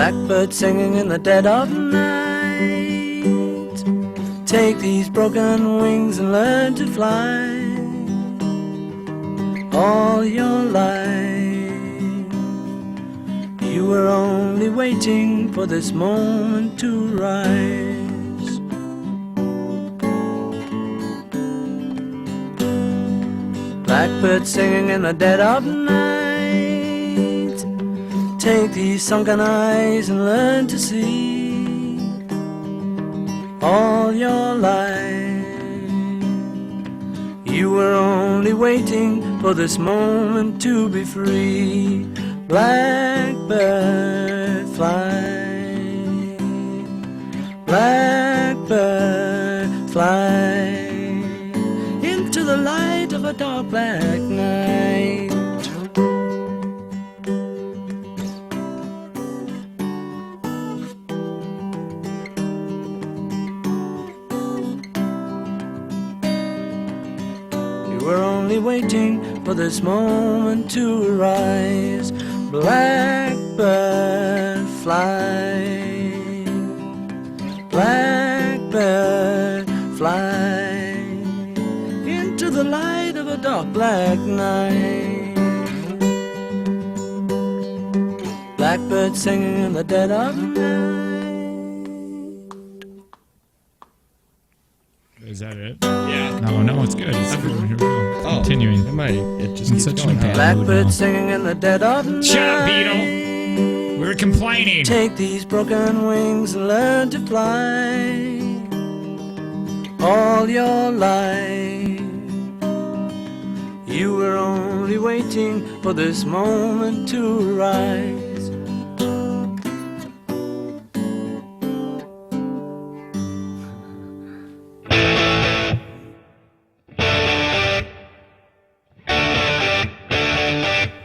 Blackbird singing in the dead of night. Take these broken wings and learn to fly. All your life you were only waiting for this moment to rise. Blackbird singing in the dead of night. Take these sunken eyes and learn to see. All your life you were only waiting for this moment to be free. Blackbird fly, blackbird fly into the light of a dark black night. We're only waiting for this moment to arise. Blackbird fly, blackbird fly into the light of a dark black night. Blackbird singing in the dead of night. Is that it? Yeah. No, it's good. It's good. Here we go. Continuing. It just In keeps such going. an bad Blackbird mood singing in the dead of night. Shut up, Beetle. We were complaining. Take these broken wings and learn to fly. All your life you were only waiting for this moment to rise.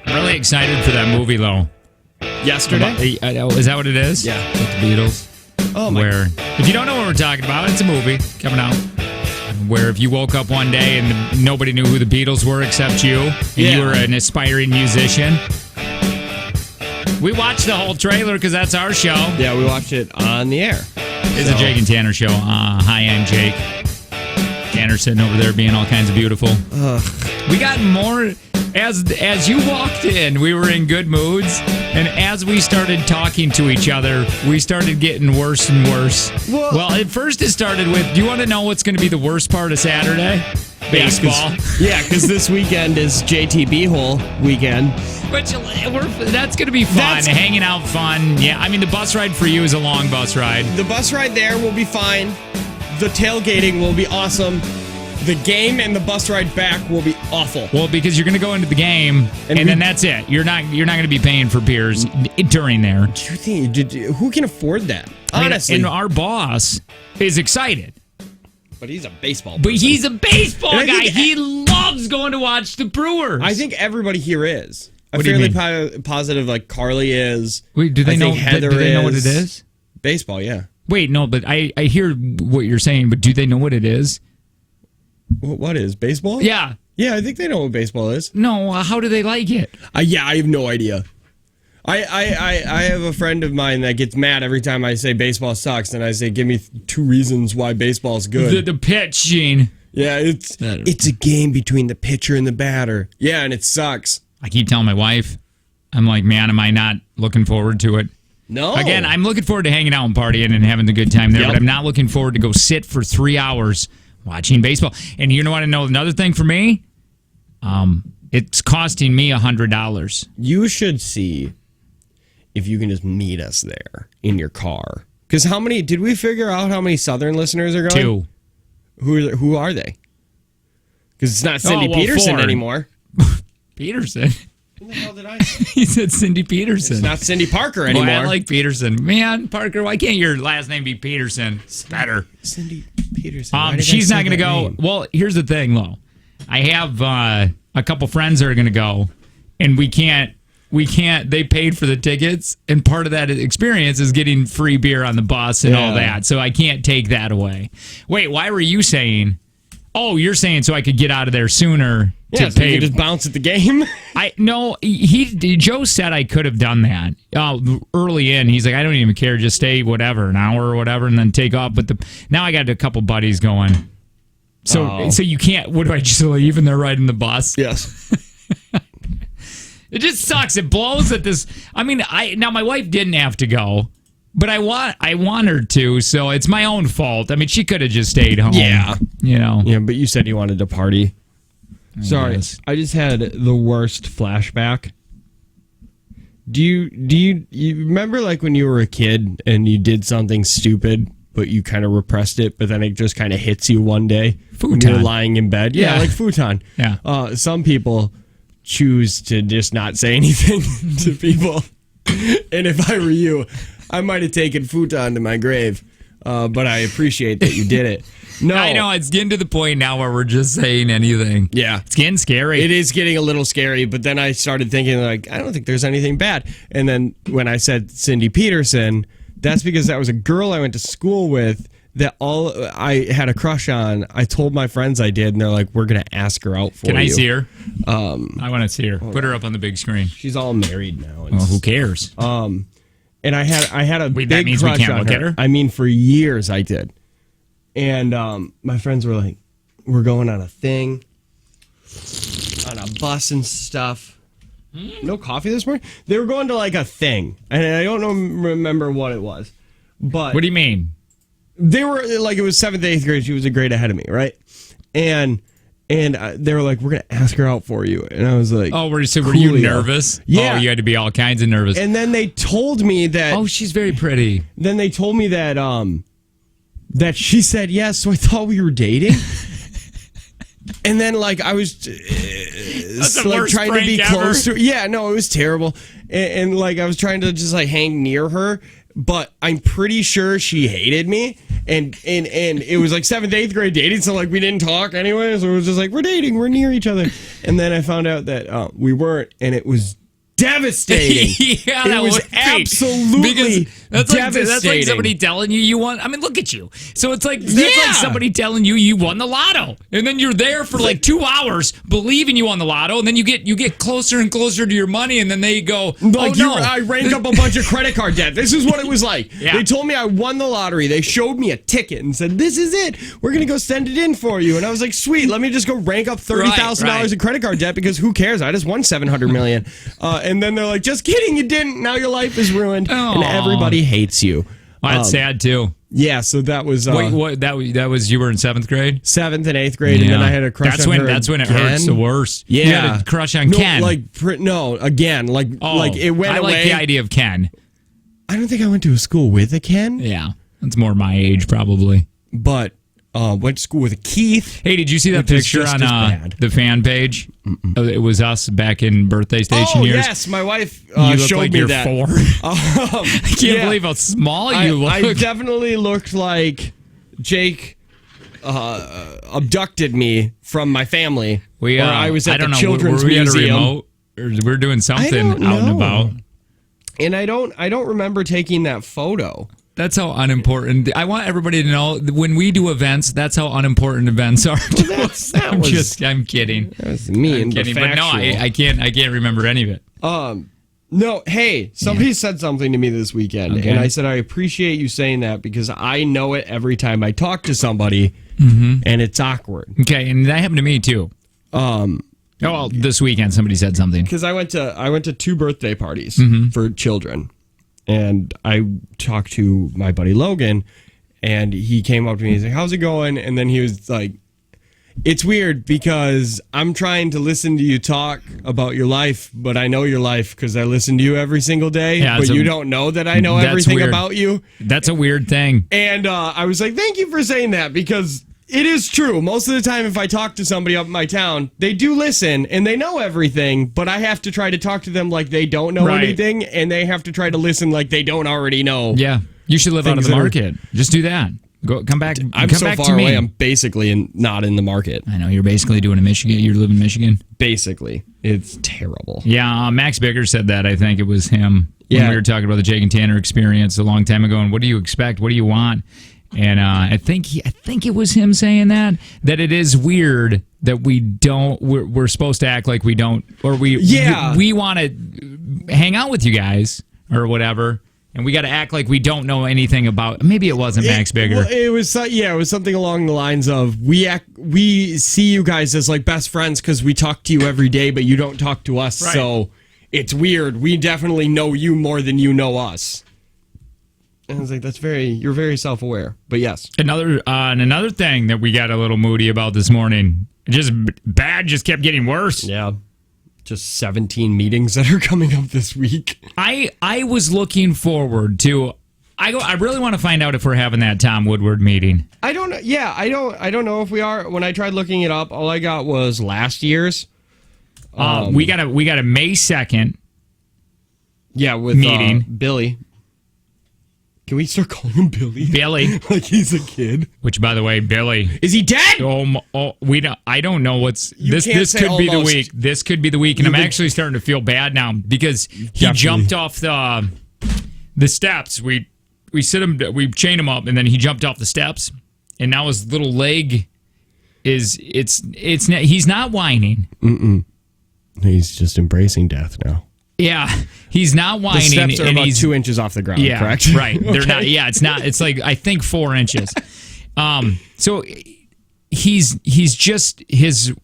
Really excited for that movie, though. Yesterday? Is that what it is? Yeah. With the Beatles. Oh, my. Where, if you don't know what we're talking about, it's a movie coming out. Where if you woke up one day and nobody knew who the Beatles were except you, and you were an aspiring musician. We watched the whole trailer because that's our show. Yeah, we watched it on the air. It's a Jake and Tanner show. Hi, I'm Jake. Tanner sitting over there being all kinds of beautiful. We got more... As you walked in, we were in good moods, and as we started talking to each other, we started getting worse and worse. Whoa. Well, at first it started with, do you want to know what's going to be the worst part of Saturday? Baseball. Yeah, because this weekend is JTB Hole weekend. Which, that's going to be fun, hanging out fun. Yeah, I mean, the bus ride for you is a long bus ride. The bus ride there will be fine. The tailgating will be awesome. The game and the bus ride back will be awful. Well, because you're going to go into the game, and then that's it. You're not going to be paying for beers during there. Do you think who can afford that? Honestly, and our boss is excited. But he's a baseball. But person. he's a baseball And I guy. think- He loves going to watch the Brewers. I think everybody here is. What do you fairly positive. Like Carly is. Wait, do they I know? think Heather do they know what it is. is? Baseball, yeah. Wait, no, but I hear what you're saying. But do they know what it is? What is baseball? Yeah. Yeah, I think they know what baseball is. No, how do they like it? Yeah, I have no idea. I have a friend of mine that gets mad every time I say baseball sucks, and I say, give me 2 reasons why baseball's good. The pitching. Yeah, it's a game between the pitcher and the batter. Yeah, and it sucks. I keep telling my wife, I'm like, man, am I not looking forward to it? No. Again, I'm looking forward to hanging out and partying and having a good time there, Yep. but I'm not looking forward to go sit for 3 hours watching baseball. And you want to know another thing for me? It's costing me $100. You should see if you can just meet us there in your car. Because did we figure out how many Southern listeners are going? 2. Who are they? Because it's not Cindy well, Peterson 4. anymore. Peterson? What the hell did I say? He said Cindy Peterson. It's not Cindy Parker anymore. Well, I like Peterson. Man, Parker, why can't your last name be Peterson? It's better. Cindy Peterson. Why did I She's say not going to that go. name? Well, here's the thing, though. I have a couple friends that are going to go, and we can't. They paid for the tickets, and part of that experience is getting free beer on the bus and all that. So I can't take that away. Wait, why were you saying? Oh, you're saying so I could get out of there sooner Yeah, so you can just bounce at the game. Joe said I could have done that early in. He's like, I don't even care, just stay whatever, an hour or whatever, and then take off. But now I got a couple buddies going. So you can't. What do I just leave and they're riding the bus? Yes. It just sucks. It blows at this. I mean, now my wife didn't have to go, but I want her to. So it's my own fault. I mean, she could have just stayed home. Yeah. Yeah, but you said you wanted to party. Sorry, I just had the worst flashback. Do you remember like when you were a kid and you did something stupid, but you kind of repressed it, but then it just kind of hits you one day when you're lying in bed? Yeah, like futon. Yeah. Some people choose to just not say anything to people, and if I were you, I might have taken futon to my grave. But I appreciate that you did it. No, I know it's getting to the point now where we're just saying anything. Yeah, it's getting scary. It is getting a little scary. But then I started thinking, like, I don't think there's anything bad. And then when I said Cindy Peterson, that's because that was a girl I went to school with that I had a crush on. I told my friends I did, and they're like, "We're gonna ask her out for you." Can I see her? I want to see her. Put her up on the big screen. She's all married now. Well, who cares? And I had a Wait, big that means we crush can't on look at her? I mean, for years I did. And my friends were like, we're going on a thing, on a bus and stuff. No coffee this morning? They were going to like a thing. And I don't remember what it was. But what do you mean? They were like, it was 7th, 8th grade. She was a grade ahead of me, right? And they were like, we're going to ask her out for you. And I was like, oh, were you nervous? Yeah. Oh, you had to be all kinds of nervous. And then they told me that. Oh, she's very pretty. Then they told me that that she said yes, so I thought we were dating. And then like I was like trying to be close to her. Yeah, no, it was terrible. And like I was trying to just like hang near her, but I'm pretty sure she hated me. And it was like 7th, 8th grade dating, so like we didn't talk anyway. So it was just like we're dating, we're near each other. And then I found out that we weren't, and it was devastating. Yeah, it was absolutely devastating. That's like somebody telling you won. I mean, look at you. So it's like that's like somebody telling you won the lotto, and then you're there for like 2 hours believing you won the lotto, and then you get closer and closer to your money, and then they go, like, "Oh no!" I ranked up a bunch of credit card debt. This is what it was like. Yeah. They told me I won the lottery. They showed me a ticket and said, "This is it. We're gonna go send it in for you." And I was like, "Sweet. Let me just go rank up $30,000 in credit card debt because who cares? I just won $700 million." And then they're like, "Just kidding, you didn't. Now your life is ruined, and everybody hates you." Well, that's sad too. Yeah, so that was. Wait, what? That was you were in 7th grade, 7th and 8th grade, and then I had a crush on her. That's when it hurts the worst. Yeah, you had a crush on Ken. Again, like it went away. I like the idea of Ken. I don't think I went to a school with a Ken. Yeah, that's more my age probably. But went to school with a Keith. Hey, did you see that picture on the fan page? It was us back in birthday station years. Yes, my wife you showed like me you're that. 4. I can't believe how small you look. I definitely looked like Jake abducted me from my family. I was at the Children's Museum. At a remote? Or we're doing something out and about. And I don't remember taking that photo. That's how unimportant. I want everybody to know that when we do events, that's how unimportant events are. I'm kidding. That was me. I'm kidding, but no, I can't remember any of it. No, hey, somebody said something to me this weekend, and I said I appreciate you saying that because I know it every time I talk to somebody, and it's awkward. Okay, and that happened to me too. This weekend somebody said something because I went to 2 birthday parties for children. And I talked to my buddy Logan, and he came up to me. He's like, "How's it going?" And then he was like, "It's weird because I'm trying to listen to you talk about your life, but I know your life because I listen to you every single day. But you don't know that I know everything about you." That's a weird thing. And I was like, "Thank you for saying that because it is true. Most of the time, if I talk to somebody up in my town, they do listen and they know everything, but I have to try to talk to them like they don't know anything, and they have to try to listen like they don't already know." Yeah, you should live out of the market. Just do that. Come back. I'm come so back far to me. away. I'm basically not in the market. I know you're basically doing in Michigan. You live in Michigan. Basically, it's terrible. Yeah, Max Bigger said that. I think it was him when we were talking about the Jake and Tanner experience a long time ago. And what do you expect? What do you want? And I think it was him saying that it is weird that we're supposed to act like we don't, or we want to hang out with you guys or whatever, and we got to act like we don't know anything about. Maybe it wasn't Max Bigger. Well, it was something along the lines of we see you guys as like best friends because we talk to you every day, but you don't talk to us, right. So it's weird. We definitely know you more than you know us. And I was like, you're very self-aware. But yes. Another thing that we got a little moody about this morning, just kept getting worse. Yeah. Just 17 meetings that are coming up this week. I was looking forward to, I really want to find out if we're having that Tom Woodward meeting. I don't know. Yeah, I don't know if we are. When I tried looking it up, all I got was last year's. We got a May 2nd. Yeah, with meeting. Billy. Can we start calling him Billy? Billy, like he's a kid. Which, by the way, Billy is he dead? We don't. I don't know what's this. This could be the week. This could be the week, and I'm actually starting to feel bad now because he jumped off the steps. We sit him. We chain him up, and then he jumped off the steps, and now his little leg is. He's not whining. He's just embracing death now. Yeah, he's not whining. The steps are about 2 inches off the ground, correct? Right. They're not. Yeah, it's not. It's like, I think 4 inches. So he's just his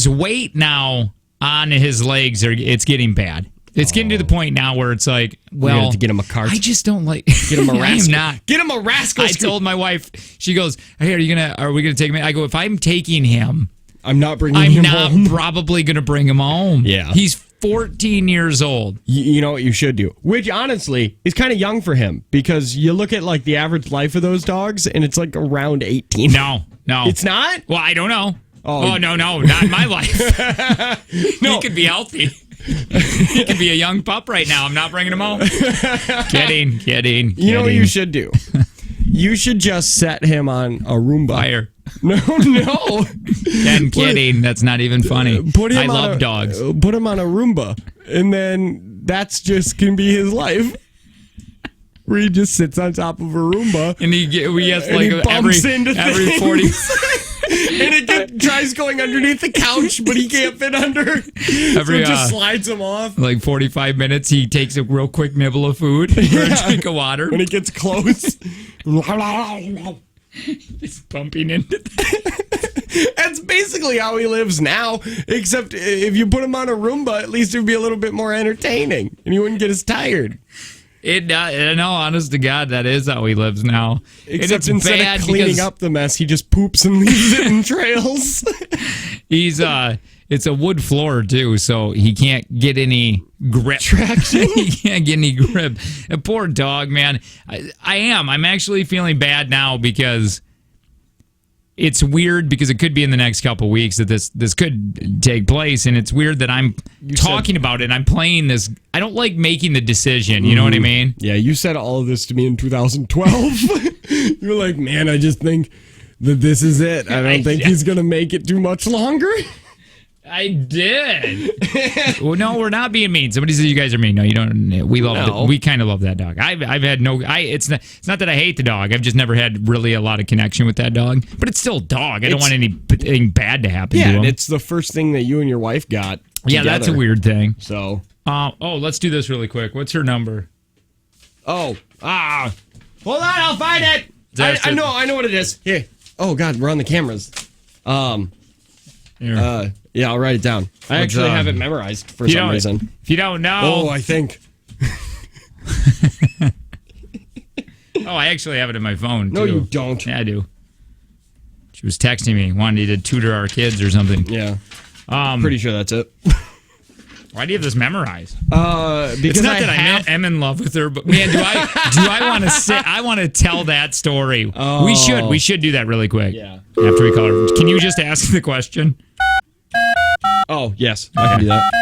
weight now on his legs it's getting bad. It's getting to the point now where it's like, well, we have to get him a cart. I just don't like. Get him a rascal. Get him a rascal. I told my wife. She goes, "Hey, are we gonna take him?" I go, "If I'm taking him, I'm not bringing him home. I'm not probably gonna bring him home." Yeah, he's 14 years old. You know what you should do? Which, honestly, is kind of young for him because you look at like the average life of those dogs and it's like around 18. No. It's not? Well, I don't know. Oh no, not in my life. No. He could be healthy. He could be a young pup right now. I'm not bringing him home. Kidding. You know what you should do? You should just set him on a Roomba. Fire. No. Kidding. That's not even funny. I love dogs. Put him on a Roomba, and then that's just can be his life. Where he just sits on top of a Roomba, and he has like every 40. And it tries going underneath the couch, but he can't fit under. So it just slides him off. Like 45 minutes, he takes a real quick nibble of food or a drink of water. When it gets close. It's bumping into That's basically how he lives now, except if you put him on a Roomba, at least it would be a little bit more entertaining, and he wouldn't get as tired. No, honest to God, that is how he lives now. Except instead of cleaning up the mess, he just poops and leaves it in trails. It's a wood floor too, so he can't get any grip. Traction. He can't get any grip. A poor dog, man. I'm actually feeling bad now because it's weird because it could be in the next couple weeks that this could take place, and it's weird that I'm talking about it and I'm playing this. I don't like making the decision, you know what I mean? Yeah, you said all of this to me in 2012. You were like, man, I just think that this is it. I don't think he's going to make it too much longer. I did. Well, no, we're not being mean. Somebody says you guys are mean. No, you don't. We love it. We kind of love that dog. I've had no. It's not that I hate the dog. I've just never had really a lot of connection with that dog. But it's still a dog. I don't want anything bad to happen to him. And it's the first thing that you and your wife got together. Yeah, that's a weird thing. So. Let's do this really quick. What's her number? Hold on, I'll find it. I know what it is. Here. Oh God, we're on the cameras. Yeah, I'll write it down. I actually have it memorized for some reason. If you don't know. Oh, I think. I actually have it in my phone, too. No, you don't. Yeah, I do. She was texting me, wanting to tutor our kids or something. Yeah. Pretty sure that's it. Why do you have this memorized? Because it's not that I'm in love with her, but man, do I want to say? I want to tell that story. Oh. We should do that really quick. Yeah. After we call her, can you just ask the question? Oh yes, I can do that.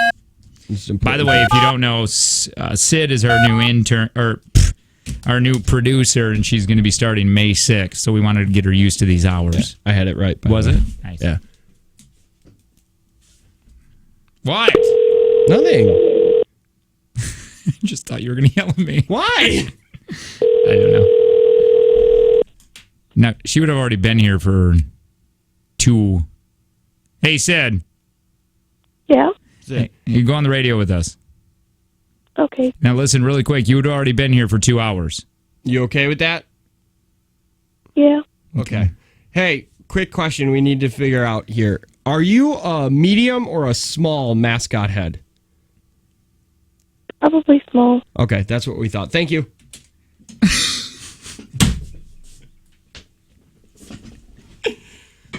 By the way, if you don't know, Sid is our new intern or our new producer, and she's going to be starting May 6th. So we wanted to get her used to these hours. Yeah, I had it right. Was it? Nice. Yeah. What? Nothing. Just thought you were going to yell at me. Why? I don't know. Now, she would have already been here for 2. Hey, Sid. Yeah. Hey, you go on the radio with us. Okay. Now, listen really quick. You would have already been here for 2 hours. You okay with that? Yeah. Okay. Hey, quick question we need to figure out here. Are you a medium or a small mascot head? Probably small. Okay, that's what we thought. Thank you.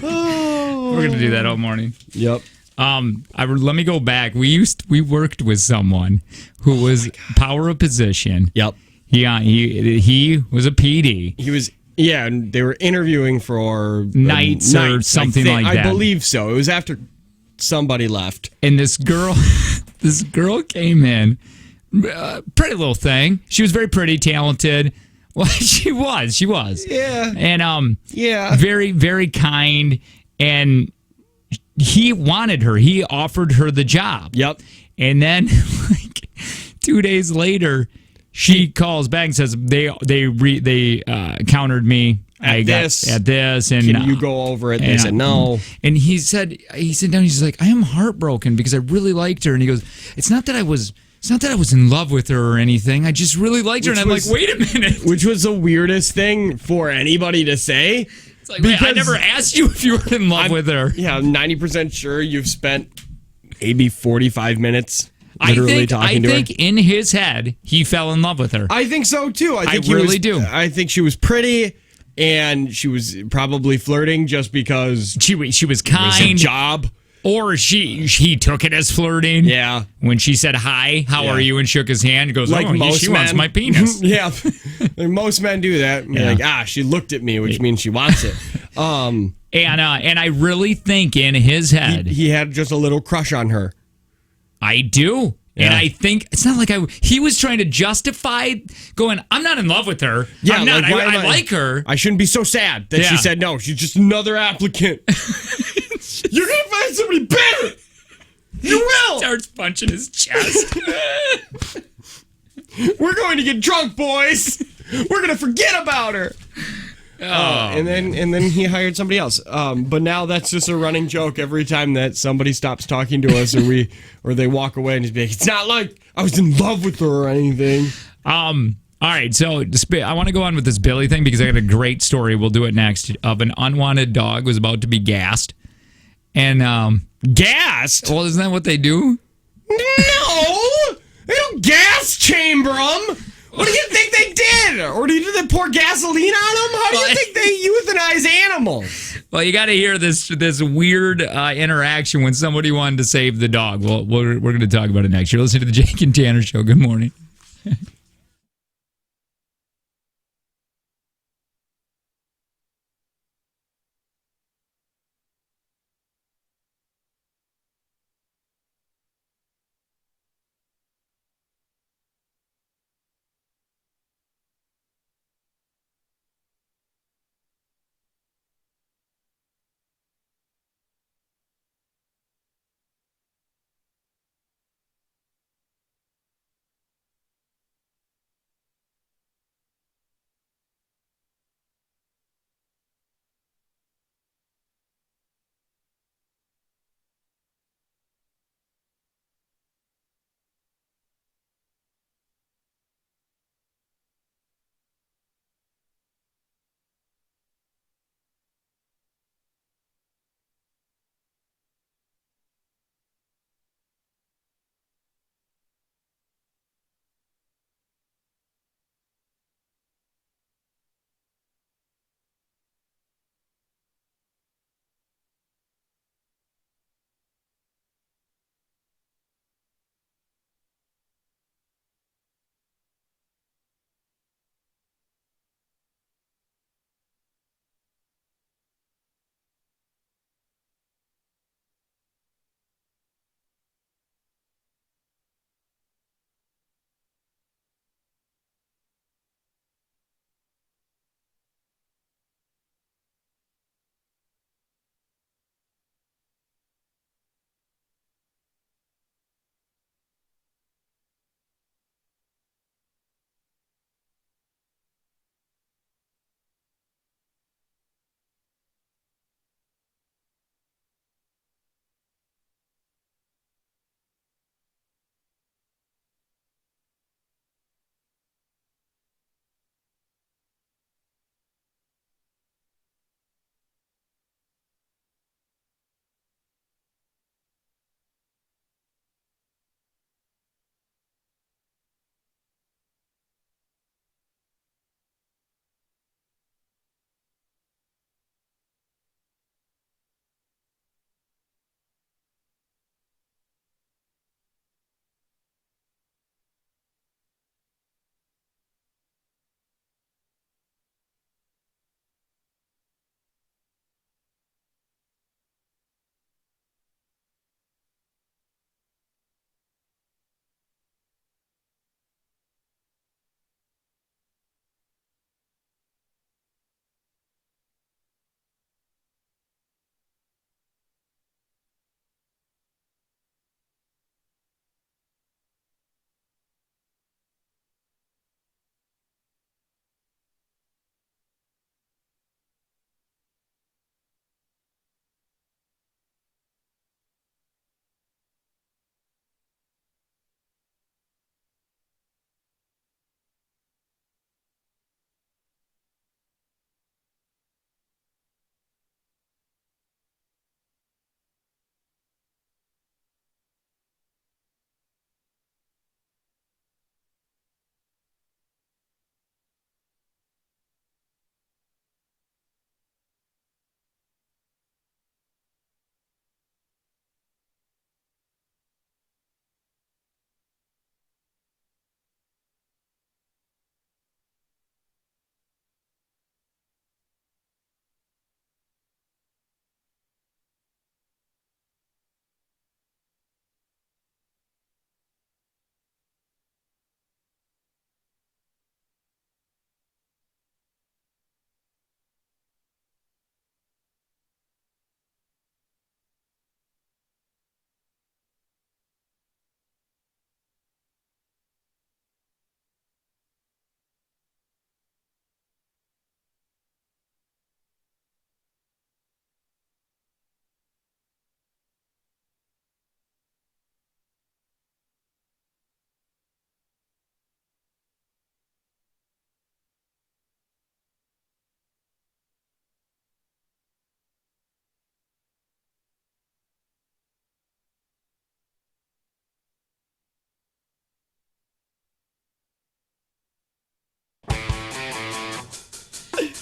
We're going to do that all morning. Yep. Let me go back. We worked with someone who was power of position. Yep. He was a PD. He was, yeah, and they were interviewing for Knights or something like that. I believe so. It was after somebody left. And this girl came in, pretty little thing. She was very pretty, talented. Well, she was. Yeah. And Yeah. very, very kind. And he wanted her. He offered her the job. Yep. And then, like 2 days later, she calls back and says they countered me. I got at this, and can you go over it? They said no. And he said down. He's like, I am heartbroken because I really liked her. And he goes, it's not that I was in love with her or anything. I just really liked her. And I'm like, wait a minute. Which was the weirdest thing for anybody to say. It's like, wait, I never asked you if you were in love with her. Yeah, I'm 90% sure you've spent maybe 45 minutes literally talking to her. I think in his head, he fell in love with her. I think so, too. I really do. I think she was pretty, and she was probably flirting just because she was It kind. was a job. Or he took it as flirting. Yeah. When she said, hi, how are you? And shook his hand. Goes, Like most she men. wants my penis. Yeah. Like most men do that. And Yeah. like, she looked at me, which means she wants it. And I really think in his head. He had just a little crush on her. I do. Yeah. And I think it's not like he was trying to justify going, I'm not in love with her. Yeah, I'm not. like, why am I like her. I shouldn't be so sad that she Yeah. said no. She's just another applicant. You're going to find somebody better. You will. Starts punching his chest. We're going to get drunk, boys. We're going to forget about her. And then he hired somebody else. But now that's just a running joke every time that somebody stops talking to us or they walk away and just be like, it's not like I was in love with her or anything. All right, so I want to go on with this Billy thing because I got a great story. We'll do it next. Of an unwanted dog was about to be gassed. And Gassed? well, isn't that what they do? No! They don't gas chamber them! What do you think they did? Or did they pour gasoline on them? How do you think they euthanize animals? Well, you got to hear this weird interaction when somebody wanted to save the dog. Well, we're going to talk about it next. You're listening to the Jake and Tanner Show. Good morning.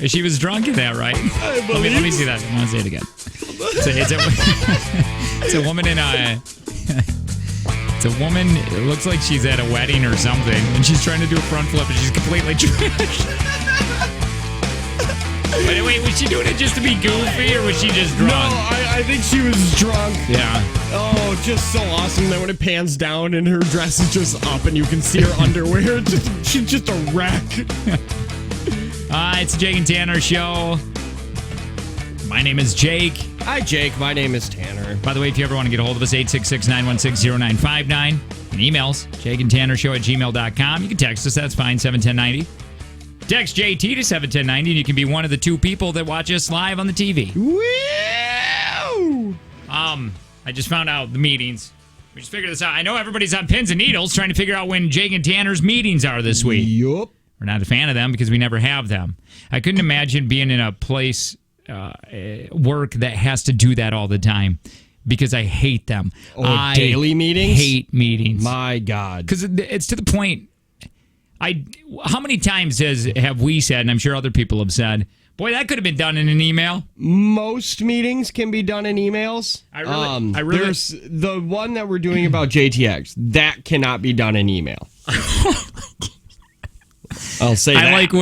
She was drunk in that, right? Let me see that. I want to say it again. It's a woman in a... It's a woman, it looks like she's at a wedding or something, and she's trying to do a front flip, and she's completely trashed. Wait, was she doing it just to be goofy, or was she just drunk? No, I think she was drunk. Yeah. Oh, just so awesome that when it pans down and her dress is just up and you can see her underwear, she's just a wreck. It's the Jake and Tanner Show. My name is Jake. Hi, Jake. My name is Tanner. By the way, if you ever want to get a hold of us, 866-916-0959. And emails, jakeandtannershow@gmail.com. You can text us. That's fine, 71090. Text JT to 71090, and you can be one of the two people that watch us live on the TV. Woo! I just found out the meetings. We just figured this out. I know everybody's on pins and needles trying to figure out when Jake and Tanner's meetings are this week. Yup. We're not a fan of them because we never have them. I couldn't imagine being in a place... work that has to do that all the time because I hate them. Oh, daily meetings? Hate meetings. My God. Because it's to the point. How many times have we said, and I'm sure other people have said, boy, that could have been done in an email. Most meetings can be done in emails. I really there's the one that we're doing about JTX that cannot be done in email. I'll say that. I like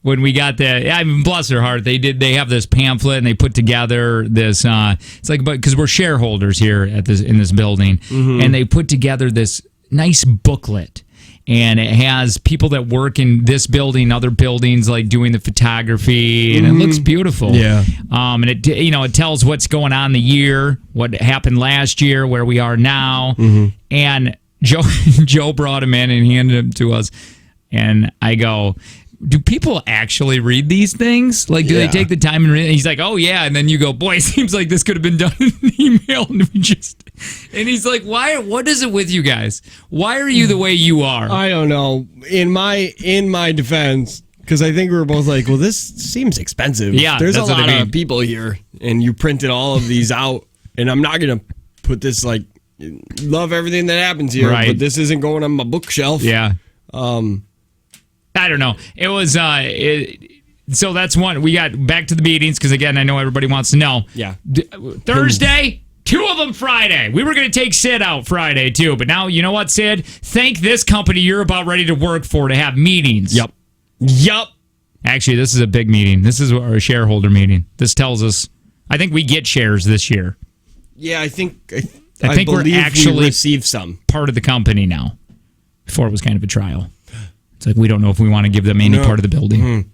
when we got that, I mean, bless their heart, they have this pamphlet and they put together this, it's like, because we're shareholders here in this building, and they put together this nice booklet, and it has people that work in this building, other buildings, like doing the photography, and it looks beautiful. Yeah. And it tells what's going on the year, what happened last year, where we are now, and Joe brought him in and he handed him to us, and I go, do people actually read these things? Like, do they take the time and read it? He's like, oh, yeah. And then you go, boy, it seems like this could have been done in an email. And he's like, why? What is it with you guys? Why are you the way you are? I don't know. In my defense, because I think we were both like, well, this seems expensive. Yeah, there's a that's what lot I mean. of people here, and you printed all of these out, and I'm not going to put this, like, love everything that happens here, Right. but this isn't going on my bookshelf. Yeah. I don't know. It was, so that's one. We got back to the meetings because, again, I know everybody wants to know. Yeah. Thursday, 2 of them Friday. We were going to take Sid out Friday, too. But now, you know what, Sid? Thank this company you're about ready to work for to have meetings. Yep. Actually, this is a big meeting. This is our shareholder meeting. This tells us, I think we get shares this year. Yeah, I think we're actually received some. part of the company now. Before it was kind of a trial. It's like we don't know if we want to give them any part of the building.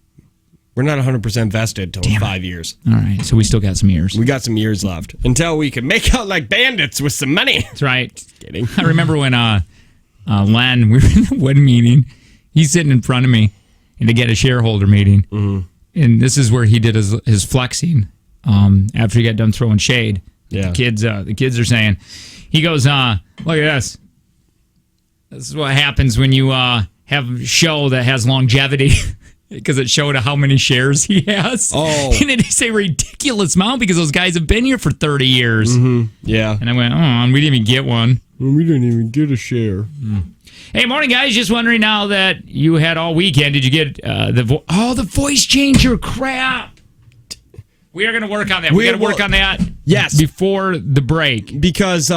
We're not 100% vested till 5 years. All right, so we still got some years. We got some years left until we can make out like bandits with some money. That's right. Just kidding. I remember when Len, we were in the wedding meeting. He's sitting in front of me and to get a shareholder meeting. And this is where he did his flexing after he got done throwing shade. Yeah. The kids are saying, he goes, look at this. This is what happens when you have a show that has longevity because it showed how many shares he has. Oh. And it is a ridiculous amount because those guys have been here for 30 years. Yeah. And I went, and we didn't even get one. We didn't even get a share. Hey, morning, guys. Just wondering now that you had all weekend, did you get the voice changer crap? We are going to work on that. We got to work on that. Yes. Before the break. Because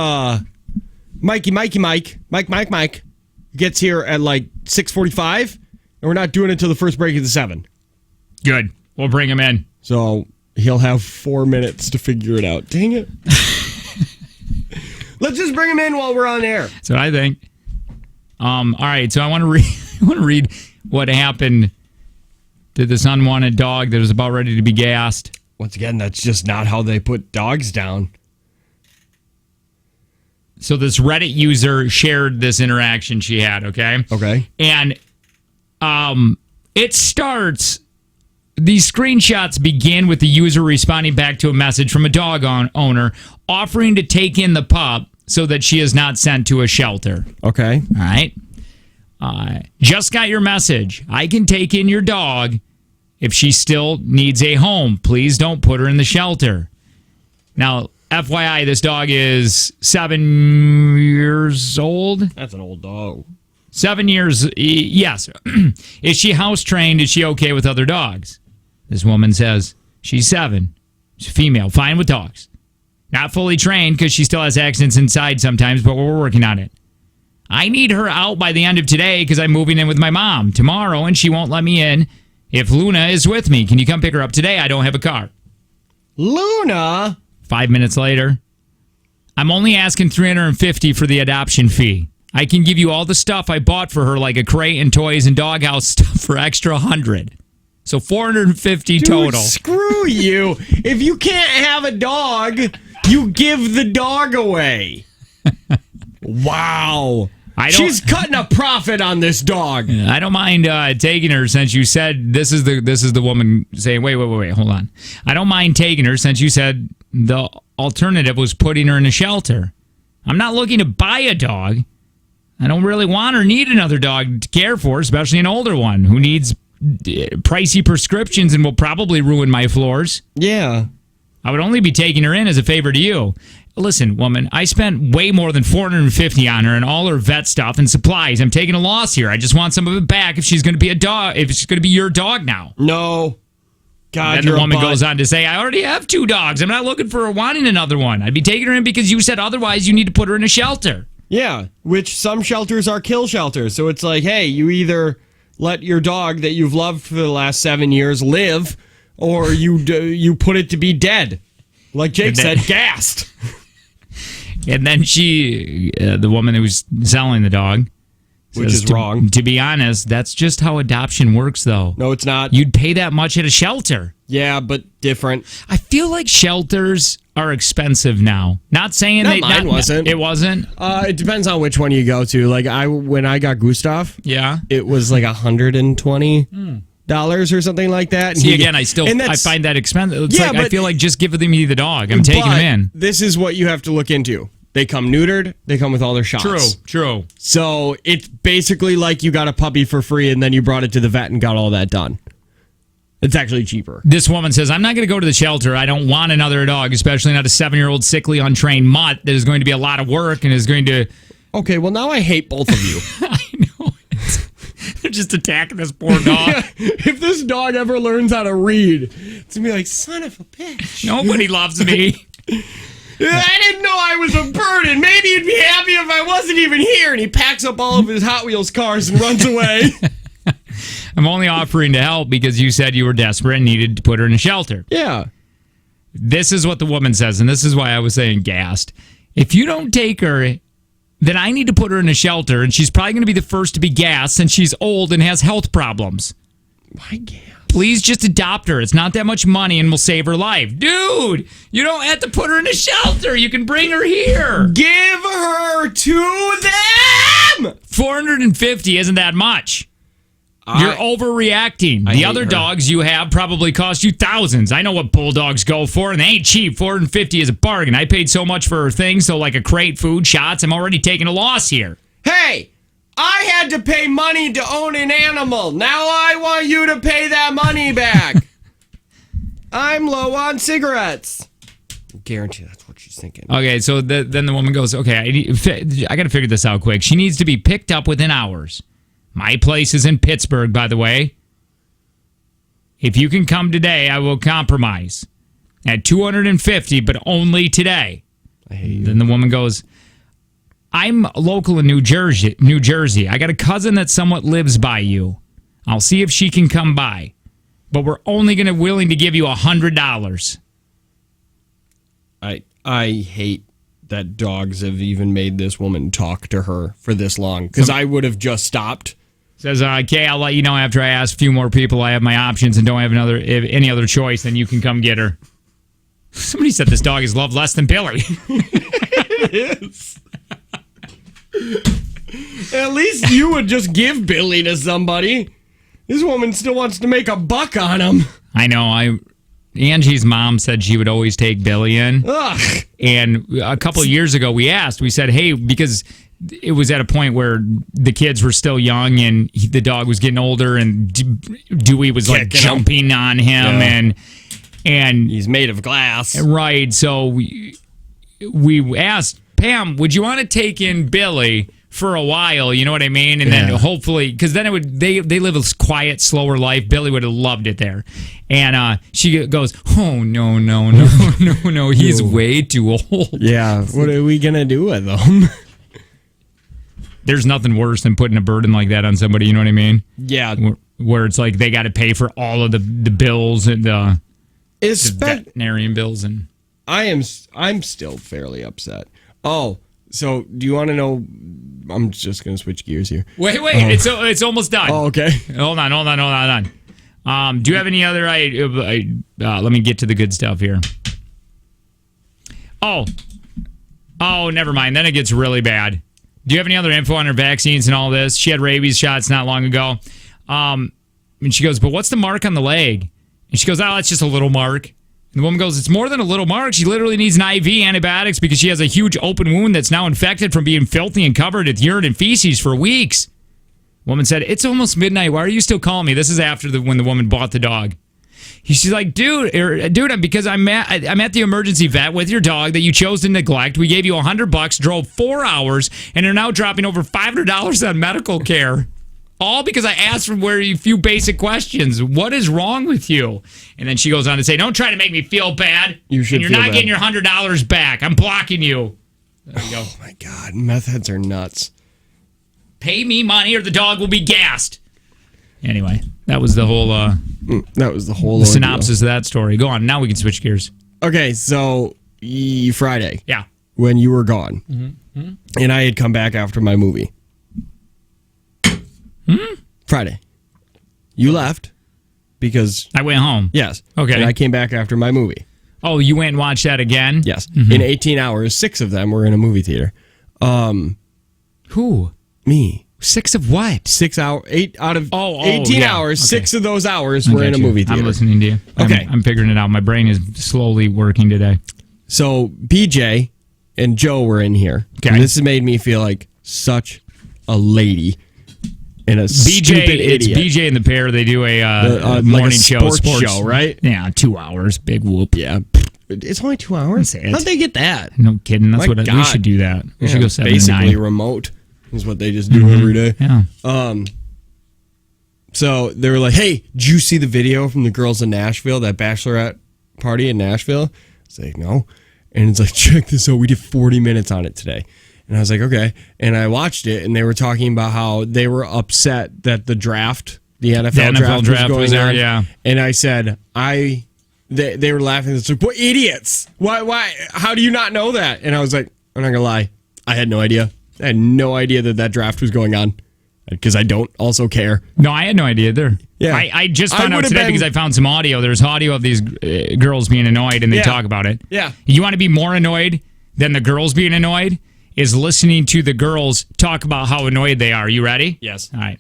Mike gets here at like 6:45, and we're not doing it till the first break of the 7. Good. We'll bring him in. So he'll have 4 minutes to figure it out. Dang it. Let's just bring him in while we're on air. That's what I think. All right, so I want to read what happened to this unwanted dog that was about ready to be gassed. Once again, that's just not how they put dogs down. So this Reddit user shared this interaction she had, okay? Okay. And it starts, these screenshots begin with the user responding back to a message from a dog owner offering to take in the pup so that she is not sent to a shelter. Okay. All right. Just got your message. I can take in your dog if she still needs a home. Please don't put her in the shelter. Now, FYI, this dog is 7 years old. That's an old dog. 7 years, yes. Is she house trained? Is she okay with other dogs? This woman says she's 7. She's female, fine with dogs. Not fully trained because she still has accidents inside sometimes, but we're working on it. I need her out by the end of today because I'm moving in with my mom tomorrow and she won't let me in if Luna is with me. Can you come pick her up today? I don't have a car. Luna? 5 minutes later, I'm only asking $350 for the adoption fee. I can give you all the stuff I bought for her, like a crate and toys and doghouse stuff for extra $100. So $450 total. Dude, screw you. If you can't have a dog, you give the dog away. Wow. She's cutting a profit on this dog. I don't mind taking her since you said this is the woman saying, wait, hold on. I don't mind taking her since you said the alternative was putting her in a shelter. I'm not looking to buy a dog. I don't really want or need another dog to care for, especially an older one who needs pricey prescriptions and will probably ruin my floors. Yeah. I would only be taking her in as a favor to you. Listen, woman, I spent way more than $450 on her and all her vet stuff and supplies. I'm taking a loss here. I just want some of it back if she's going to be a dog, if she's going to be your dog now. No. God, and then the woman goes on to say, I already have 2 dogs. I'm not looking for or wanting another one. I'd be taking her in because you said otherwise you need to put her in a shelter. Yeah, which some shelters are kill shelters. So it's like, hey, you either let your dog that you've loved for the last 7 years live, or you put it to be dead. Like Jake said, gassed. And then she, the woman who's selling the dog, which is wrong. To be honest, that's just how adoption works, though. No, it's not. You'd pay that much at a shelter. Yeah, but different. I feel like shelters are expensive now. Not saying mine wasn't. It wasn't. It depends on which one you go to. Like when I got Gustav, yeah, it was like $120 or something like that. See, again, I find that expensive. It's yeah, like, but I feel like just give me the dog. I'm taking him in. This is what you have to look into. They come neutered. They come with all their shots. True. So it's basically like you got a puppy for free and then you brought it to the vet and got all that done. It's actually cheaper. This woman says, I'm not going to go to the shelter. I don't want another dog, especially not a 7-year-old sickly, untrained mutt that is going to be a lot of work and is going to... Okay, well, now I hate both of you. I know. They're just attacking this poor dog. Yeah, if this dog ever learns how to read, it's going to be like, son of a bitch. Nobody loves me. I didn't know I was a burden. Maybe he'd be happy if I wasn't even here. And he packs up all of his Hot Wheels cars and runs away. I'm only offering to help because you said you were desperate and needed to put her in a shelter. Yeah. This is what the woman says, and this is why I was saying gassed. If you don't take her, then I need to put her in a shelter, and she's probably going to be the first to be gassed since she's old and has health problems. Why gas? Please just adopt her. It's not that much money and we'll save her life. Dude, you don't have to put her in a shelter. You can bring her here. Give her to them! $450 isn't that much. You're overreacting. The other dogs you have probably cost you thousands. I know what bulldogs go for, and they ain't cheap. $450 is a bargain. I paid so much for her things, so like a crate, food, shots, I'm already taking a loss here. Hey! I had to pay money to own an animal. Now I want you to pay that money back. I'm low on cigarettes. I guarantee that's what she's thinking. Okay, so then the woman goes, okay, I got to figure this out quick. She needs to be picked up within hours. My place is in Pittsburgh, by the way. If you can come today, I will compromise. At $250, but only today. I hate you. Then the woman goes, I'm local in New Jersey. I got a cousin that somewhat lives by you. I'll see if she can come by. But we're only willing to give you $100. I hate that dogs have even made this woman talk to her for this long. Because I would have just stopped. Says, okay, I'll let you know after I ask a few more people. I have my options and don't have any other choice, then you can come get her. Somebody said this dog is loved less than Billy. It is. At least you would just give Billy to somebody. This woman still wants to make a buck on him. I know. Angie's mom said she would always take Billy in. Ugh. And a couple of years ago, we said, hey, because it was at a point where the kids were still young and the dog was getting older and Dewey was like jumping on him and he's made of glass. Right. So we asked, Pam, would you want to take in Billy for a while, you know what I mean? And then hopefully, because then they live a quiet, slower life. Billy would have loved it there. And she goes, oh, no, he's way too old. Yeah, what are we going to do with him? There's nothing worse than putting a burden like that on somebody, you know what I mean? Yeah. Where it's like they got to pay for all of the bills and the veterinarian bills. And I'm still fairly upset. Oh, so do you want to know? I'm just going to switch gears here. Wait, it's almost done. Oh, okay. Hold on. Do you have any other? Let me get to the good stuff here. Oh, never mind. Then it gets really bad. Do you have any other info on her vaccines and all this? She had rabies shots not long ago. And she goes, but what's the mark on the leg? And she goes, oh, it's just a little mark. And the woman goes, it's more than a little mark. She literally needs an IV antibiotics because she has a huge open wound that's now infected from being filthy and covered with urine and feces for weeks. Woman said, it's almost midnight. Why are you still calling me? This is after when the woman bought the dog. She's like, dude, because I'm at the emergency vet with your dog that you chose to neglect. We gave you $100, drove 4 hours, and are now dropping over $500 on medical care. All because I asked from a few basic questions. What is wrong with you? And then she goes on to say, don't try to make me feel bad. You're not getting your $100 back. I'm blocking you. There you go. Oh, my God. Meth heads are nuts. Pay me money or the dog will be gassed. Anyway, that was the whole synopsis of that story. Go on. Now we can switch gears. Okay, so Friday. Yeah. When you were gone. Mm-hmm. And I had come back after my movie. Friday. You left because I went home. Yes. Okay. And I came back after my movie. Oh, you went and watched that again? Yes. Mm-hmm. In 18 hours, 6 of them were in a movie theater. Who? Me. 6 of what? 6 hours. 8 out of 18 yeah. hours. Okay. 6 of those hours were in a movie theater. I'm listening to you. Okay. I'm figuring it out. My brain is slowly working today. So BJ and Joe were in here. Okay. And this has made me feel like such a lady and a stupid idiot. It's BJ and the pair. They do a morning show. Sports show, right? Yeah, 2 hours. Big whoop. Yeah. It's only 2 hours? How'd they get that? No kidding. That's what we should do that. We should go 7 to 9. Basically remote is what they just do every day. Yeah. So they were like, hey, did you see the video from the girls in Nashville, that bachelorette party in Nashville? I was like, no. And it's like, check this out. We did 40 minutes on it today. And I was like, okay. And I watched it, and they were talking about how they were upset that the draft, the NFL draft was going on. Yeah. And I said, they were laughing. It's like, what idiots? Why? How do you not know that? And I was like, I'm not going to lie. I had no idea. I had no idea that draft was going on because I don't also care. No, I had no idea either. Yeah. I just found out today because I found some audio. There's audio of these girls being annoyed, and they talk about it. Yeah. You want to be more annoyed than the girls being annoyed? Is listening to the girls talk about how annoyed they are. You ready? Yes. All right.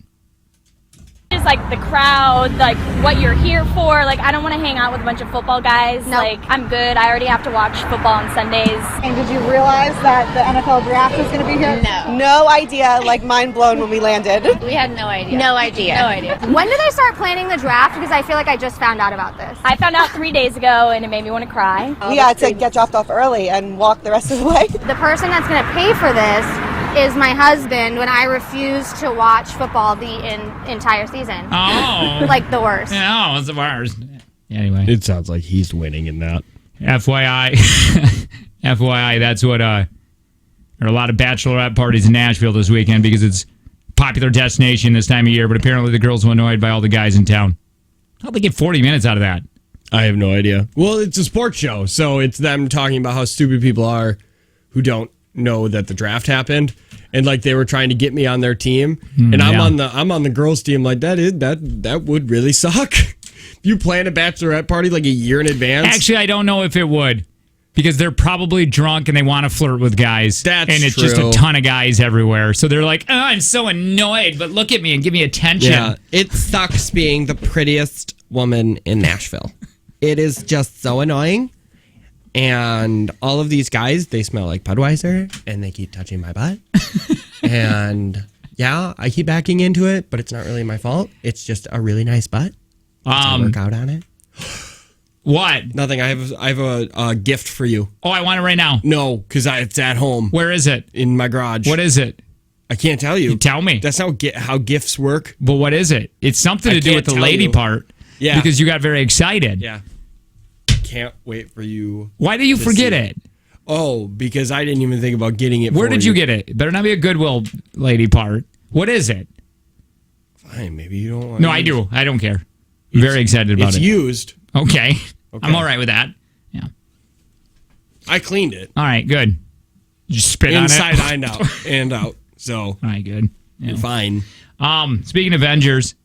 Just like the crowd, like what you're here for. Like I don't want to hang out with a bunch of football guys. No. Like I'm good. I already have to watch football on Sundays. And did you realize that the NFL draft was going to be here? No. No idea. Like mind blown when we landed. We had no idea. No idea. No idea. When did they start planning the draft? Because I feel like I just found out about this. I found out 3 days ago, and it made me want to cry. We had to get dropped off early and walk the rest of the way. The person that's going to pay for this is my husband when I refuse to watch football the entire season. Oh. Like the worst. Yeah, it's the worst. Anyway. It sounds like he's winning in that. FYI. FYI, that's what there are a lot of bachelorette parties in Nashville this weekend because it's a popular destination this time of year, but apparently the girls were annoyed by all the guys in town. How'd they get 40 minutes out of that? I have no idea. Well, it's a sports show, so it's them talking about how stupid people are who don't know that the draft happened, and like they were trying to get me on their team, and I'm on the girls' team. Like that would really suck. If you plan a bachelorette party like a year in advance. Actually, I don't know if it would. Because they're probably drunk and they want to flirt with guys. That's and it's true. just a ton of guys everywhere. So they're like, oh, I'm so annoyed, but look at me and give me attention. Yeah, it sucks being the prettiest woman in Nashville. It is just so annoying. And all of these guys, they smell like Budweiser and they keep touching my butt. And yeah, I keep backing into it, but it's not really my fault. It's just a really nice butt. I work out on it. What? Nothing. I have a gift for you. Oh, I want it right now. No, because it's at home. Where is it? In my garage. What is it? I can't tell you. Tell me. That's not how gifts work. But what is it? It's something to do with the can't lady tell you. part. Yeah. Because you got very excited. Yeah. Can't wait for you. Why do you forget see it? Oh, because I didn't even think about getting it. Where for did you get it? It better not be a Goodwill lady part. What is it? Fine, maybe you don't want No, I do. I don't care. I'm very excited about It's it. used. Okay. I'm all right with that. Yeah. I cleaned it. All right, good. You spit Inside on it. and out. And out. So, All right, good. Yeah. you're fine. Speaking of Avengers,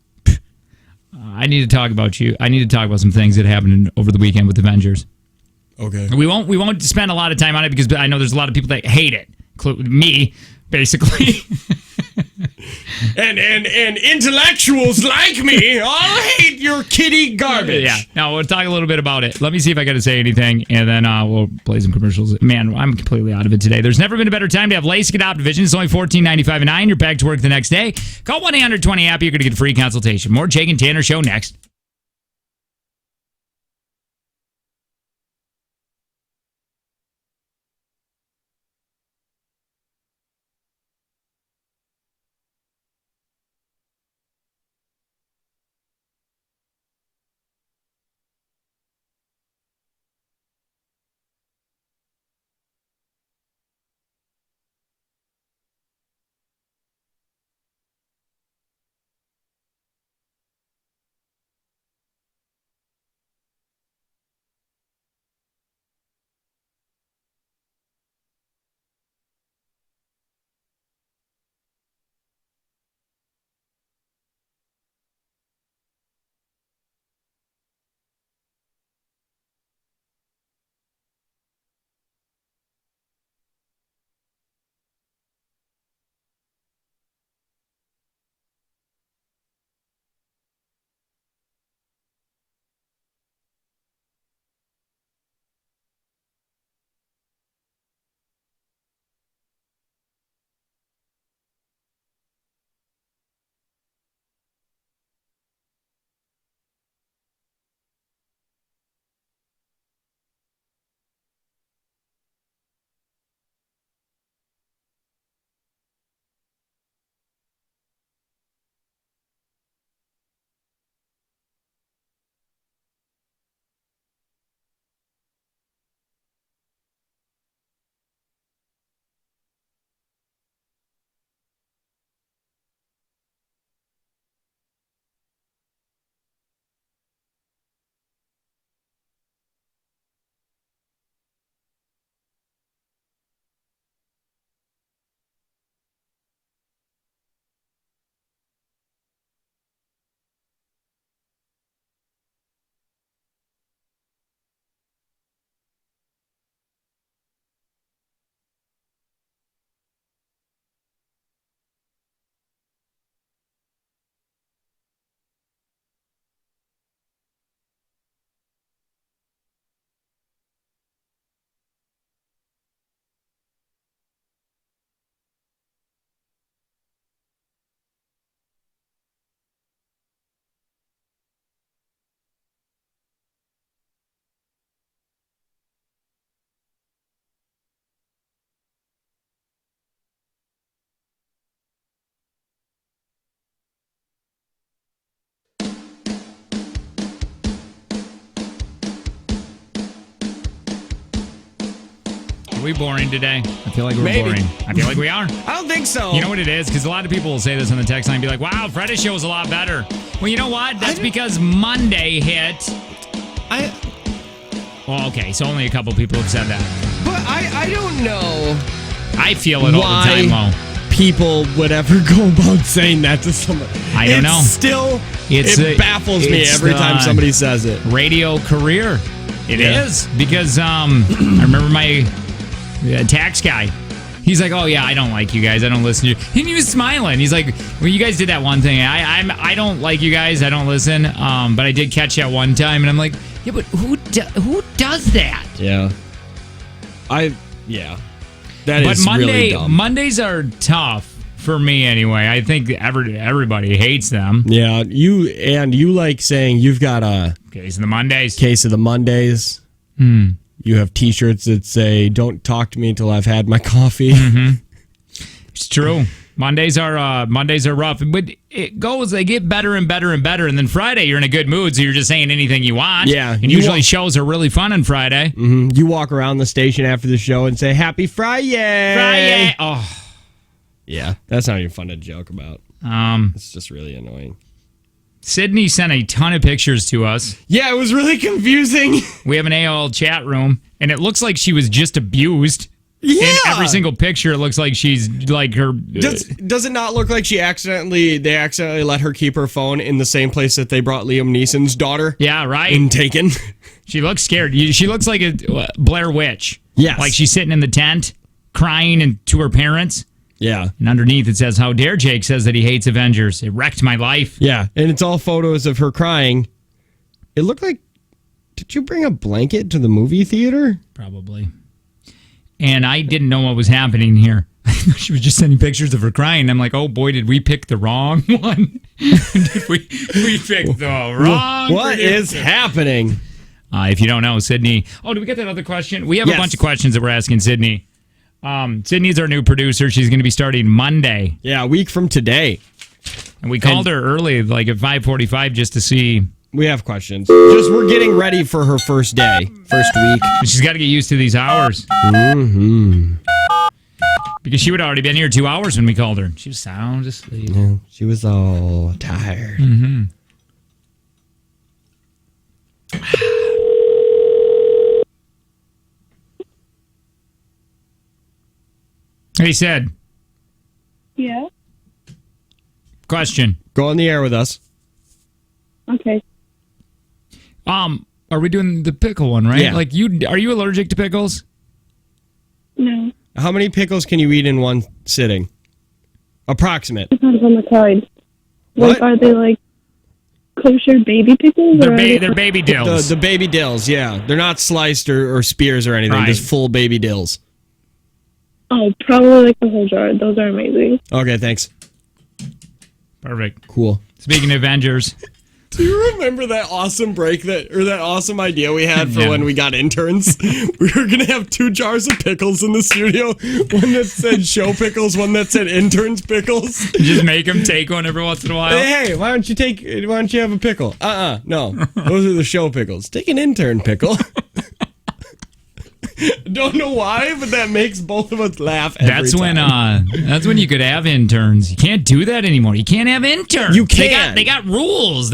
I need to talk about you. I need to talk about some things that happened over the weekend with Avengers. Okay. We won't spend a lot of time on it because I know there's a lot of people that hate it, including me, basically. And intellectuals like me all hate your kitty garbage. Yeah. No, we'll talk a little bit about it. Let me see if I got to say anything, and then we'll play some commercials. Man, I'm completely out of it today. There's never been a better time to have LASIK Adopt Vision. It's only $14.95 a night. You're back to work the next day. Call 1-800-20-APP. You're going to get a free consultation. More Jake and Tanner show next. Are we boring today? I feel like we're Maybe. boring. I feel like we are. I don't think so. You know what it is? Because a lot of people will say this on the text line and be like, wow, Freddy's show was a lot better. Well, you know what? That's because Monday hit. Well, okay, so only a couple people have said that. But I don't know I feel it all the time, though. people would ever go about saying that to somebody. I don't know. Still, It's it baffles me it's every time somebody says it. Radio career. It is Yeah. because I remember my tax guy. He's like, "Oh yeah, I don't like you guys. I don't listen to you." And he was smiling. He's like, "Well, you guys did that one thing. I don't like you guys. I don't listen. But I did catch that one time." And I'm like, "Yeah, but who does that?" Yeah. That But is really dumb. Mondays are tough for me anyway. I think everybody hates them. Yeah, you like saying you've got a Case of the Mondays. case of the Mondays. You have T-shirts that say "Don't talk to me until I've had my coffee." It's true. Mondays are rough, but it goes. They get better and better and better, and then Friday you're in a good mood, so you're just saying anything you want. Yeah, and usually shows are really fun on Friday. Mm-hmm. You walk around the station after the show and say "Happy Friday!" Friday. Oh, yeah, that's not even fun to joke about. It's just really annoying. Sydney sent a ton of pictures to us. Yeah, it was really confusing. We have an AOL chat room, and it looks like she was just abused. Yeah. In every single picture, it looks like she's like her. Does it not look like they accidentally let her keep her phone in the same place that they brought Liam Neeson's daughter? Yeah, right. In Taken. She looks scared. She looks like a Blair Witch. Yes. Like she's sitting in the tent, crying and to her parents. Yeah. And underneath it says, "How dare Jake says that he hates Avengers. It wrecked my life." Yeah, and it's all photos of her crying. It looked like, did you bring a blanket to the movie theater? Probably. And I didn't know what was happening here. She was just sending pictures of her crying. I'm like, oh boy, did we pick the wrong one? Did we picked the wrong What is happening? If you don't know, Sydney. Oh, did we get that other question? We have a bunch of questions that we're asking Sydney. Sydney's our new producer. She's going to be starting Monday. Yeah, a week from today. And we called her early, like at 5:45, just to see. We have questions. We're getting ready for her first week. She's got to get used to these hours. Mm-hmm. Because she would have already been here 2 hours when we called her. She was sound asleep. Yeah, she was all tired. Mm-hmm. Hey, Sid. Yeah. Question. Go on the air with us. Okay. Are we doing the pickle one, right? Yeah. Like are you allergic to pickles? No. How many pickles can you eat in one sitting? Approximate. Depends on the kind. What? Like, are they like kosher baby pickles? They're baby dills. The baby dills, yeah. They're not sliced or spears or anything. Right. Just full baby dills. Oh, probably like the whole jar. Those are amazing. Okay, thanks. Perfect. Cool. Speaking of Avengers. Do you remember that awesome that awesome idea we had for Yeah. when we got interns? We were going to have 2 jars of pickles in the studio. One that said show pickles, one that said interns pickles. Just make them take one every once in a while. Hey, why don't you have a pickle? No. Those are the show pickles. Take an intern pickle. Don't know why, but that makes both of us laugh every time. That's when you could have interns. You can't do that anymore. You can't have interns. You can. They got rules.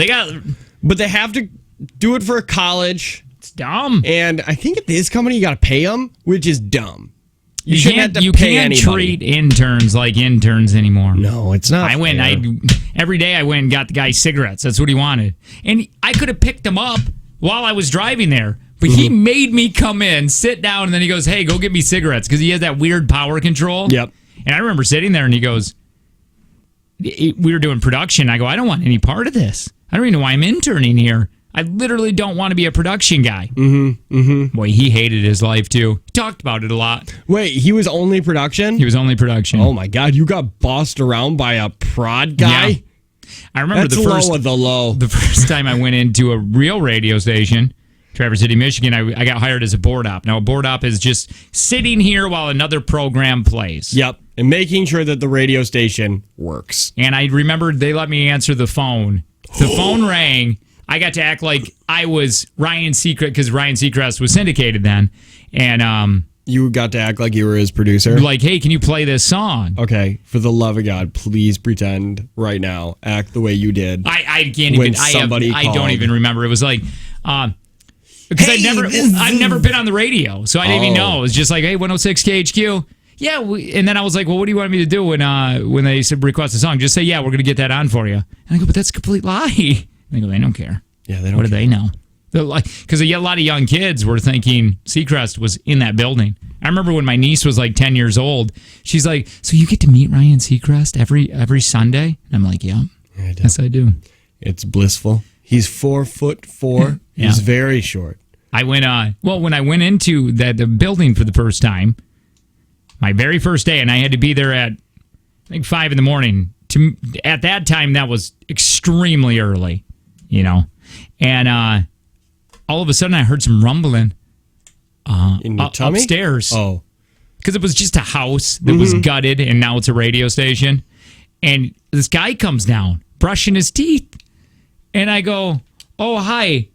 But they have to do it for a college. It's dumb. And I think at this company you got to pay them, which is dumb. You shouldn't have to you pay can't anybody. treat interns like interns anymore. No, it's not. Every day I went and got the guy cigarettes. That's what he wanted. And I could have picked them up while I was driving there. But he made me come in, sit down, and then he goes, "Hey, go get me cigarettes," because he has that weird power control. Yep. And I remember sitting there, and he goes, we were doing production. I go, "I don't want any part of this. I don't even know why I'm interning here. I literally don't want to be a production guy." Boy, he hated his life, too. He talked about it a lot. Wait, he was only production? He was only production. Oh, my God. You got bossed around by a prod guy? Yeah. I remember That's low of the low. The first time I went into a real radio station, Traverse City, Michigan, I got hired as a board op. Now, a board op is just sitting here while another program plays. Yep. And making sure that the radio station works. And I remembered they let me answer the phone. The phone rang. I got to act like I was Ryan Seacrest, because Ryan Seacrest was syndicated then. And you got to act like you were his producer? Like, hey, can you play this song? Okay. For the love of God, please pretend right now. Act the way you did. I can't even. I don't even remember. It was like... because I've never been on the radio, so I didn't even know. It was just like, hey, 106 KHQ. Yeah, and then I was like, well, what do you want me to do when they said request a song? Just say, yeah, we're going to get that on for you. And I go, but that's a complete lie. And they go, they don't care. Yeah, they don't What do care. they know? Because a lot of young kids were thinking Seacrest was in that building. I remember when my niece was like 10 years old, she's like, so you get to meet Ryan Seacrest every Sunday? And I'm like, yeah, yes, I do. It's blissful. He's 4'4". Yeah. He's very short. I went when I went into the building for the first time, my very first day, and I had to be there at I think 5 a.m. At that time, that was extremely early, and all of a sudden I heard some rumbling In your tummy? upstairs. Oh. because it was just a house that was gutted and now it's a radio station. And this guy comes down brushing his teeth. And I go, oh, hi,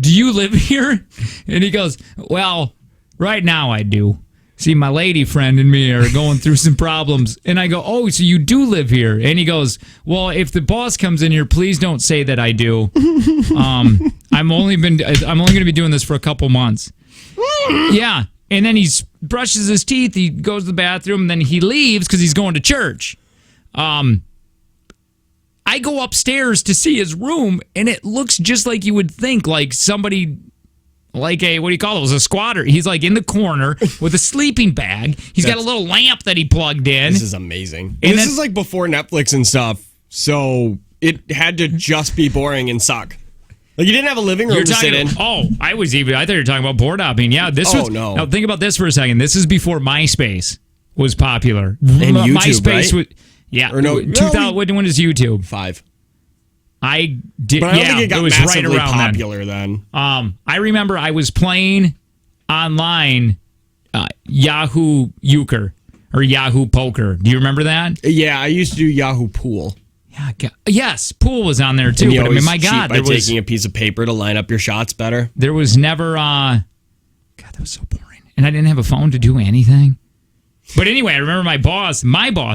do you live here? And he goes, well, right now I do. See, my lady friend and me are going through some problems. And I go, oh, so you do live here? And he goes, well, if the boss comes in here, please don't say that I do. I'm only going to be doing this for a couple months. Yeah. And then he brushes his teeth. He goes to the bathroom. And then he leaves because he's going to church. I go upstairs to see his room, and it looks just like you would think, like somebody, like a, what do you call it? It was a squatter. He's like in the corner with a sleeping bag. He's got a little lamp that he plugged in. This is amazing. And this is like before Netflix and stuff, so it had to just be boring and suck. Like, you didn't have a living room to sit in. Oh, I thought you were talking about board hopping. Yeah, this was. No. Now, think about this for a second. This is before MySpace was popular. And YouTube, MySpace right? Yeah. Or no, 2000, when is YouTube? 5. I did. But I don't think it got was massively right around popular then. I remember I was playing online Yahoo Euchre or Yahoo Poker. Do you remember that? Yeah, I used to do Yahoo Pool. Yeah. Yes, Pool was on there too. And But I mean, my God, by taking a piece of paper to line up your shots better. There was never. God, that was so boring, and I didn't have a phone to do anything. But anyway, I remember my boss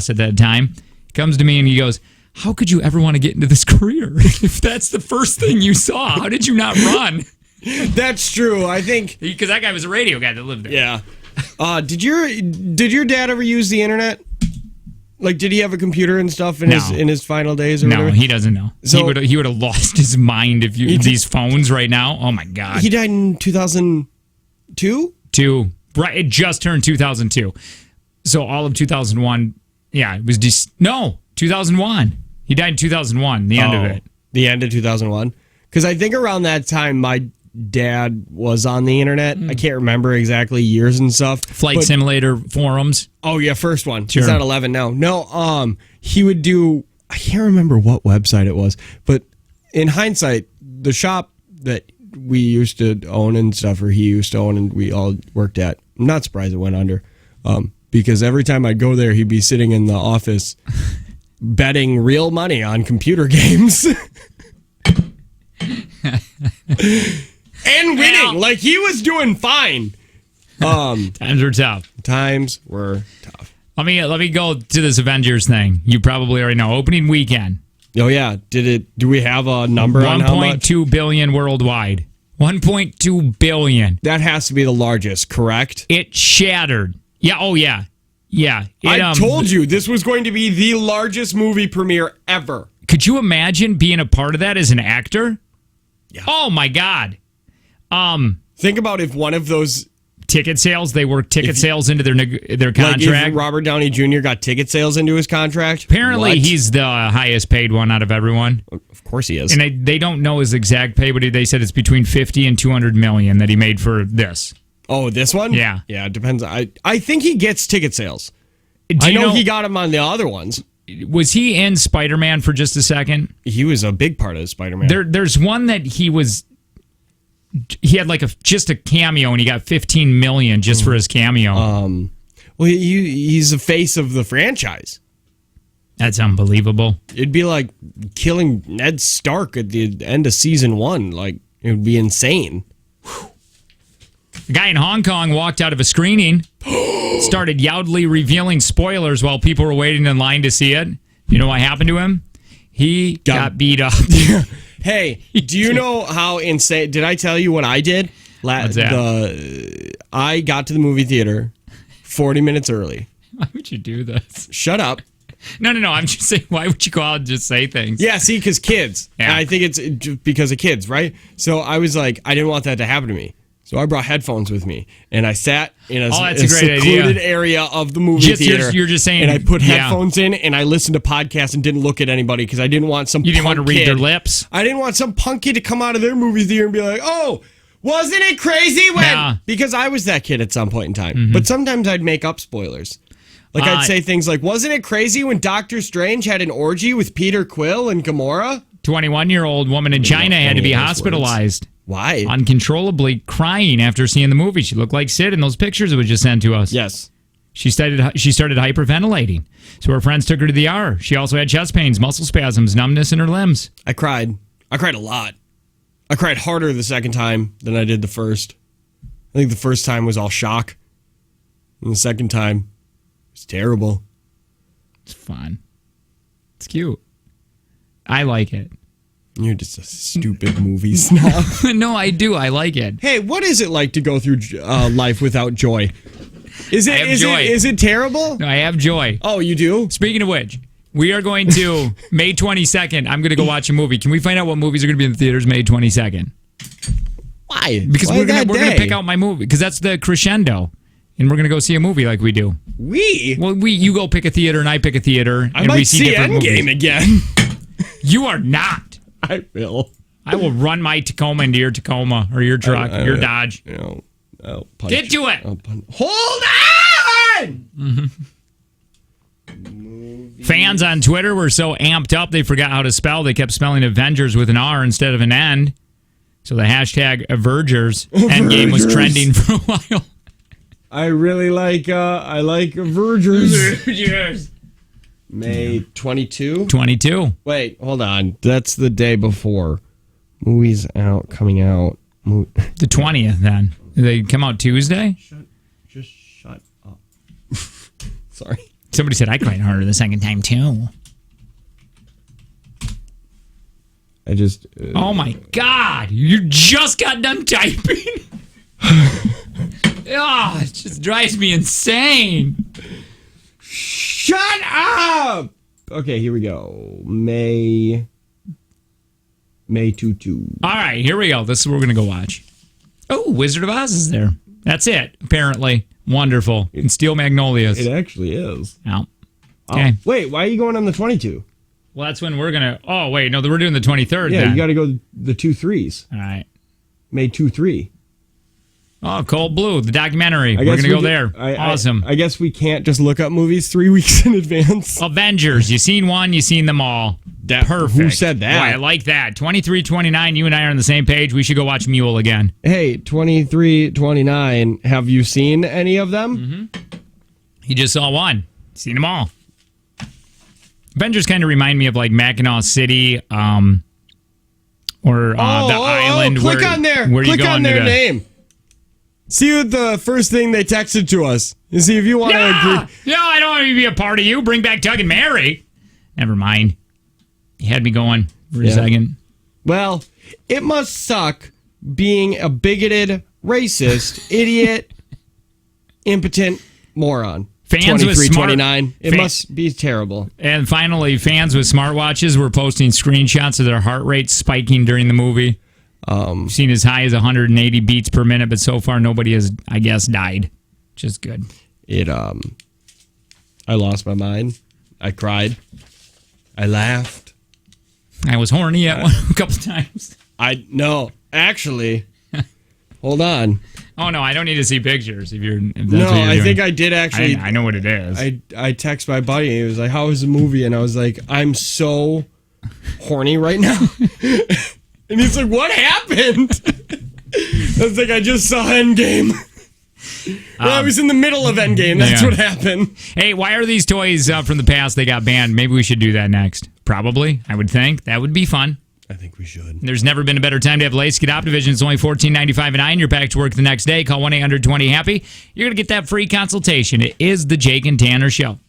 at that time, comes to me and he goes, how could you ever want to get into this career if that's the first thing you saw? How did you not run? That's true. I think because that guy was a radio guy that lived there. Yeah. Did your dad ever use the internet? Like, did he have a computer and stuff in his final days? Or no, whatever? He doesn't know. So he would have lost his mind if these phones right now. Oh my God. He died in 2002. Right. It just turned 2002. So all of 2001. Yeah, it was 2001. He died in 2001, the end of it. The end of 2001? Because I think around that time, my dad was on the internet. I can't remember exactly years and stuff. Flight simulator forums. Oh, yeah, first one. Sure. He's on 11 now. No, he would do, I can't remember what website it was, but in hindsight, the shop that we used to own and stuff, or he used to own and we all worked at, I'm not surprised it went under. Because every time I'd go there, he'd be sitting in the office betting real money on computer games. And winning. Like, he was doing fine. Times were tough. Times were tough. Let me go to this Avengers thing. You probably already know. Opening weekend. Oh, yeah. Do we have a number on how much? 1.2 billion worldwide. 1.2 billion. That has to be the largest, correct? It shattered. Yeah. Oh, yeah. Yeah. I told you this was going to be the largest movie premiere ever. Could you imagine being a part of that as an actor? Yeah. Oh, my God. Think about if one of those ticket sales, they work ticket sales into their contract. Like if Robert Downey Jr. got ticket sales into his contract. Apparently, he's the highest paid one out of everyone. Of course he is. And they don't know his exact pay, but they said it's between 50 and 200 million that he made for this. Oh, this one? Yeah. Yeah, it depends. I think he gets ticket sales. I know he got them on the other ones. Was he in Spider-Man for just a second? He was a big part of Spider-Man. There's one that he had like just a cameo and he got 15 million just for his cameo. Well, he's the face of the franchise. That's unbelievable. It'd be like killing Ned Stark at the end of season 1. Like, it would be insane. A guy in Hong Kong walked out of a screening, started loudly revealing spoilers while people were waiting in line to see it. You know what happened to him? He got beat up. Hey, do you know how insane? Did I tell you what I did? What's that? I got to the movie theater 40 minutes early. Why would you do this? Shut up. No. I'm just saying, why would you go out and just say things? Yeah, see, because kids. Yeah. And I think it's just because of kids, right? So I was like, I didn't want that to happen to me. So I brought headphones with me, and I sat in a secluded area of the movie theater. You're just saying, and I put headphones in, and I listened to podcasts and didn't look at anybody because I didn't want some. You didn't want to read their lips. I didn't want some punk kid to come out of their movie theater and be like, "Oh, wasn't it crazy when?" Yeah. Because I was that kid at some point in time. But sometimes I'd make up spoilers. Like I'd say things like, "Wasn't it crazy when Doctor Strange had an orgy with Peter Quill and Gamora?" 21-year-old woman in China had to be hospitalized. Why? Uncontrollably crying after seeing the movie. She looked like Sid in those pictures that was just sent to us. Yes. She started hyperventilating. So her friends took her to the ER. She also had chest pains, muscle spasms, numbness in her limbs. I cried. I cried a lot. I cried harder the second time than I did the first. I think the first time was all shock. And the second time was terrible. It's fun. It's cute. I like it. You're just a stupid movie snob. No, I do. I like it. Hey, what is it like to go through life without joy? Is it terrible? No, I have joy. Oh, you do? Speaking of which, we are going to, May 22nd, I'm going to go watch a movie. Can we find out what movies are going to be in the theaters May 22nd? Why? Because Why we're going to that day? pick out my movie. Because that's the crescendo. And we're going to go see a movie like we do. Well, you go pick a theater and I pick a theater. I and might we see see different Endgame movies. again. You are not. I will. I will run my Tacoma into your Tacoma or your truck, your Dodge. I'll punch Get to it. Hold on! Fans on Twitter were so amped up they forgot how to spell. They kept spelling Avengers with an R instead of an N. So the hashtag Avergers Endgame was trending for a while. I really like Vergers. Avengers. May 22? 22. Wait, hold on. That's the day before. Movies coming out. The 20th then. Did they come out Tuesday? Just shut up. Sorry. Somebody said I cried harder the second time too. I just... Oh my God. You just got done typing. Oh, it just drives me insane. Shut up! Okay, here we go. May 22. All right, here we go. This is what we're going to go watch. Oh, Wizard of Oz is there. That's it, apparently. Wonderful. And Steel Magnolias. It actually is. Oh. Okay. Wait, why are you going on the 22? Well, that's when we're going to... Oh, wait. No, we're doing the 23rd Yeah, then. you got to go the 2-3s. All right. May 2-3. Oh, Cold Blue, the documentary. We're going to go there. Awesome. I guess we can't just look up movies 3 weeks in advance. Avengers. You seen one, you seen them all. Perfect. Who said that? Boy, I like that. 23, 29, you and I are on the same page. We should go watch Mule again. Hey, 23, 29, have you seen any of them? Mm-hmm. You just saw one. Seen them all. Avengers kind of remind me of like Mackinac City, or the island. Click on there. Where Click you go on their name. See what the first thing they texted to us. And see if you want to agree. No, I don't want to be a part of you. Bring back Doug and Mary. Never mind. You had me going for a second. Well, it must suck being a bigoted, racist, idiot, impotent moron. Fans with 29. It must be terrible. And finally, fans with smartwatches were posting screenshots of their heart rate spiking during the movie. Seen as high as 180 beats per minute, but so far nobody has, I guess, died. Which is good. I lost my mind. I cried. I laughed. I was horny at one a couple times. No, actually. Hold on. Oh no, I don't need to see pictures. If that's what No, you're I doing. think I did actually. I know what it is. I text my buddy and he was like, "How was the movie?" And I was like, "I'm so horny right now." And he's like, "What happened?" I was like, "I just saw Endgame." Well, I was in the middle of Endgame. That's what happened. Hey, why are these toys from the past? They got banned. Maybe we should do that next. Probably, I would think that would be fun. I think we should. There's never been a better time to have Lace. Get Optivision. It's only $14.95 a night. You're back to work the next day. Call 1-800-20-HAPPY. You're going to get that free consultation. It is the Jake and Tanner Show.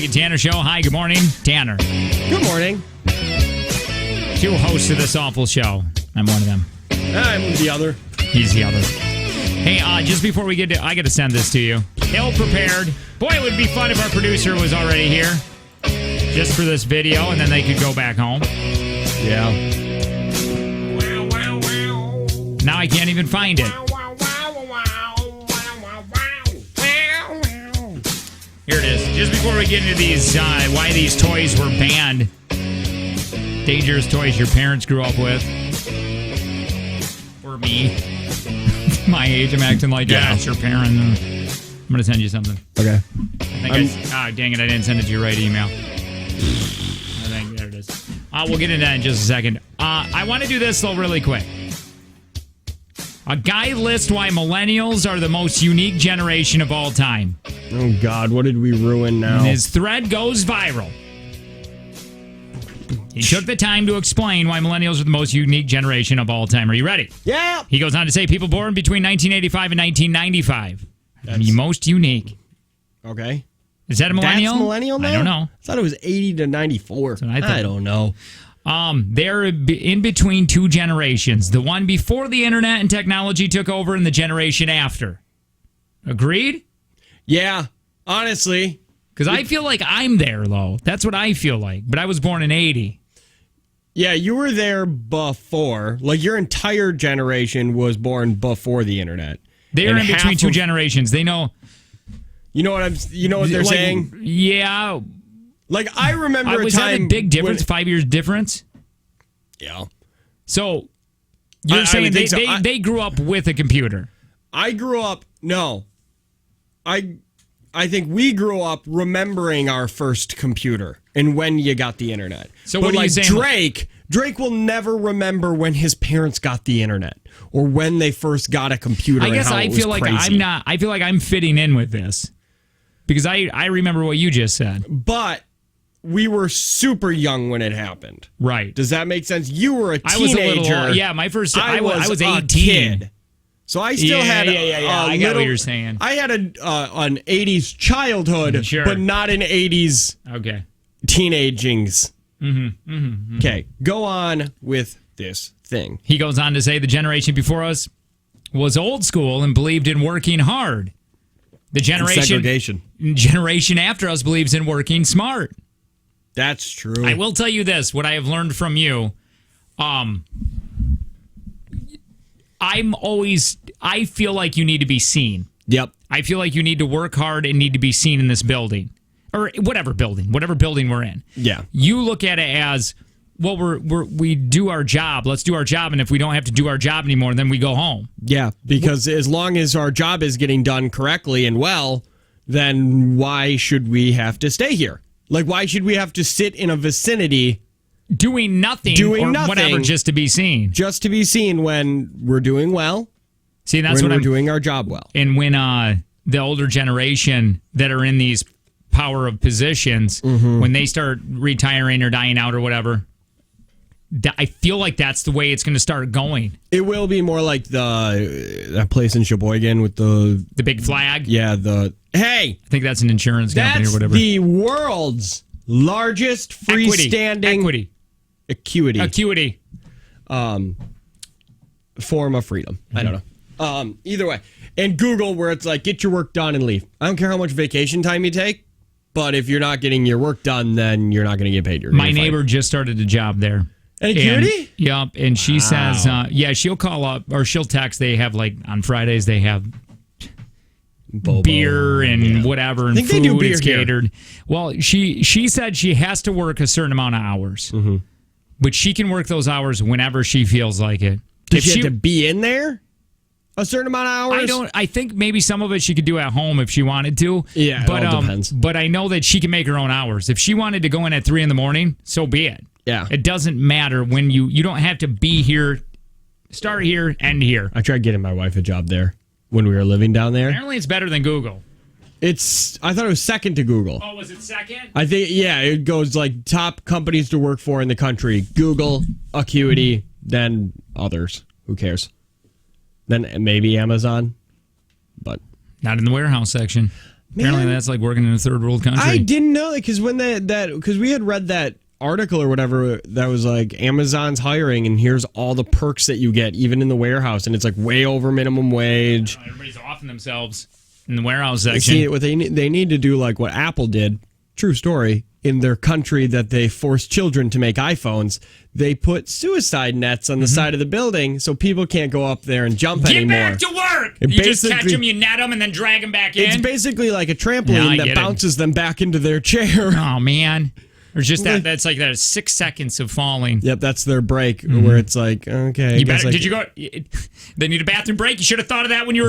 and Tanner Show. Hi, good morning, Tanner. Good morning. Two hosts of this awful show. I'm one of them. I'm the other. He's the other. Hey, just before we get to, I got to send this to you. Ill prepared. Boy, it would be fun if our producer was already here, just for this video, and then they could go back home. Yeah. Now I can't even find it. Here it is. Just before we get into these, why these toys were banned. Dangerous toys your parents grew up with. Or me. My age, I'm acting like, it's your parent. I'm going to send you something. Okay. Dang it, I didn't send it to your right email. I think there it is. We'll get into that in just a second. I want to do this, though, really quick. A guy lists why millennials are the most unique generation of all time. Oh, God, what did we ruin now? And his thread goes viral. He took the time to explain why millennials are the most unique generation of all time. Are you ready? Yeah. He goes on to say people born between 1985 and 1995 are the most unique. Okay. Is that a millennial? That's millennial now? I don't know. I thought it was 80 to 94. That's what I thought. I don't know. They're in between two generations. The one before the internet and technology took over and the generation after. Agreed? Yeah, honestly. Because I feel like I'm there, though. That's what I feel like. But I was born in 80. Yeah, you were there before. Like, your entire generation was born before the internet. They're in between two generations. They know. You know what they're saying? Yeah. Like, I remember was a time. that a big difference? 5 years difference? Yeah. So, you're saying they grew up with a computer. I grew up. No. I think we grew up remembering our first computer and when you got the internet. So what are you saying? Drake will never remember when his parents got the internet or when they first got a computer. I guess I feel like I'm not. I feel like I'm fitting in with this because I remember what you just said. But we were super young when it happened. Right? Does that make sense? You were a teenager. I was a little. Yeah, my first. I was 18. Kid. So I still had I get what you're saying. I had an 80s childhood, sure, but not an 80s teenagings. Okay, go on with this thing. He goes on to say the generation before us was old school and believed in working hard. The generation after us believes in working smart. That's true. I will tell you this, what I have learned from you. I feel like you need to be seen. Yep. I feel like you need to work hard and need to be seen in this building. Or whatever building we're in. Yeah. You look at it as, well, we do our job. Let's do our job. And if we don't have to do our job anymore, then we go home. Yeah, because as long as our job is getting done correctly and well, then why should we have to stay here? Like, why should we have to sit in a vicinity doing nothing, whatever, just to be seen. Just to be seen when we're doing well. See, that's when we're doing our job well. And when the older generation that are in these power of positions, when they start retiring or dying out or whatever, I feel like that's the way it's going to start going. It will be more like that place in Sheboygan with the big flag. Yeah, I think that's an insurance company or whatever. The world's largest freestanding acuity form of freedom. I don't know. Either way. And Google, where it's like, get your work done and leave. I don't care how much vacation time you take, but if you're not getting your work done, then you're not going to get paid. My neighbor just started a job there. An acuity? Yep. And she says, she'll call up or she'll text. They have, like, on Fridays, they have beer and whatever, and food. They do beer catered. Here. Well, she said she has to work a certain amount of hours, but she can work those hours whenever she feels like it. Does she have to be in there a certain amount of hours? I think maybe some of it she could do at home if she wanted to. Yeah, but it all depends. But I know that she can make her own hours. If she wanted to go in at 3 a.m, so be it. Yeah, it doesn't matter when you don't have to be here, start here, end here. I tried getting my wife a job there when we were living down there. Apparently, it's better than Google. I thought it was second to Google. Oh, was it second? I think, yeah, it goes like top companies to work for in the country. Google, Acuity, then others. Who cares? Then maybe Amazon, but not in the warehouse section. Apparently, that's like working in a third world country. I didn't know that because when because we had read that article or whatever that was like Amazon's hiring and here's all the perks that you get even in the warehouse and it's like way over minimum wage. Everybody's offing themselves in the warehouse section. See, what they need to do like what Apple did. True story. In their country that they forced children to make iPhones, they put suicide nets on the side of the building so people can't go up there and jump anymore. Get back to work! You just catch them, you net them, and then drag them back in? It's basically like a trampoline that bounces them back into their chair. Oh, man. There's just that's like that 6 seconds of falling. Yep, that's their break where it's like, okay. Did you go? They need a bathroom break? You should have thought of that when you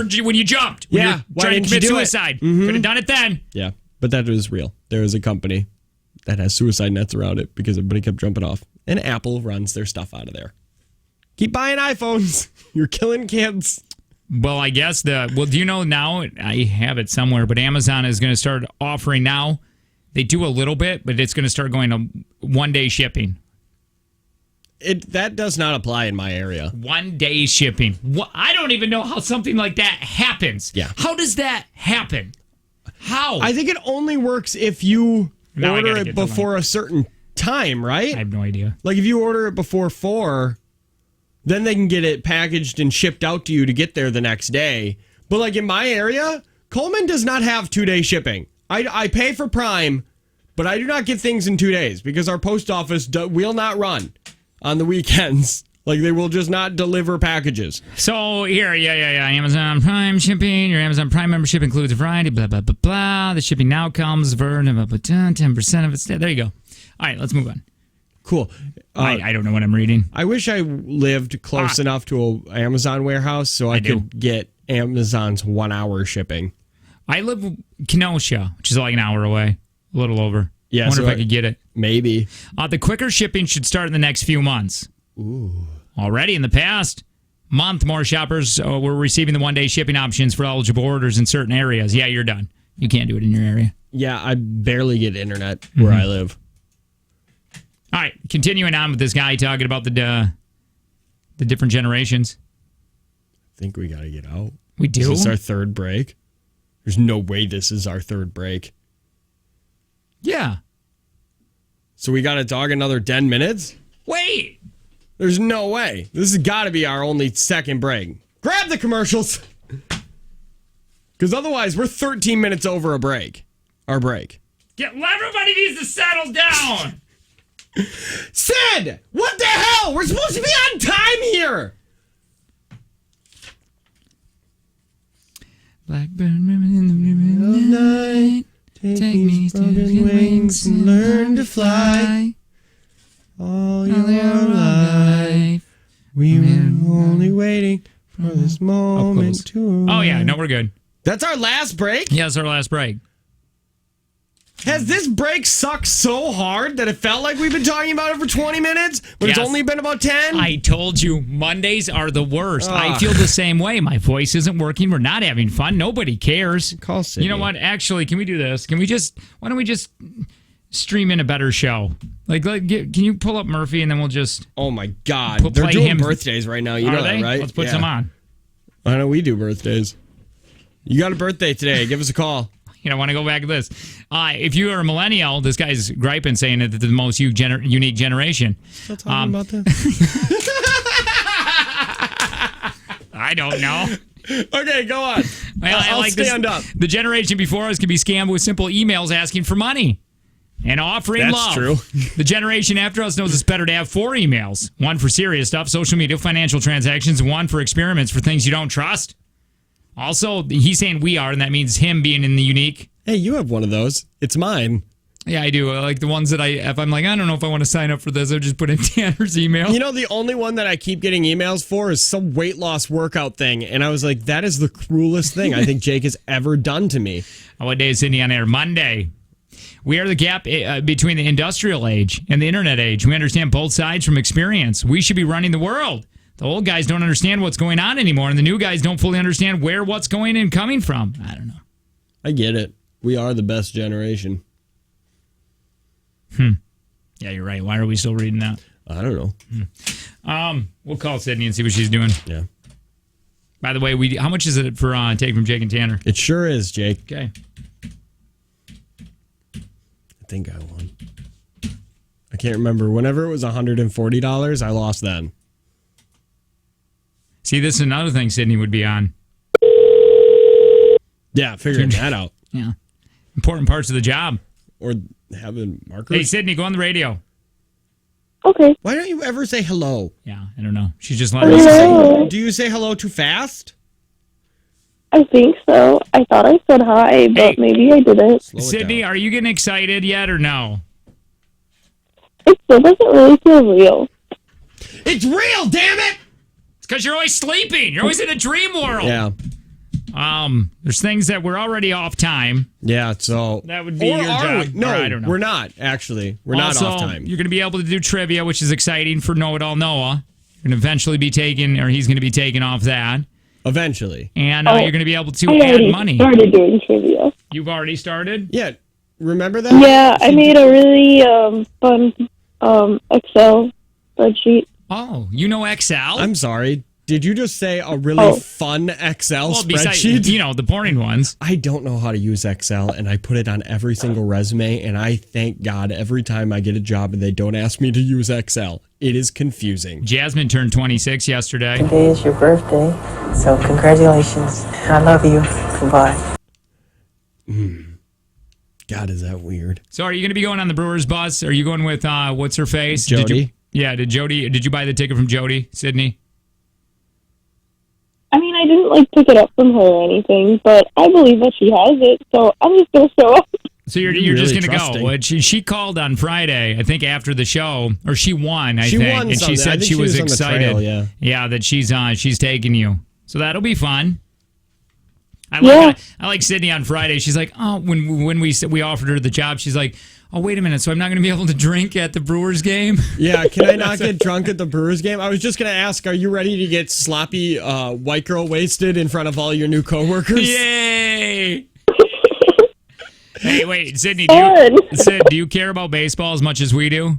jumped. When yeah. you were trying to commit suicide. Could have done it then. Yeah, but that was real. There is a company that has suicide nets around it because everybody kept jumping off. And Apple runs their stuff out of there. Keep buying iPhones. You're killing kids. Well, I guess do you know now? I have it somewhere, but Amazon is going to start offering now. They do a little bit, but it's going to start going to 1 day shipping. That does not apply in my area. 1 day shipping. I don't even know how something like that happens. Yeah. How does that happen? How? I think it only works if you order it before a certain time, right? I have no idea. Like if you order it before 4, then they can get it packaged and shipped out to you to get there the next day. But like in my area, Coleman does not have 2 day shipping. I pay for Prime, but I do not get things in 2 days because our post office will not run on the weekends. Like they will just not deliver packages. So here, Amazon Prime shipping. Your Amazon Prime membership includes a variety, blah, blah, blah, blah. The shipping now comes for 10% of it. There you go. All right, let's move on. Cool. I don't know what I'm reading. I wish I lived close enough to an Amazon warehouse so I could get Amazon's 1 hour shipping. I live in Kenosha, which is like an hour away, a little over. Yeah, I wonder if I could get it. Maybe. The quicker shipping should start in the next few months. Ooh. Already in the past month, more shoppers were receiving the 1 day shipping options for eligible orders in certain areas. Yeah, you're done. You can't do it in your area. Yeah, I barely get internet where I live. All right, continuing on with this guy talking about the different generations. I think we got to get out. We do? Is this our third break? There's no way this is our third break. Yeah. So we got to talk another 10 minutes? Wait. There's no way. This has got to be our only second break. Grab the commercials. Because otherwise, we're 13 minutes over our break. Everybody needs to settle down. Sid! What the hell? We're supposed to be on time here. Blackbird women in the middle of the night. Take me to the wings and learn to fly. All your life, we were only waiting for this moment to. Oh, yeah. No, we're good. That's our last break? Yeah, it's our last break. Has this break sucked so hard that it felt like we've been talking about it for 20 minutes, but it's only been about 10? I told you, Mondays are the worst. I feel the same way. My voice isn't working. We're not having fun. Nobody cares. Call Sydney. You know what? Actually, can we do this? Why don't we just stream in a better show? Can you pull up Murphy and then we'll just... Oh, my God. They're doing birthdays right now. You know that, right? Let's put some on. Why don't we do birthdays? You got a birthday today. Give us a call. I want to go back to this. If you are a millennial, this guy's griping, saying that they're the most unique generation. Still talking about this? I don't know. Okay, go on. I'll like stand up. The generation before us can be scammed with simple emails asking for money and offering love. That's true. The generation after us knows it's better to have 4 emails. 1 for serious stuff, social media, financial transactions, and 1 for experiments for things you don't trust. Also, he's saying we are, and that means him being in the unique. Hey, you have one of those. It's mine. Yeah, I do. I like the ones that if I'm like, I don't know if I want to sign up for this, I'll just put in Tanner's email. You know, the only one that I keep getting emails for is some weight loss workout thing. And I was like, that is the cruelest thing I think Jake has ever done to me. What day is Sydney on air? Monday. We are the gap between the industrial age and the internet age. We understand both sides from experience. We should be running the world. The old guys don't understand what's going on anymore, and the new guys don't fully understand where what's going and coming from. I don't know. I get it. We are the best generation. Yeah, you're right. Why are we still reading that? I don't know. We'll call Sydney and see what she's doing. Yeah. By the way, how much is it for Take from Jake and Tanner? It sure is, Jake. Okay. think I won. I can't remember. Whenever it was $140, I lost then. See, this is another thing Sydney would be on. Yeah, figuring that out. Yeah. Important parts of the job. Or having markers. Hey, Sydney, go on the radio. Okay. Why don't you ever say hello? Yeah, I don't know. She's just letting us say. Hello. Do you say hello too fast? I think so. I thought I said hi, but Hey. maybe I didn't. Slow it Sydney, down. are you getting excited yet or no? It still doesn't really feel real. It's real, damn it! It's because you're always sleeping. You're always in a dream world. Yeah. There's things that we're already off time. Yeah, so That would be or your are job. we? No, Or I don't know. we're not, actually. We're not Also, off time. You're going to be able to do trivia, which is exciting for Know It All Noah. You're going to eventually be taken, or he's going to be taken off that. Eventually. And Oh, you're going to be able to I add already money. started doing trivia. You've already started? Yeah. Remember that? Yeah, I made a really fun Excel spreadsheet. Oh, you know Excel? I'm sorry. Did you just say a really fun Excel well, besides, spreadsheet? the boring ones. I don't know how to use Excel, and I put it on every single resume, and I thank God every time I get a job and they don't ask me to use Excel. It is confusing. Jasmine turned 26 yesterday. Today is your birthday, so congratulations. I love you. Goodbye. God, is that weird? So are you going to be going on the Brewers bus? Are you going with, what's her face? Jody? Did you buy the ticket from Jody, Sydney? I mean, I didn't pick it up from her or anything, but I believe that she has it, so I'm just gonna show up. So you're You're just really going to go. trusting. Well, she called on Friday, I think, after the show, or she won, I She think. won And she something. I said think she was on the excited. trail, yeah. Yeah, that she's taking you. So that'll be fun. I like Sydney on Friday. She's like, oh, when we offered her the job, she's like, oh, wait a minute, so I'm not going to be able to drink at the Brewers game? Yeah, can I not get drunk at the Brewers game? I was just going to ask, are you ready to get sloppy white girl wasted in front of all your new coworkers? Yay! Hey, wait, Sydney, Fun. do you care about baseball as much as we do?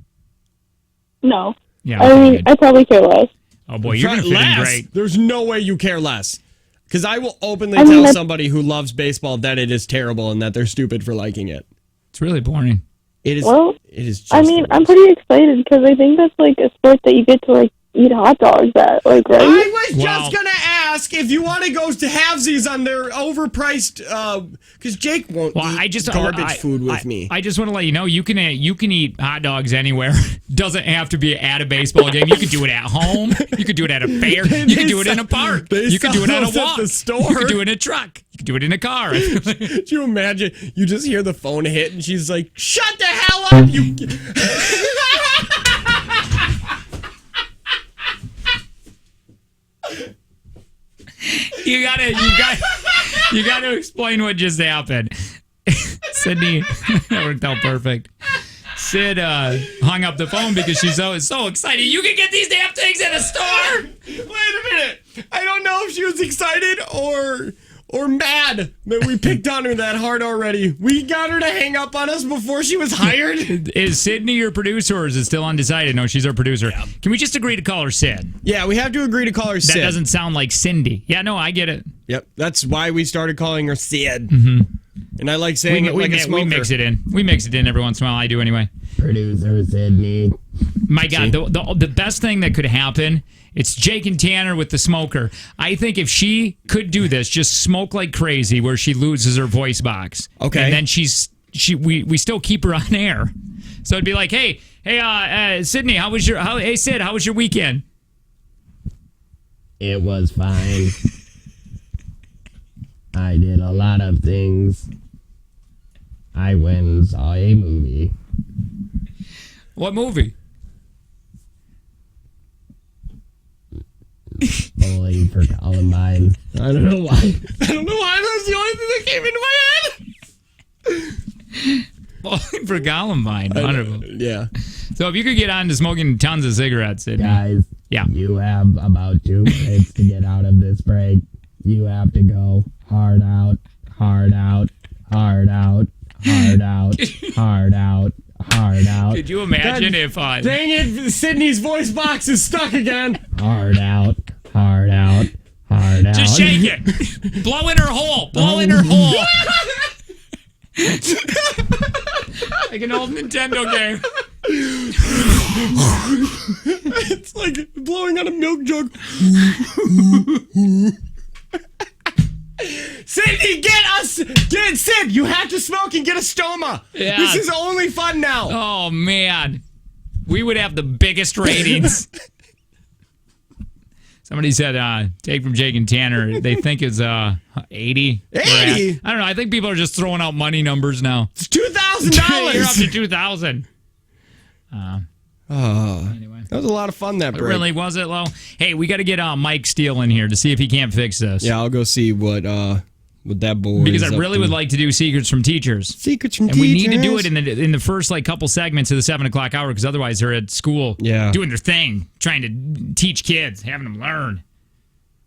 No. Yeah. I okay, mean, good. I probably care less. Oh, boy, you're going to fit in Less? great. There's no way you care less. Because I will openly I mean, tell that's- somebody who loves baseball that it is terrible and that they're stupid for liking it. It's really boring. It is. Well, it is. Just I mean, the I'm worst. pretty excited because I think that's a sport that you get to eat hot dogs at, right? I was Well- just gonna ask if you want to go to halvesies on their overpriced. Because Jake won't eat garbage food with me. I just want to let you know you can eat hot dogs anywhere. Doesn't have to be at a baseball game. You can do it at home. You can do it at a fair. You can do it in a park. You can do it on a sell those walk. at the store. You can do it in a truck. You can do it in a car. Could you imagine? You just hear the phone hit, and she's like, "Shut the hell up, you!" You gotta explain what just happened. Sydney, that worked out perfect. Sid hung up the phone because she's so excited. You can get these damn things at a store. Wait a minute. I don't know if she was excited or mad that we picked on her that hard already. We got her to hang up on us before she was hired. Is Sydney your producer or is it still undecided? No, she's our producer. Yeah. Can we just agree to call her Sid? Yeah, we have to agree to call her Sid. That doesn't sound like Cindy. Yeah, no, I get it. Yep, that's why we started calling her Sid. Mm-hmm. And I like saying it like a smoker. We mix it in. We mix it in every once in a while. I do anyway. Producer Sydney. My God, the best thing that could happen, it's Jake and Tanner with the smoker. I think if she could do this, just smoke like crazy where she loses her voice box. Okay. And then we still keep her on air. So it'd be like, hey, Sydney, hey Sid, how was your weekend? It was fine. I did a lot of things. I went and saw a movie. What movie? Bowling for Columbine. I don't know why. I don't know why that's the only thing that came into my head. Bowling for Columbine. Wonderful. Yeah. So if you could get on to smoking tons of cigarettes, Sydney. Guys, Yeah. you have about 2 minutes to get out of this break. You have to go hard out, hard out, hard out, hard out, hard out, hard out. Could you imagine if Dang it, Sydney's voice box is stuck again. Hard out, hard out, hard out. just shake it. Blow in her hole. Blow in her hole. Like an old Nintendo game. It's like blowing on a milk jug. Sydney, Sid, you have to smoke and get a stoma. Yeah. This is only fun now. Oh, man. We would have the biggest ratings. Somebody said, take from Jake and Tanner. They think it's 80. 80? I don't know. I think people are just throwing out money numbers now. It's $2,000. You're up to 2,000. Anyway. That was a lot of fun, that break. Really, was it, Lo? Hey, we got to get Mike Steele in here to see if he can't fix this. Yeah, I'll go see what that boy Because is I really would like to do Secrets from Teachers. Secrets from and Teachers. And we need to do it in the first couple segments of the 7 o'clock hour, because otherwise they're at school doing their thing, trying to teach kids, having them learn.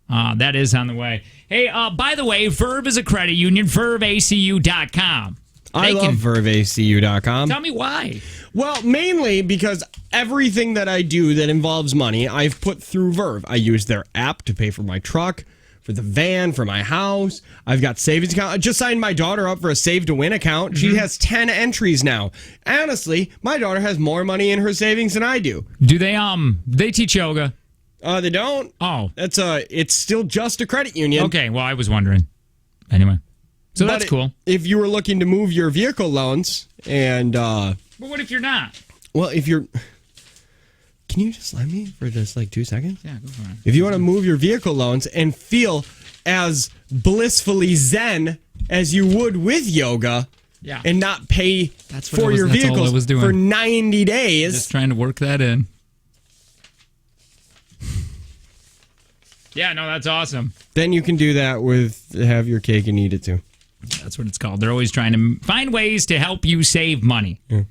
That is on the way. Hey, by the way, Verve is a credit union, verveacu.com. I love verveacu.com. Tell me why. Well, mainly because everything that I do that involves money, I've put through Verve. I use their app to pay for my truck, for the van, for my house. I've got savings account. I just signed my daughter up for a Save to Win account. She has 10 entries now. Honestly, my daughter has more money in her savings than I do. Do they teach yoga? They don't. Oh. It's still just a credit union. Okay, well, I was wondering. Anyway. So that's cool. If you were looking to move your vehicle loans and But what if you're not? well, if you're can you just let me for just 2 seconds? Yeah, go for it. If you want to move your vehicle loans and feel as blissfully zen as you would with yoga and not pay for your vehicles for 90 days. Just trying to work that in. Yeah, no, that's awesome. Then you can do that with have your cake and eat it too. That's what it's called. They're always trying to find ways to help you save money. Yeah.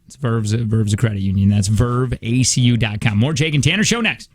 It's Verve's a credit union. That's verveacu.com. More Jake and Tanner show next.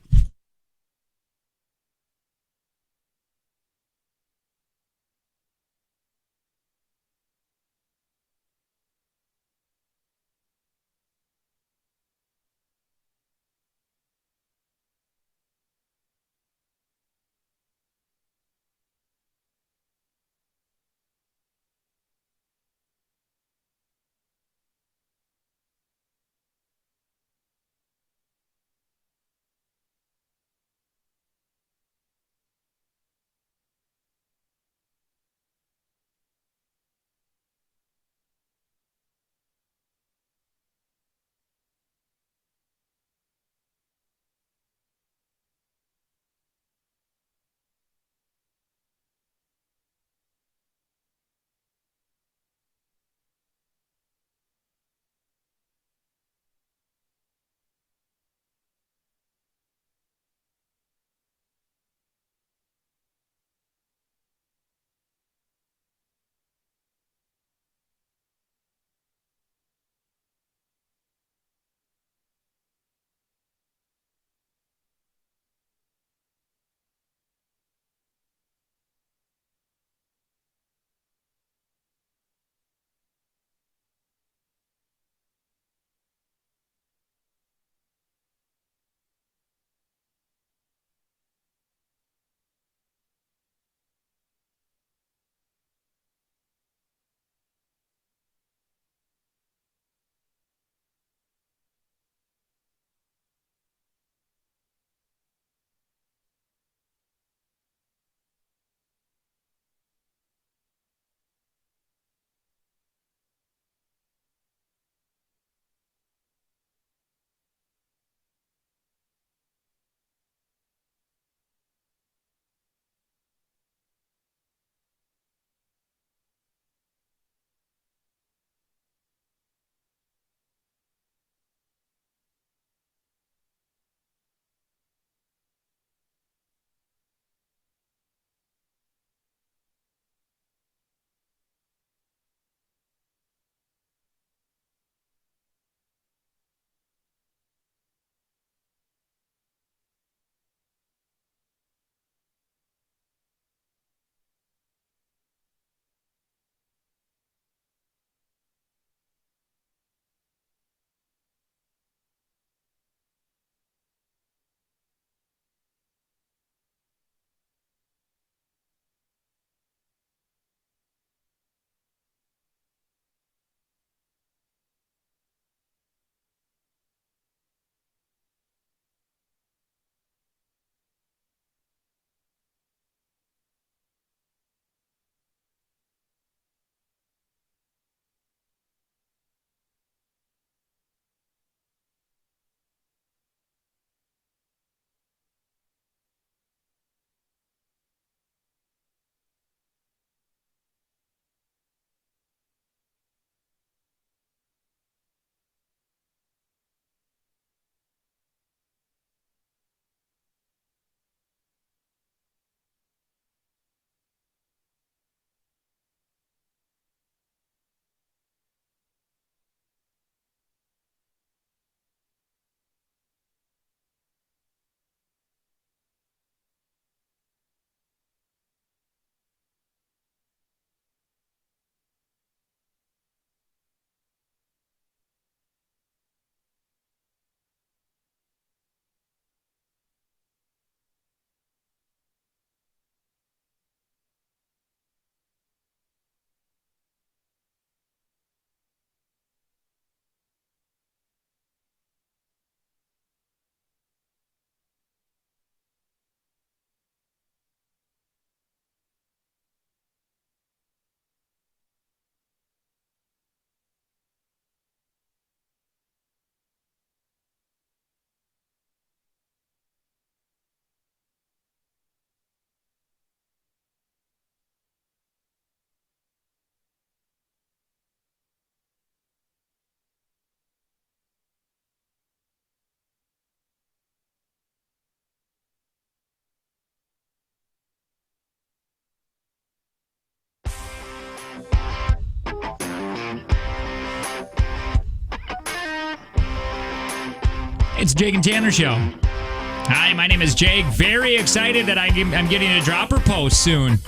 It's Jake and Tanner Show. Hi, my name is Jake. Very excited that I'm getting a dropper post soon.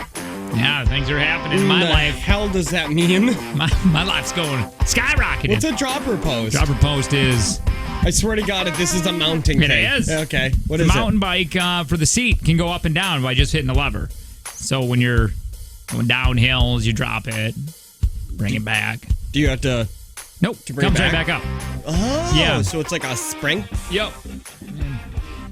Yeah, things are happening in my life. What the hell does that mean? My life's going skyrocketing. What's a dropper post? Dropper post is... I swear to God, if this is a mounting thing. It is. Okay. What is it? A mountain bike for the seat can go up and down by just hitting the lever. So when you're going down hills, you drop it, bring it back. Do you have to... Nope. Comes right back up. Oh. Yeah. So it's like a spring? Yep.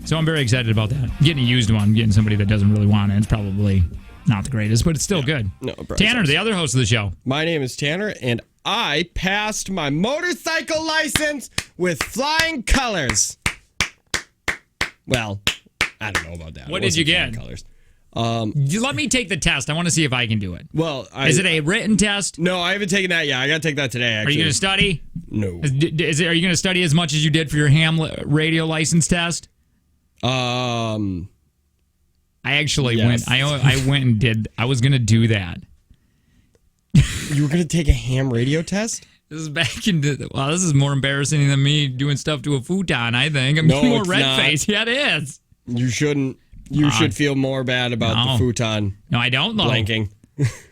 So I'm very excited about that. Getting a used one, getting somebody that doesn't really want it. It's probably not the greatest, but it's still good. No, Tanner, the other host of the show. My name is Tanner, and I passed my motorcycle license with flying colors. Well, I don't know about that. What did you get? Colors. Let me take the test. I want to see if I can do it. Well, is it a written test? No, I haven't taken that yet. I got to take that today, actually. Are you going to study? No. Are you going to study as much as you did for your ham radio license test? I actually went. I went and did. I was going to do that. You were going to take a ham radio test? This is back into. Well, this is more embarrassing than me doing stuff to a futon. I think I'm more red face. Yeah, it is. You shouldn't. You should feel more bad about the futon. No, I don't know. Blanking.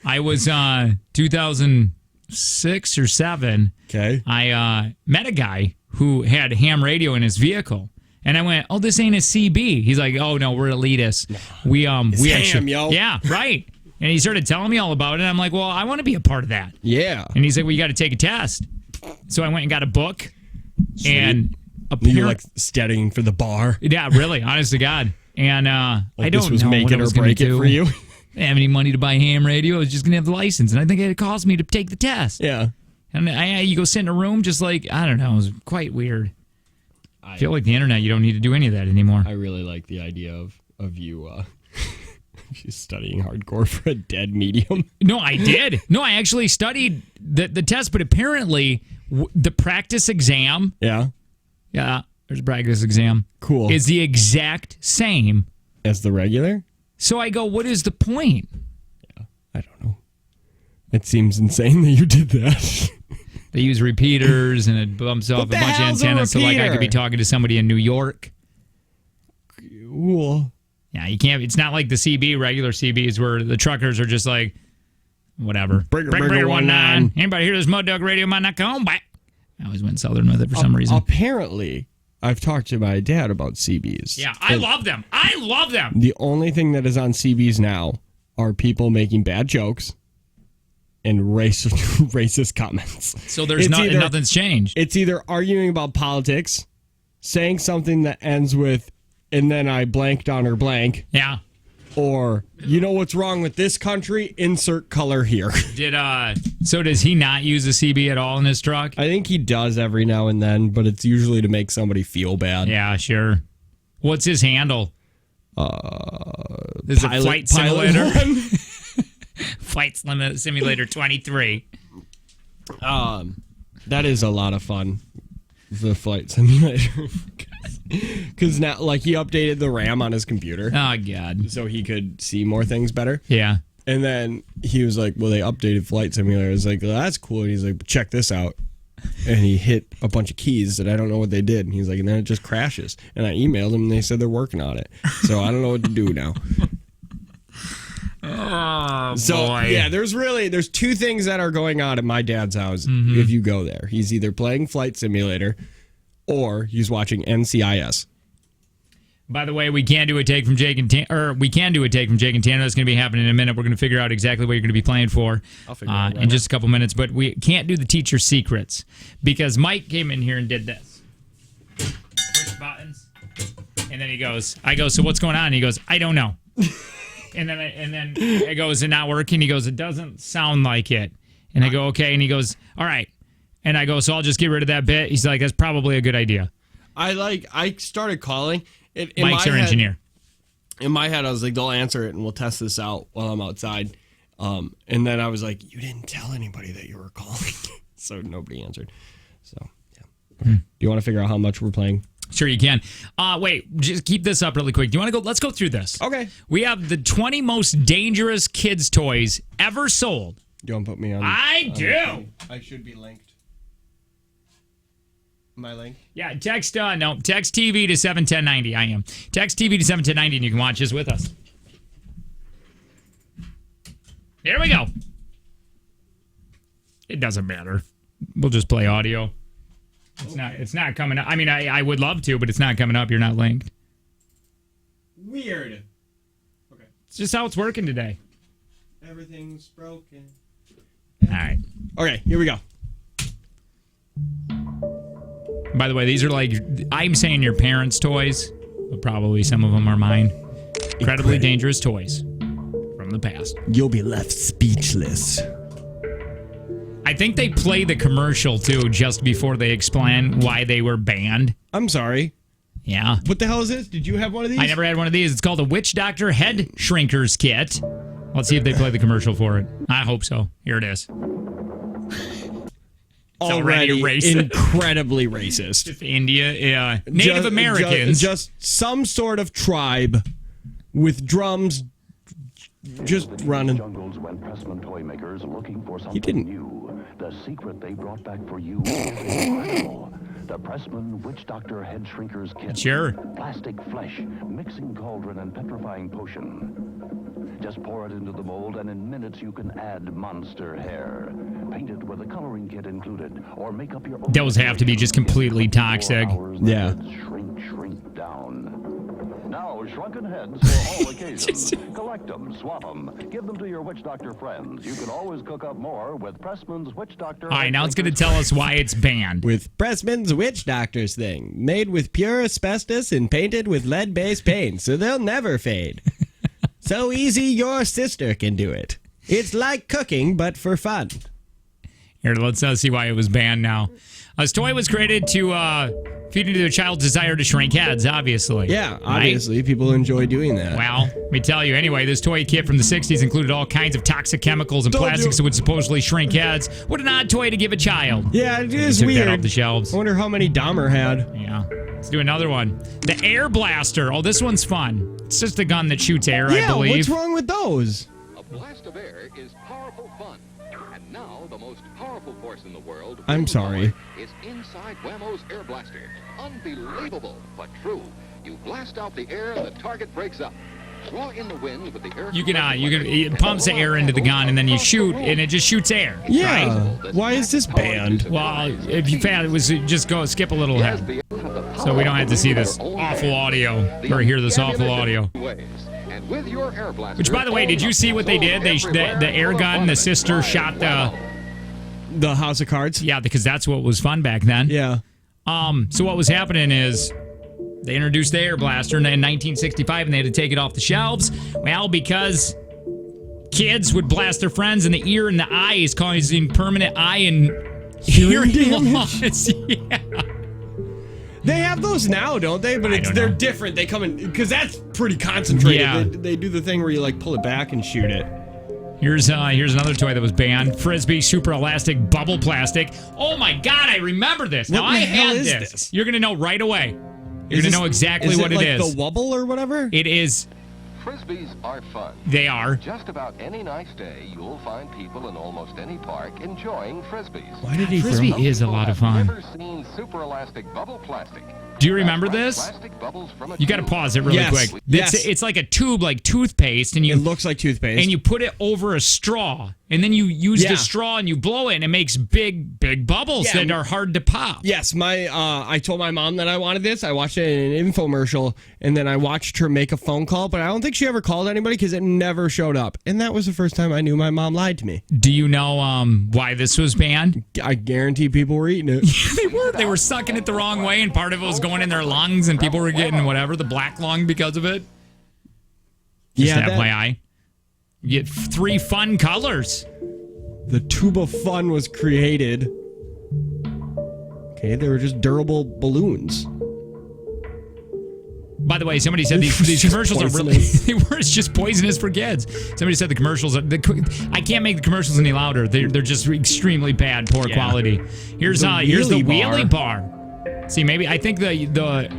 I was 2006 or 7. Okay. I met a guy who had ham radio in his vehicle, and I went, "Oh, this ain't a CB." He's like, "Oh no, we're elitists. We ham, yo." Yeah, right. And he started telling me all about it. I'm like, "Well, I want to be a part of that." Yeah. And he's like, "Well, you got to take a test." So I went and got a book, and you're like studying for the bar. Yeah, really, honest to God. And I don't this was know make what it I was or break gonna it do. for you. I didn't have any money to buy ham radio. I was just going to have the license. And I think it cost me to take the test. Yeah. And you go sit in a room just like, I don't know, it was quite weird. I feel like the internet, you don't need to do any of that anymore. I really like the idea of you studying hardcore for a dead medium. No, I did. No, I actually studied the test, but apparently the practice exam. Yeah. Yeah, there's a practice exam. Cool. Is the exact same as the regular. So I go, what is the point? Yeah, I don't know. It seems insane that you did that. They use repeaters and it bumps off a bunch of antennas so like I could be talking to somebody in New York. Cool. Yeah, you can't. It's not like the CB, regular CBs, where the truckers are just like, whatever. Breaker 19. Anybody hear this Mud Dog Radio might not come back. I always went Southern with it for some reason. Apparently, I've talked to my dad about CBs. Yeah, I love them. I love them. The only thing that is on CBs now are people making bad jokes and racist comments. So there's nothing's changed. It's either arguing about politics, saying something that ends with, and then I blanked on her blank. Yeah. Or, you know what's wrong with this country? Insert color here. So does he not use a CB at all in his truck? I think he does every now and then, but it's usually to make somebody feel bad. Yeah, sure. What's his handle? Is it Flight Simulator? Flight Simulator 23. That is a lot of fun. The Flight Simulator. Because now, like, he updated the RAM on his computer. Oh, God. So he could see more things better. Yeah. And then he was like, well, they updated Flight Simulator. I was like, well, that's cool. And he's like, check this out. And he hit a bunch of keys that I don't know what they did. And he's like, and then it just crashes. And I emailed them and they said they're working on it. So I don't know what to do now. Oh, so, boy. Yeah, there's two things that are going on at my dad's house if you go there. He's either playing Flight Simulator or he's watching NCIS. By the way, we can do a take from Jake and Tanner. That's going to be happening in a minute. We're going to figure out exactly what you're going to be playing for in just a couple minutes. But we can't do the teacher secrets because Mike came in here and did this. Push buttons. And then I go, so what's going on? And he goes, I don't know. And then it goes, it not working. He goes, it doesn't sound like it. And I go, okay. And he goes, all right. And I go, so I'll just get rid of that bit. He's like, that's probably a good idea. I started calling. Mike's our engineer. In my head, I was like, they'll answer it and we'll test this out while I'm outside. And then I was like, you didn't tell anybody that you were calling. So nobody answered. So, yeah. Do you want to figure out how much we're playing? Sure you can. Wait, just keep this up really quick. Do you want to go? Let's go through this. Okay. We have the 20 most dangerous kids' toys ever sold. Do you want to put me on? I do. I should be linked. Am I link? Yeah, text TV to 71090. I am. Text TV to 71090 and you can watch this with us. Here we go. It doesn't matter. We'll just play audio. It's not coming up. I mean, I would love to, but it's not coming up. You're not linked. Weird. Okay. It's just how it's working today. Everything's broken. All right. Okay, here we go. By the way, these are like, I'm saying your parents' toys, but probably some of them are mine. Incredibly dangerous toys from the past. You'll be left speechless. I think they play the commercial, too, just before they explain why they were banned. I'm sorry. Yeah. What the hell is this? Did you have one of these? I never had one of these. It's called a Witch Doctor Head Shrinkers Kit. Let's see if they play the commercial for it. I hope so. Here it is. Already racist. Incredibly racist. India, Native Americans. Just some sort of tribe with drums just running. Jungles when Pressman toy makers looking for something He didn't. new. The secret they brought back for you is incredible. The Pressman Witch Doctor Head Shrinkers Kit. Sure. Plastic flesh, mixing cauldron and petrifying potion. Just pour it into the mold and in minutes you can add monster hair. Paint it with a coloring kit included or make up your own. Those have to be just completely toxic. Yeah. Shrink down. Now, shrunken heads for all occasions. Collect them, swap them, give them to your Witch Doctor friends. You can always cook up more with Pressman's Witch Doctor. All right, now it's going to tell us why it's banned. With Pressman's Witch Doctors thing. Made with pure asbestos and painted with lead-based paint, so they'll never fade. So easy your sister can do it. It's like cooking, but for fun. Here, let's see why it was banned now. This toy was created to feed into a child's desire to shrink heads, obviously. Yeah, obviously. Right? People enjoy doing that. Well, let me tell you. Anyway, this toy kit from the 60s included all kinds of toxic chemicals and plastics that would supposedly shrink heads. What an odd toy to give a child. Yeah, it is took weird. That off the shelves. I wonder how many Dahmer had. Yeah. Let's do another one. The Air Blaster. Oh, this one's fun. It's just a gun that shoots air, I believe. Yeah, what's wrong with those? A blast of air is powerful fun. And now the most powerful force in the world. I'm sorry. Is inside Whammo's Air Blaster. Unbelievable, but true. You blast out the air and the target breaks up. Draw in the wind with the air. It pumps the air into the gun and then you shoot and it just shoots air. Yeah. Right? Why is this banned? Well, if you found it was just skip a little ahead. So we don't have to see this awful audio or hear this awful audio. And with your Air Blaster, which, by the way, did you see what they did? The air gun, the sister shot the House of Cards? Yeah, because that's what was fun back then. Yeah. So what was happening is they introduced the Air Blaster in 1965 and they had to take it off the shelves. Well, because kids would blast their friends in the ear and the eyes, causing permanent eye and hearing loss. Yeah. They have those now, don't they? But they're different. They come in because that's pretty concentrated. Yeah. They do the thing where you like pull it back and shoot it. Here's another toy that was banned. Frisbee Super Elastic Bubble Plastic. Oh my God, I remember this. Now I had this. You're gonna know right away. You're gonna know exactly what it is. Is it like the Wubble or whatever? It is. Frisbees are fun. They are. Just about any nice day, you'll find people in almost any park enjoying Frisbees. Why did he Frisbee is a lot of fun. Never seen super elastic bubble plastic. Do you remember this? You got to pause it really quick. It's like a tube, like toothpaste, and it looks like toothpaste, and you put it over a straw, and then you use the straw and you blow it, and it makes big bubbles that are hard to pop. Yes, I told my mom that I wanted this. I watched it in an infomercial, and then I watched her make a phone call, but I don't think she ever called anybody because it never showed up, and that was the first time I knew my mom lied to me. Do you know why this was banned? I guarantee people were eating it. Yeah, they were sucking it the wrong way, and part of it was going in their lungs, and people were getting the black lung because of it. Just FYI. You get 3 fun colors. The tube of fun was created. Okay, they were just durable balloons. By the way, somebody said these commercials are really it's just poisonous for kids. Somebody said the commercials I can't make the commercials any louder. They're just extremely bad, poor quality. Here's the wheelie bar. See, maybe I think the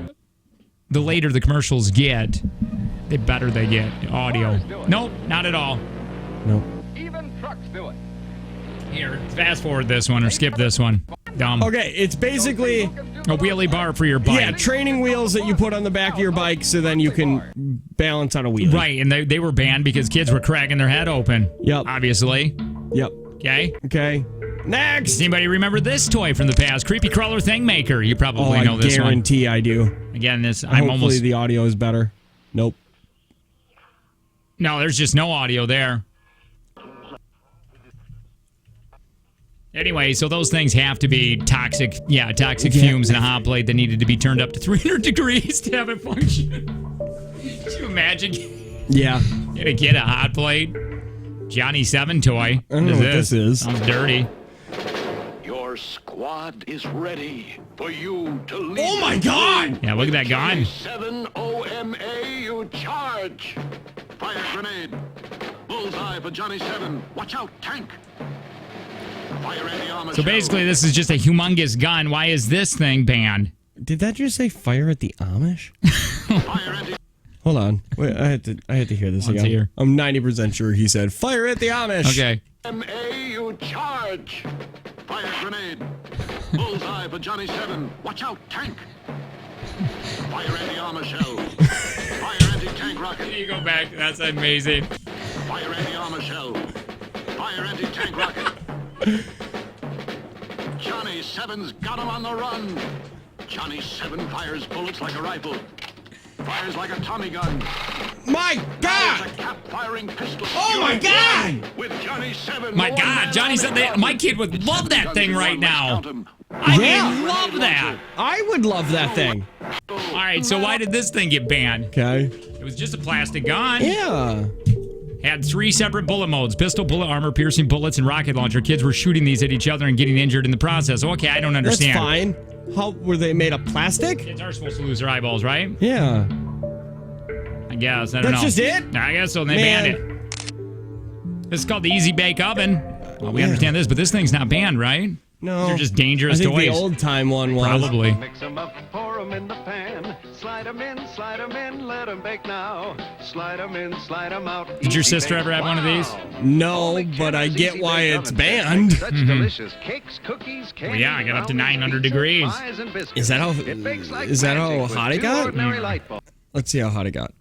later the commercials get, the better they get audio. Nope, not at all. Nope. Even trucks do it. Here, fast forward this one or skip this one. Dumb. Okay, it's basically A wheelie bar for your bike. Yeah, training wheels that you put on the back of your bike so then you can balance on a wheel. Right, and they were banned because kids were cracking their head open. Yep. Obviously. Yep. Okay. Next. Does anybody remember this toy from the past? Creepy Crawler Thing Maker. You probably know this one. I guarantee I do. Again, Hopefully the audio is better. Nope. No, there's just no audio there. Anyway, so those things have to be toxic fumes in a hot plate that needed to be turned up to 300 degrees to have it function. Could you imagine? Yeah. Get a kid a hot plate? Johnny 7 toy. I don't know what this is. Sounds dirty. Your squad is ready for you to lead. Oh my God! Yeah, look at that gun. 7 OMA, you charge. Fire grenade. Bullseye for Johnny 7. Watch out, tank. Fire anti-armor. So basically, this is just a humongous gun. Why is this thing banned? Did that just say fire at the Amish? Fire anti. Hold on. Wait, I had to hear this Let's again. hear. I'm 90% sure he said fire at the Amish. Okay. MA, you charge. Fire grenade. Bullseye for Johnny 7. Watch out, tank. Fire anti-armor shell. Fire anti-tank rocket. You go back. That's amazing. Fire anti-armor shell. Fire anti-tank rocket. Johnny 7's got him on the run. Johnny 7 fires bullets like a rifle. Fires like a Tommy gun. My God! Fires a cap-firing pistol. Oh my God! With Johnny 7. My God, Johnny said my kid would love that thing right now. I love that. I would love that thing. All right, so why did this thing get banned? Okay. It was just a plastic gun. Yeah. Had 3 separate bullet modes: pistol, bullet, armor, piercing bullets, and rocket launcher. Kids were shooting these at each other and getting injured in the process. Okay, I don't understand. That's fine. How were they made of plastic? Kids are supposed to lose their eyeballs, right? Yeah. I guess. I don't know. That's just it? I guess so. And they banned it. This is called the Easy Bake Oven. Well, we understand this, but this thing's not banned, right? No. They're just dangerous I think toys. the old time one was. Probably. Mix 'em up, pour 'em in the pan. Slide 'em in, let 'em bake now. Slide 'em in, slide 'em out. Did your sister ever have one of these? No, but I get why it's banned. Such delicious cakes, cookies, candy. Well, yeah, I got up to 900 degrees. Is that how hot it got? Let's see how hot it got.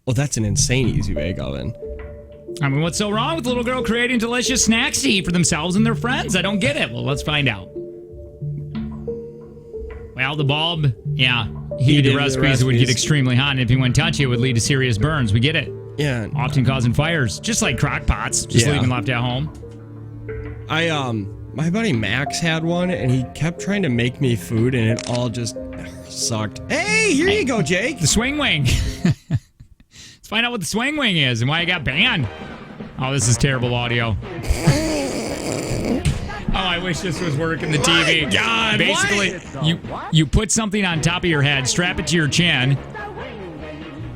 Well, that's an insane Easy Bake Oven. I mean, what's so wrong with the little girl creating delicious snacks to eat for themselves and their friends? I don't get it. Well, let's find out. Well, the bulb, heated recipes would get extremely hot, and if you wouldn't touch it, it would lead to serious burns. We get it. Yeah. Often causing fires, just like crock pots, just leaving left at home. My buddy Max had one, and he kept trying to make me food, and it all just sucked. Hey, here you go, Jake. The swing wing. Let's find out what the swing wing is and why it got banned. Oh, this is terrible audio. Oh, I wish this was working the TV. My God, basically, you put something on top of your head, strap it to your chin,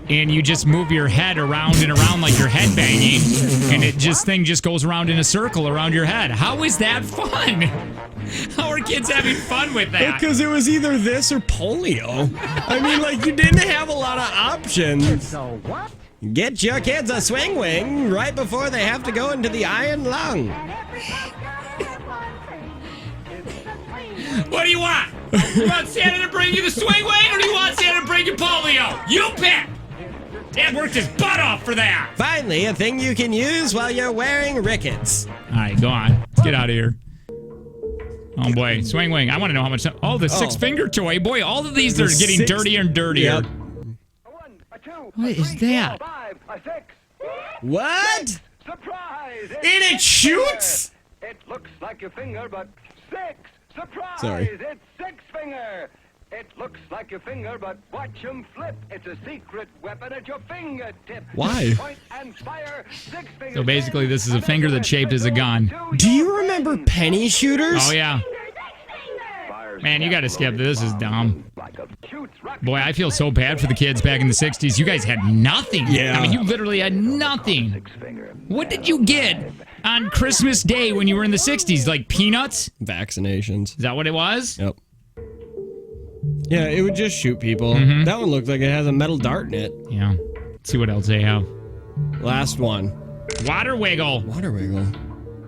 and you just move your head around and around like you're head banging, and thing just goes around in a circle around your head. How is that fun? How are kids having fun with that? Because it was either this or polio. I mean, like, you didn't have a lot of options. So what? Get your kids a swing wing right before they have to go into the iron lung. What do you want? You want Santa to bring you the swing wing, or do you want Santa to bring you polio? You pick! Dad worked his butt off for that. Finally, a thing you can use while you're wearing rickets. All right, go on. Let's get out of here. Oh, boy. Swing wing. I want to know how much... Oh, the six-finger toy. Boy, all of these are getting dirtier and dirtier. Yep. What is that? What? Surprise! And it shoots? It looks like your finger, but 6. Surprise! Sorry. It's 6 finger. It looks like your finger, but watch him flip. It's a secret weapon at your fingertip. Why? Point and fire. 6 fingers. So basically, this is a finger that's shaped as a gun. Do you remember penny shooters? Oh, yeah. Man, you got to skip this. This is dumb. Boy, I feel so bad for the kids back in the 60s. You guys had nothing. Yeah. I mean, you literally had nothing. What did you get on Christmas Day when you were in the 60s? Like peanuts? Vaccinations. Is that what it was? Yep. Yeah, it would just shoot people. Mm-hmm. That one looked like it has a metal dart in it. Yeah. Let's see what else they have. Last one. Water Wiggle. Water Wiggle.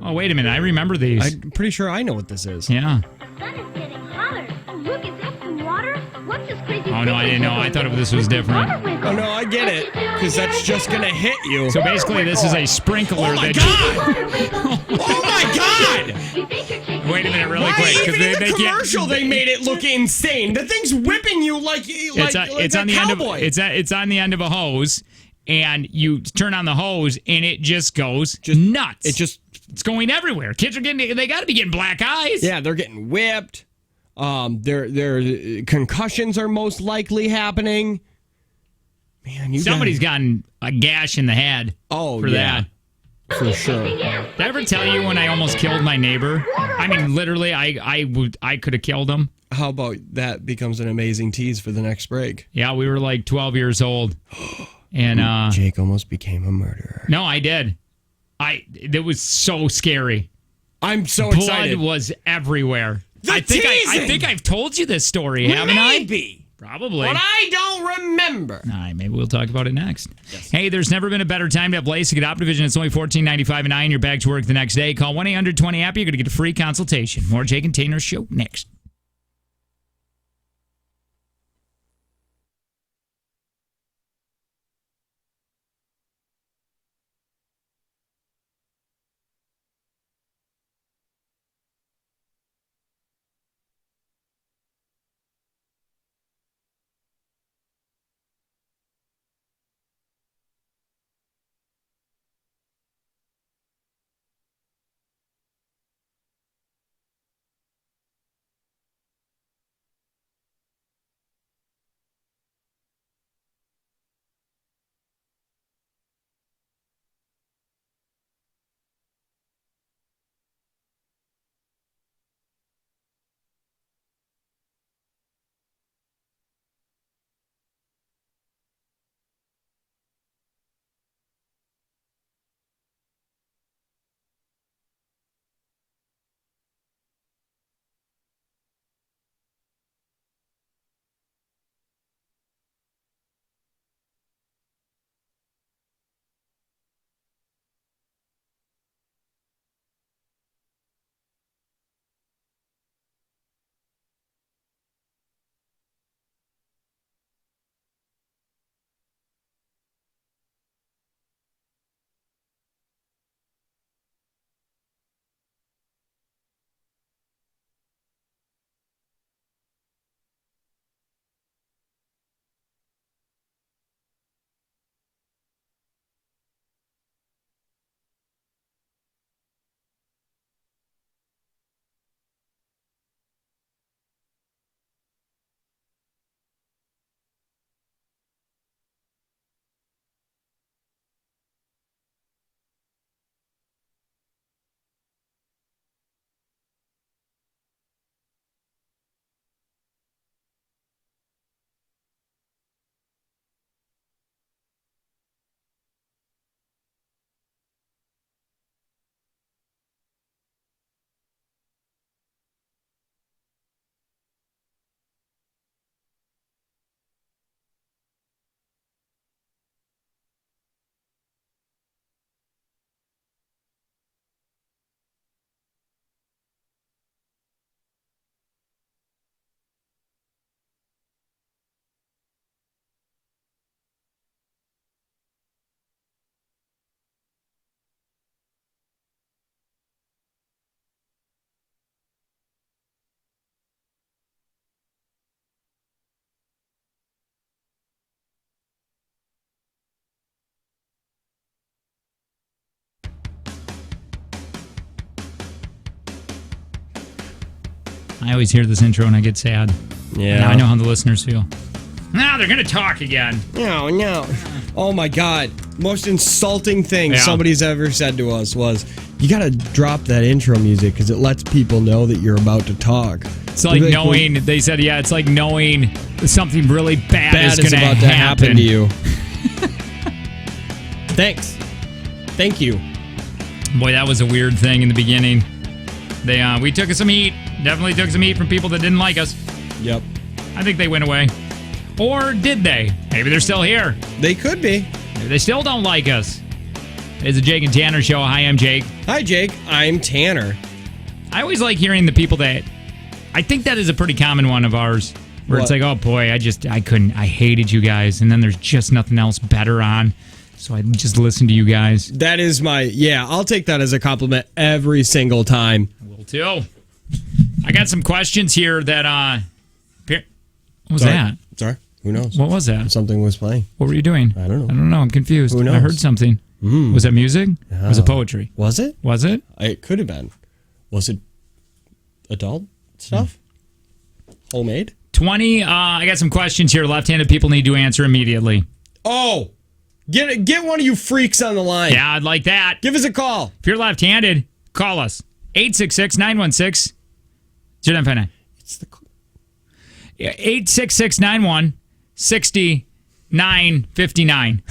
Oh, wait a minute. I remember these. I'm pretty sure I know what this is. Yeah. The sun is getting hotter. Look Oh, no, I didn't know. I thought this was different. Oh, no, I get it. Because that's just going to hit you. So basically, this is a sprinkler Oh, my God! Oh, my God! Wait a minute, really Why quick. even in the they commercial they made it look insane. The thing's whipping you like it's on the cowboy. it's on the end of a hose, and you turn on the hose, and it just goes nuts. It's going everywhere. Kids are they got to be getting black eyes. Yeah, they're getting whipped. Their concussions are most likely happening. Man, somebody's gotten a gash in the head. Oh, for that. For sure. Did I ever tell you when I almost killed my neighbor? I mean, literally, I could have killed him. How about that becomes an amazing tease for the next break? Yeah, we were like 12 years old. And Jake almost became a murderer. No, I did. It was so scary. I'm so Blood excited. Blood was everywhere. I think I've told you this story, haven't I? Maybe. Probably. But I don't remember. All right, maybe we'll talk about it next. Yes. Hey, there's never been a better time to have LASIK at Optivision. It's only $14.95 an eye, and you're back to work the next day. Call 1-800-20-HAPPY. You're going to get a free consultation. More Jake and Tanner Show next. I always hear this intro and I get sad. Yeah. Now I know how the listeners feel. Now they're going to talk again. No. Oh, my God. Most insulting thing somebody's ever said to us was, you got to drop that intro music because it lets people know that you're about to talk. It's like knowing, they said, it's like knowing something really bad is going to happen to you. Thanks. Thank you. Boy, that was a weird thing in the beginning. We took some heat. Definitely took some heat from people that didn't like us. Yep. I think they went away. Or did they? Maybe they're still here. They could be. Maybe they still don't like us. It's a Jake and Tanner show. Hi, I'm Jake. Hi, Jake. I'm Tanner. I always like hearing the people that... I think that is a pretty common one of ours. Where it's like, oh boy, I hated you guys, and then there's just nothing else better on, so I just listen to you guys. That is I'll take that as a compliment every single time. I will too. I got some questions here that, what was that? Sorry, who knows? What was that? Something was playing. What were you doing? I don't know. I don't know, I'm confused. Who knows? I heard something. Was that music? No. Was it poetry? Was it? Was it? It could have been. Was it adult stuff? Homemade? 20, I got some questions here. Left-handed people need to answer immediately. Oh, get one of you freaks on the line. Yeah, I'd like that. Give us a call. If you're left-handed, call us. 866-916-0959. It's the 866-91-60-959.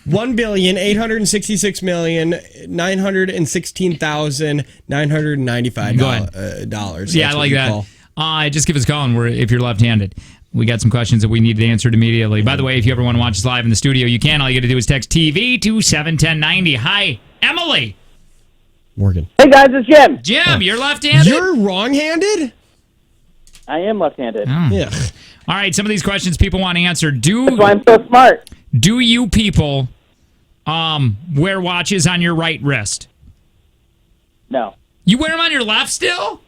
1,866,916,995 Yeah, I like that. Just give us a call if you're left-handed. We got some questions that we need answered immediately. By the way, if you ever want to watch us live in the studio, you can. All you got to do is text TV to 71090. Hi, Emily. Morgan. Hey guys, it's Jim. Jim, you're left-handed? You're wrong-handed? I am left-handed. Oh. Yeah. All right, some of these questions people want answered. That's why I'm so smart. Do you people wear watches on your right wrist? No. You wear them on your left still?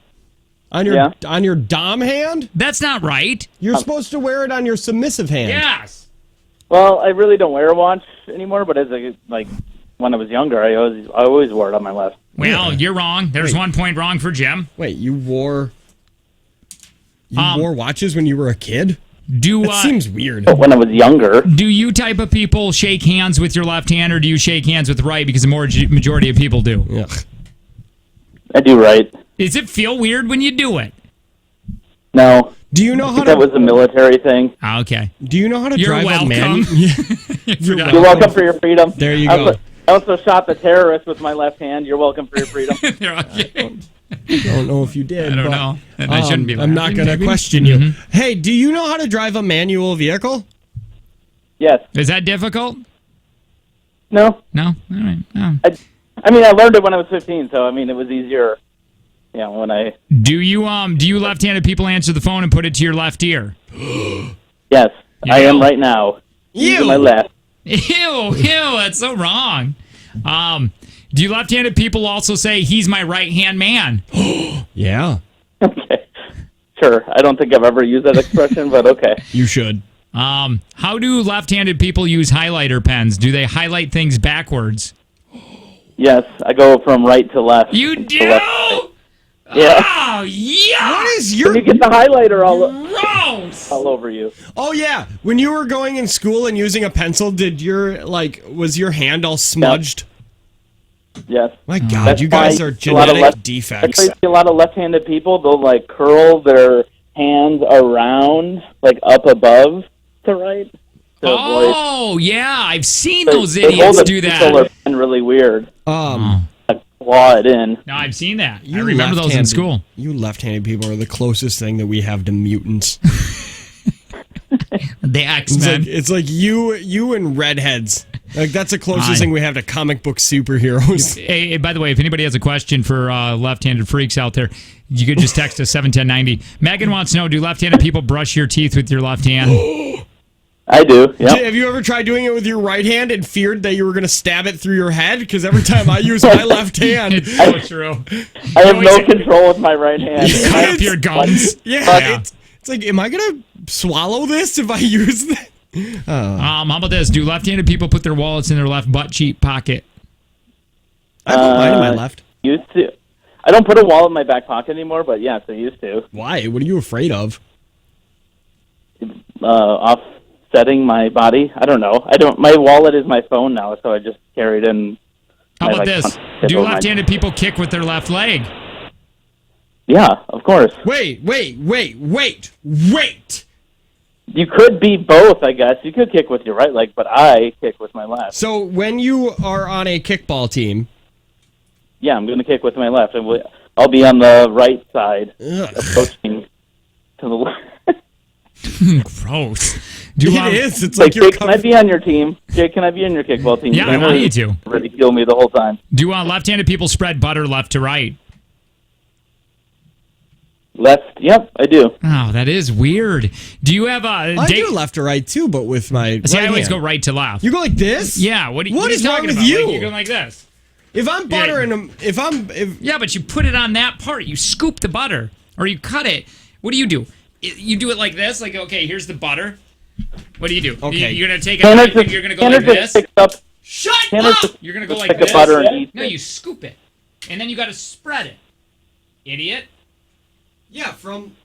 On your dom hand? That's not right. You're supposed to wear it on your submissive hand. Yes. Well, I really don't wear a watch anymore, but as when I was younger, I always wore it on my left. Well, you're wrong. There's 1 point wrong for Jim. Wait, you wore watches when you were a kid? That seems weird. When I was younger. Do you type of people shake hands with your left hand, or do you shake hands with the right? Because the majority of people do. Yeah. I do right. Does it feel weird when you do it? No. Do you know how to? That was a military thing. Okay. Do you know how to You're drive welcome. a manual? You're You're welcome for your freedom. There you go. I also shot the terrorist with my left hand. You're welcome for your freedom. Okay. I don't know if you did. I don't know. And I shouldn't be I'm not laughing, going to maybe. question you. Hey, do you know how to drive a manual vehicle? Yes. Is that difficult? No. No? All right. No. I mean, I learned it when I was 15, so I mean, it was easier. Yeah, when I. Do you left-handed people answer the phone and put it to your left ear? Yes, I am right now. Using my left. Ew, that's so wrong. Do you left-handed people also say, he's my right-hand man? Yeah. Okay. Sure. I don't think I've ever used that expression, but okay. You should. How do left-handed people use highlighter pens? Do they highlight things backwards? Yes, I go from right to left. You do? Yeah. Oh, yeah. What is your... When you get the highlighter Gross! all over you. Oh, yeah. When you were going in school and using a pencil, was your hand all smudged? Yes. My God, That's you guys why are a lot of genetic defects. I see a lot of left-handed people, they'll curl their hands around, up above to right. To Oh, yeah. I've seen avoid, those they hold idiots the do controller that. pen really weird. Claw it in. No, I've seen that. I remember those in school. You left-handed people are the closest thing that we have to mutants. The X-Men. It's like you and redheads. That's the closest thing we have to comic book superheroes. Hey, by the way, if anybody has a question for left-handed freaks out there, you could just text us 71090. Megan wants to know, do left-handed people brush your teeth with your left hand? I do, yeah. Have you ever tried doing it with your right hand and feared that you were going to stab it through your head? Because every time I use my left hand... It's so true. I have no control with my right hand. You cut up your gums. Yeah. It's like, am I going to swallow this if I use that? How about this? Do left-handed people put their wallets in their left butt cheek pocket? I put mine in my left. Used to. I don't put a wallet in my back pocket anymore, but yes, I used to. Why? What are you afraid of? Offsetting my body. I don't know. My wallet is my phone now, so I just carry it in. How about this? Do left-handed people kick with their left leg? Yeah, of course. Wait. You could be both, I guess. You could kick with your right leg, but I kick with my left. So when you are on a kickball team... Yeah, I'm going to kick with my left. I'll be on the right side, approaching to the left. Gross. It is. It's like Jake, can I be on your team? Jake, can I be on your kickball team? Yeah, I want you to. Ridicule me the whole time. Do left-handed people spread butter left to right? left. Yep, I do. Oh, that is weird. Do you have a I do left to right too, but with my See, right I always hand. go right to left. You go like this? Yeah. What What is you wrong talking with about? you? Like, you're going like this. If I'm buttering them, Yeah, but you put it on that part. You scoop the butter or you cut it. What do? You do it like this. Like, okay, here's the butter. What do you do? Okay. You're gonna take Tanner it. just- You're gonna go Tanner like just this. picks up. Shut Tanner up! just- You're gonna go just like pick the this. butter and eat No, it. you scoop it, and then you got to spread it. Idiot. Yeah, from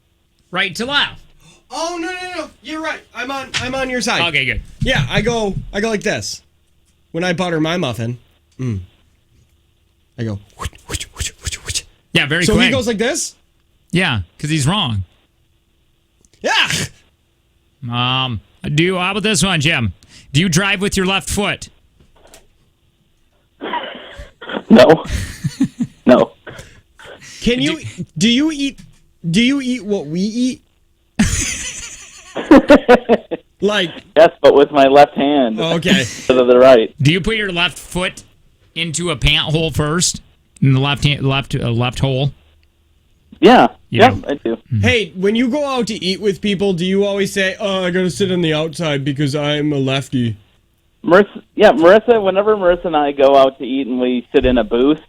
right to left. Oh no! You're right. I'm on your side. Okay, good. Yeah, I go like this. When I butter my muffin, I go. Yeah, very So quick. he goes like this. Yeah, because he's wrong. Yeah. How about this one, Jim? Do you drive with your left foot? No. No. Can you? Do you eat? Do you eat what we eat? Like yes, but with my left hand. Okay. Instead of the right. Do you put your left foot into a pant hole first? In the left hole? Yeah. You Yeah, do. I do. Hey, when you go out to eat with people, do you always say, "Oh, I gotta sit on the outside because I'm a lefty"? Marissa. Whenever Marissa and I go out to eat and we sit in a booth,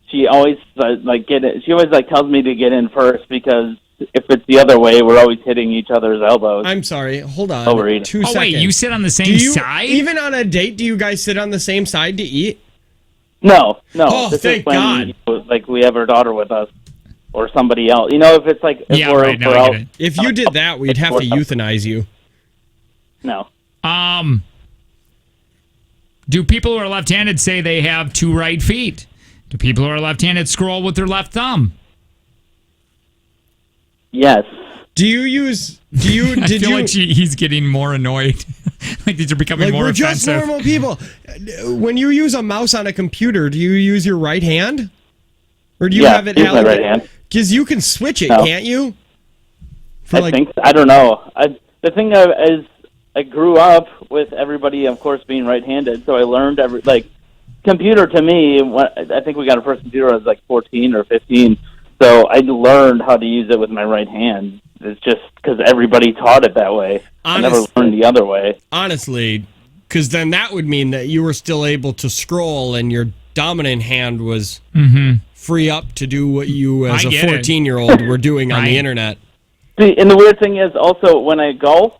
she always She always tells me to get in first because if it's the other way, we're always hitting each other's elbows. I'm sorry. Hold on. Oh, we're eating. 2 Oh, seconds. wait, you sit on the same Do you- side? Even on a date, do you guys sit on the same side to eat? No. Oh, this thank is when, God. we have our daughter with us or somebody else. If it's if Yeah, we're, right, now we're I out. get it. If you did that, we'd have to euthanize you. No. Do people who are left-handed say they have 2 right feet? Do people who are left-handed scroll with their left thumb? Yes. Do you use? I feel like he's getting more annoyed. Like these are becoming more we're offensive. just normal people. When you use a mouse on a computer, do you use your right hand, or do you have it? use my right hand. Because you can switch it, No. can't you? I think I don't know. The thing is, I grew up with everybody, of course, being right-handed, so I learned computer to me. I think we got our first computer when I was 14 or 15, so I learned how to use it with my right hand. It's just because everybody taught it that way. I never learned the other way. Honestly, because then that would mean that you were still able to scroll, and your dominant hand was free up to do what you, as I a get it. 14-year-old, were doing on the Right. internet. See, and the weird thing is also when I golf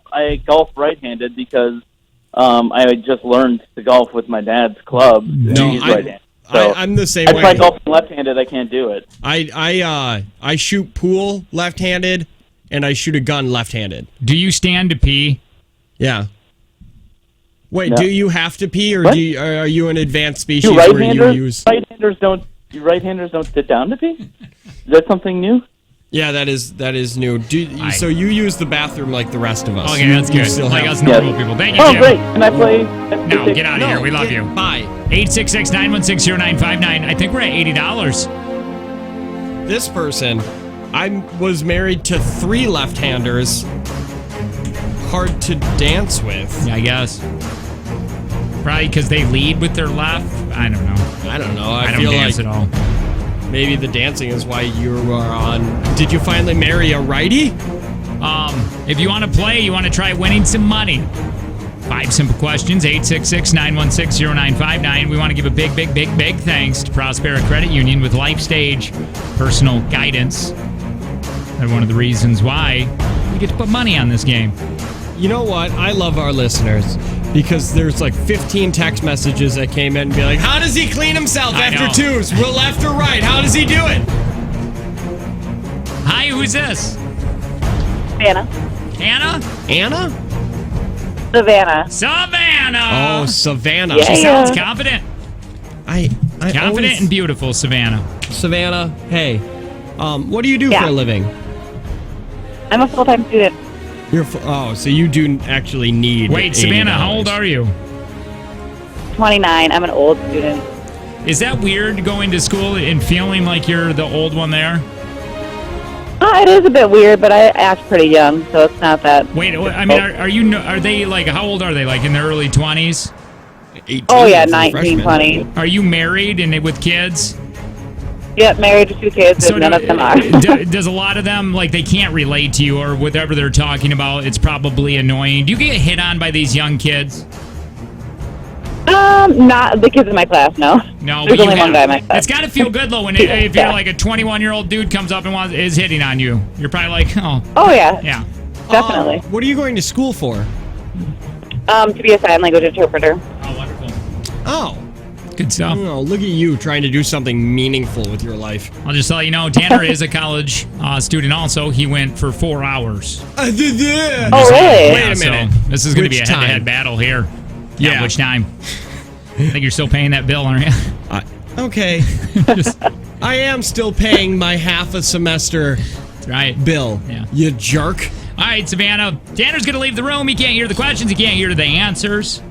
right-handed because I just learned to golf with my dad's club. No, He's right-handed. So I'm the same I way. tried golfing left-handed. I can't do it. I shoot pool left-handed, and I shoot a gun left-handed. Do you stand to pee? Yeah. Wait, No. do you have to pee, or What? are you an advanced species You where you right-handers, use? right-handers don't sit down to pee? Is that something new? Yeah, that is new. So you use the bathroom like the rest of us. Okay, You- that's you good. still Like have- us normal people. Thank you, Oh, Jim. great. Can I play? No, get out of here. We love you. Bye. 866-916-0959. I think we're at $80. This person, I was married to 3 left-handers. Hard to dance with. Yeah, I guess. Probably because they lead with their left. I don't know. I don't know. I don't feel dance like at all. maybe the dancing is why you are on. Did you finally marry a righty? If you want to play, you want to try winning some money. 5 simple questions, 866-916-0959. We want to give a big thanks to Prospera Credit Union with LifeStage personal guidance. And one of the reasons why we get to put money on this game. You know what? I love our listeners because there's 15 text messages that came in and be like, how does he clean himself I after know. twos? Well, left or right? How does he do it? Hi, who's this? Savannah. Anna? Anna? Savannah. Savannah! Oh, Savannah. She sounds confident. I Confident always- and beautiful, Savannah. Savannah, hey, what do you do Yeah. for a living? I'm a full-time student. So you do actually need. Wait, Savannah, how old are you? 29. I'm an old student. Is that weird going to school and feeling like you're the old one there? It is a bit weird, but I act pretty young, so it's not that. Wait, I mean, are they how old are they? Like in their early 20s? 18 Oh, yeah, for 19, freshmen. 20. Are you married and with kids? Yep, married with 2 kids, and none of them are. Does a lot of them, like, they can't relate to you or whatever they're talking about? It's probably annoying. Do you get hit on by these young kids? Not the kids in my class, no. No, there's only one guy in my class. It's got to feel good, though, when if you're like a 21-year-old dude comes up and is hitting on you. You're probably like, oh. Oh, yeah. Yeah. Definitely. What are you going to school for? To be a sign language interpreter. Oh, wonderful. Oh. Good stuff. Oh, look at you trying to do something meaningful with your life. I'll just let you know, Tanner is a college student also. He went for 4 hours. Oh, really? Wait a minute. So this is going to be a Which head-to-head time? battle here. Yeah. Which time? I think you're still paying that bill, aren't you? Okay. I am still paying my half a semester bill. Yeah. You jerk. All right, Savannah. Tanner's going to leave the room. He can't hear the questions. He can't hear the answers.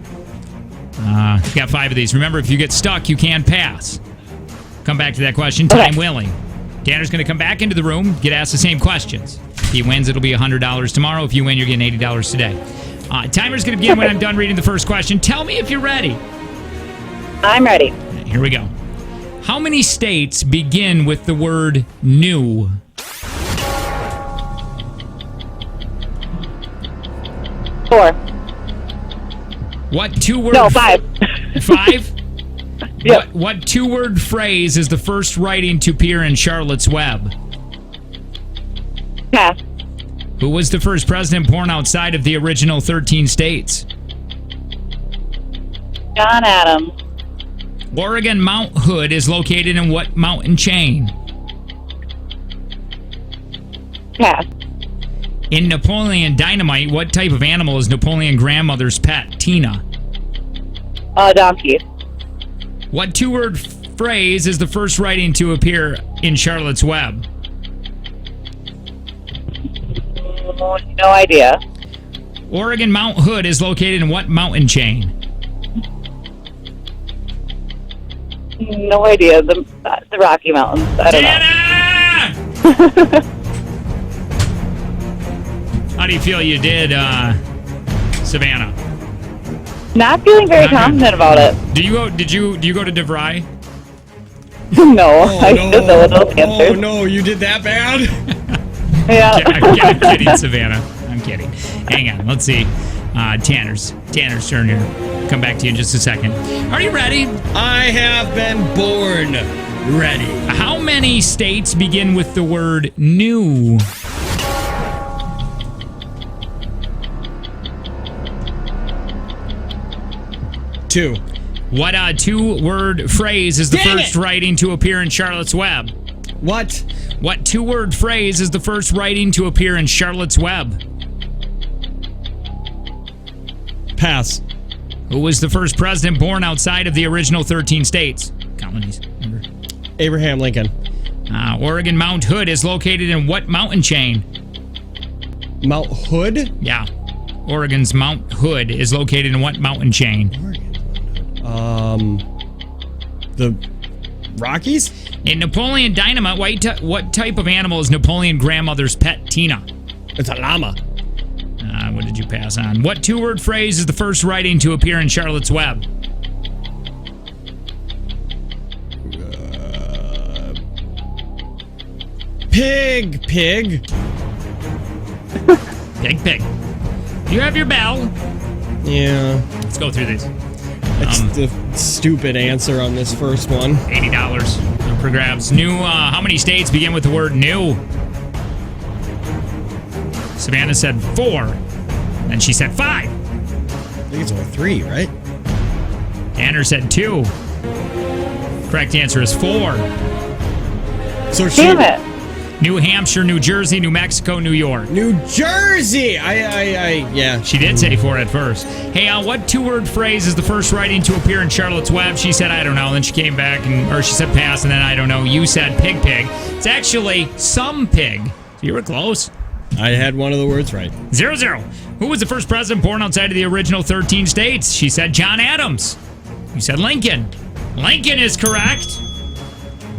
You got 5 of these. Remember, if you get stuck, you can pass. Come back to that question, time willing. Tanner's going to come back into the room, get asked the same questions. If he wins, it'll be $100 tomorrow. If you win, you're getting $80 today. Timer's going to begin when I'm done reading the first question. Tell me if you're ready. I'm ready. Here we go. How many states begin with the word new? Four. What 2-word... No, 5. 5? Yep. What 2-word phrase is the first writing to appear in Charlotte's Web? Pass. Who was the first president born outside of the original 13 states? John Adams. Oregon Mount Hood is located in what mountain chain? Pass. In Napoleon Dynamite, what type of animal is Napoleon grandmother's pet, Tina? Donkey. What 2-word phrase is the first writing to appear in Charlotte's Web? No idea. Oregon Mount Hood is located in what mountain chain? No idea. The Rocky Mountains. I don't know. How do you feel you did, Savannah? Not feeling very confident about it. Do you go to DeVry? No, I should know those answers. Oh no, you did that bad? Yeah. I'm kidding, Savannah. I'm kidding. Hang on, let's see. Tanner's turn here. Come back to you in just a second. Are you ready? I have been born ready. How many states begin with the word new? Two. What 2-word phrase is the first writing to appear in Charlotte's Web? What? What 2-word phrase is the first writing to appear in Charlotte's Web? Pass. Who was the first president born outside of the original 13 states? Colonies. Remember? Abraham Lincoln. Oregon Mount Hood is located in what mountain chain? Mount Hood? Yeah. Oregon's Mount Hood is located in what mountain chain? The Rockies? In Napoleon Dynamite, what type of animal is Napoleon grandmother's pet, Tina? It's a llama. What did you pass on? What 2-word phrase is the first writing to appear in Charlotte's Web? Pig. Pig. You have your bell. Yeah. Let's go through these. It's the stupid answer on this first one. $80 for grabs. New. How many states begin with the word new? Savannah said 4. And she said 5. I think it's only 3, right? Tanner said 2. Correct answer is 4. So Damn it. New Hampshire, New Jersey, New Mexico, New York. New Jersey! Yeah. She did say 4 at first. Hey, what 2-word phrase is the first writing to appear in Charlotte's Web? She said, I don't know. Then she came back, or she said pass, and then I don't know. You said pig. It's actually some pig. So you were close. I had one of the words right. 0-0. Who was the first president born outside of the original 13 states? She said John Adams. You said Lincoln. Lincoln is correct.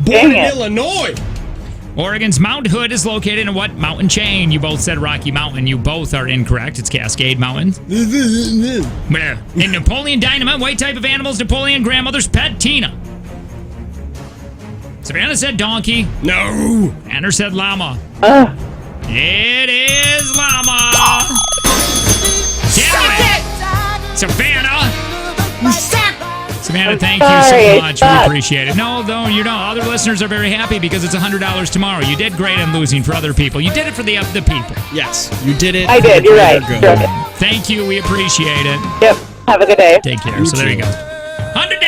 Born in Illinois. Oregon's Mount Hood is located in what mountain chain? You both said Rocky Mountain. You both are incorrect. It's Cascade Mountain. In Napoleon Dynamite, what type of animal is Napoleon grandmother's pet, Tina? Savannah said donkey. No. Tanner said llama. It is llama. Savannah. You suck. Savannah, thank you so much. We appreciate it. No, though, other listeners are very happy because it's $100 tomorrow. You did great on losing for other people. You did it for the people. Yes, you did it. I did. You're right. Good. Thank you. We appreciate it. Yep. Have a good day. Take care. So there you go. $100.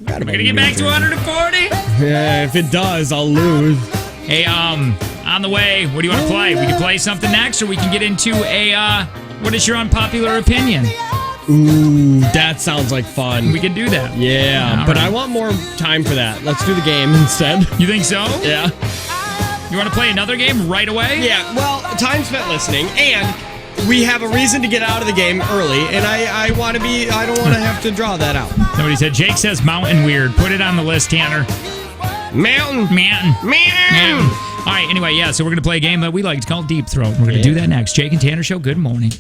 We're going to get back to 140? Yeah, if it does, I'll lose. Hey, on the way, what do you want to play? We can play something next, or we can get into what is your unpopular opinion? Ooh, that sounds like fun. We can do that. Yeah, but I want more time for that. Let's do the game instead. You think so? Yeah. You want to play another game right away? Yeah, well, time spent listening, and we have a reason to get out of the game early, and I don't want to have to draw that out. Somebody said, Jake says mountain weird. Put it on the list, Tanner. Mountain. All right, anyway, yeah, so we're going to play a game that we like. It's called Deep Throat. We're going to do that next. Jake and Tanner Show, good morning.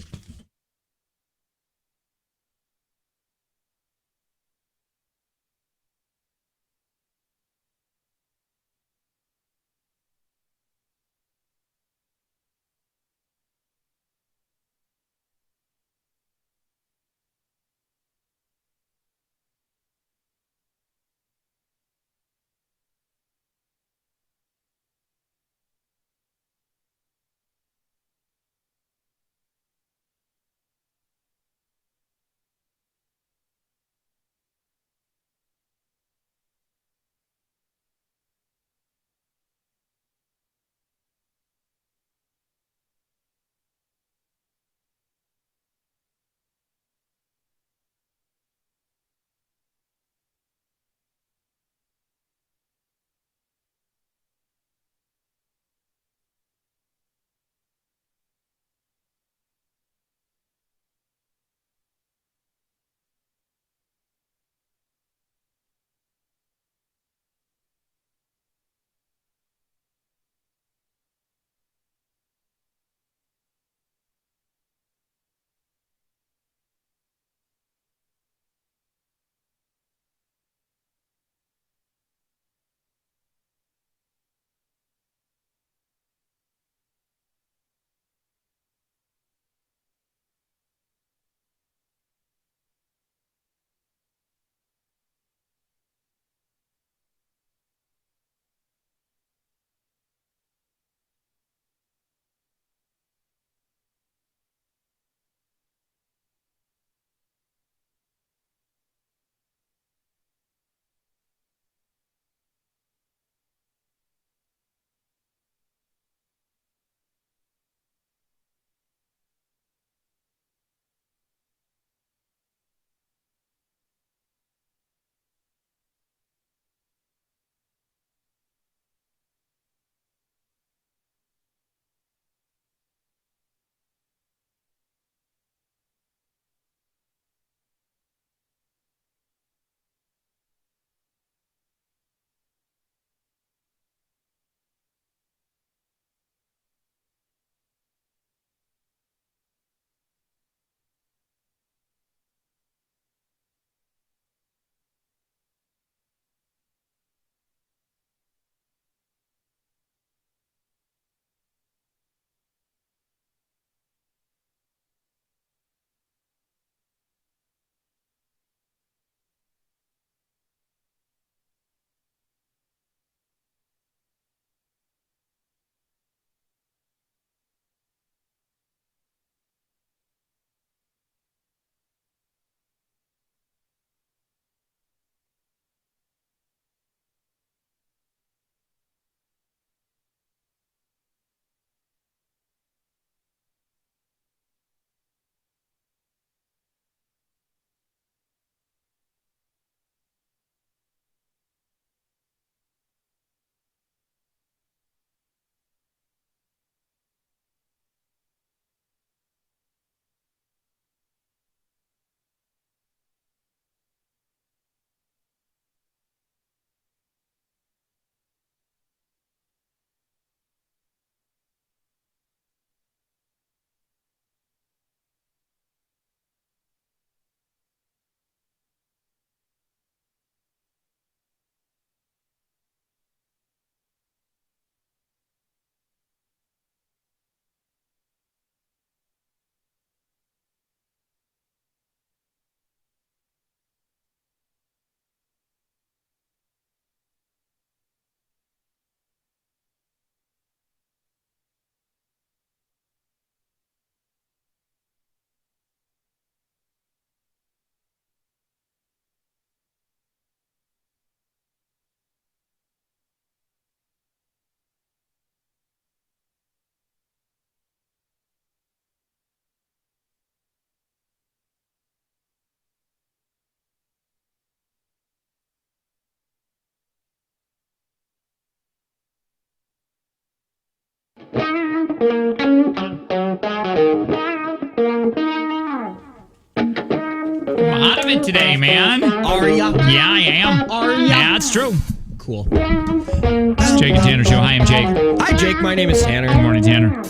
of it today, man. Are ya? Yeah, I am. Are ya? Yeah, it's true. Cool. It's Jake and Tanner Show. Hi, I'm Jake. Hi, Jake. My name is Tanner. Good morning, Tanner.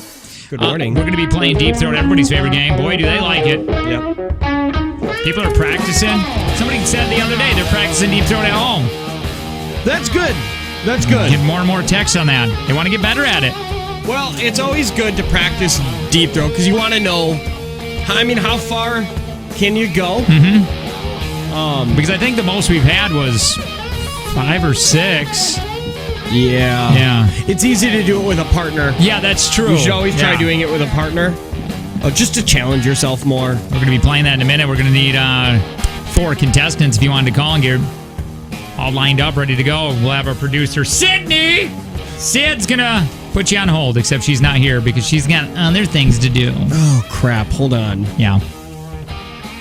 Good morning. We're going to be playing Deep Throat, everybody's favorite game. Boy, do they like it. Yep. People are practicing. Somebody said the other day they're practicing Deep Throat at home. That's good. That's good. Get more and more texts on that. They want to get better at it. Well, it's always good to practice Deep Throat because you want to know, how far can you go? Mm-hmm. Because I think the most we've had was 5 or 6. Yeah. It's easy to do it with a partner. Yeah, that's true. You should always try doing it with a partner. Just to challenge yourself more. We're going to be playing that in a minute. We're going to need 4 contestants if you wanted to call and get all lined up, ready to go. We'll have our producer, Sydney. Sid's going to put you on hold, except she's not here because she's got other things to do. Oh, crap. Hold on. Yeah.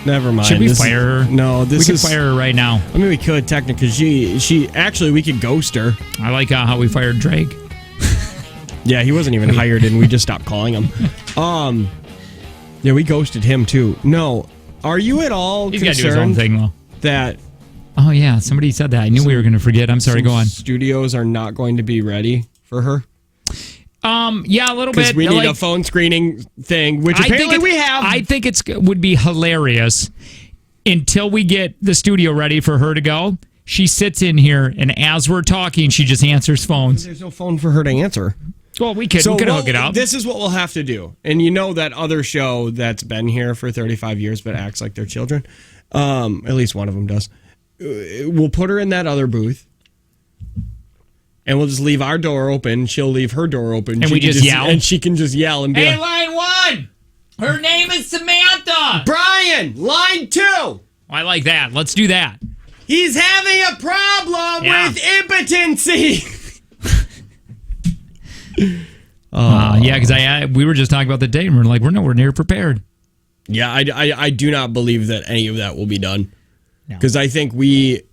Never mind. Should we fire her? No, we could fire her right now. I mean, we could technically. She actually, we could ghost her. I like how we fired Drake. Yeah, he wasn't even hired, and we just stopped calling him. Yeah, we ghosted him too. No, are you at all He's concerned got to do his own thing though? That? Oh yeah, somebody said that. I knew we were going to forget. I'm sorry. Go on. Studios are not going to be ready for her. Yeah, a little bit. Because we need a phone screening thing, which apparently we have. I think would be hilarious until we get the studio ready for her to go. She sits in here, and as we're talking, she just answers phones. There's no phone for her to answer. Well, we could hook it up. This is what we'll have to do. And you know that other show that's been here for 35 years but acts like they're children? At least one of them does. We'll put her in that other booth. And we'll just leave our door open. She'll leave her door open. And we just yell? And she can just yell and be Hey, like, line 1! Her name is Samantha! Brian, line 2! I like that. Let's do that. He's having a problem with impotency! Yeah, because we were just talking about the date, and we're like, we're nowhere near prepared. Yeah, I do not believe that any of that will be done. Because I think we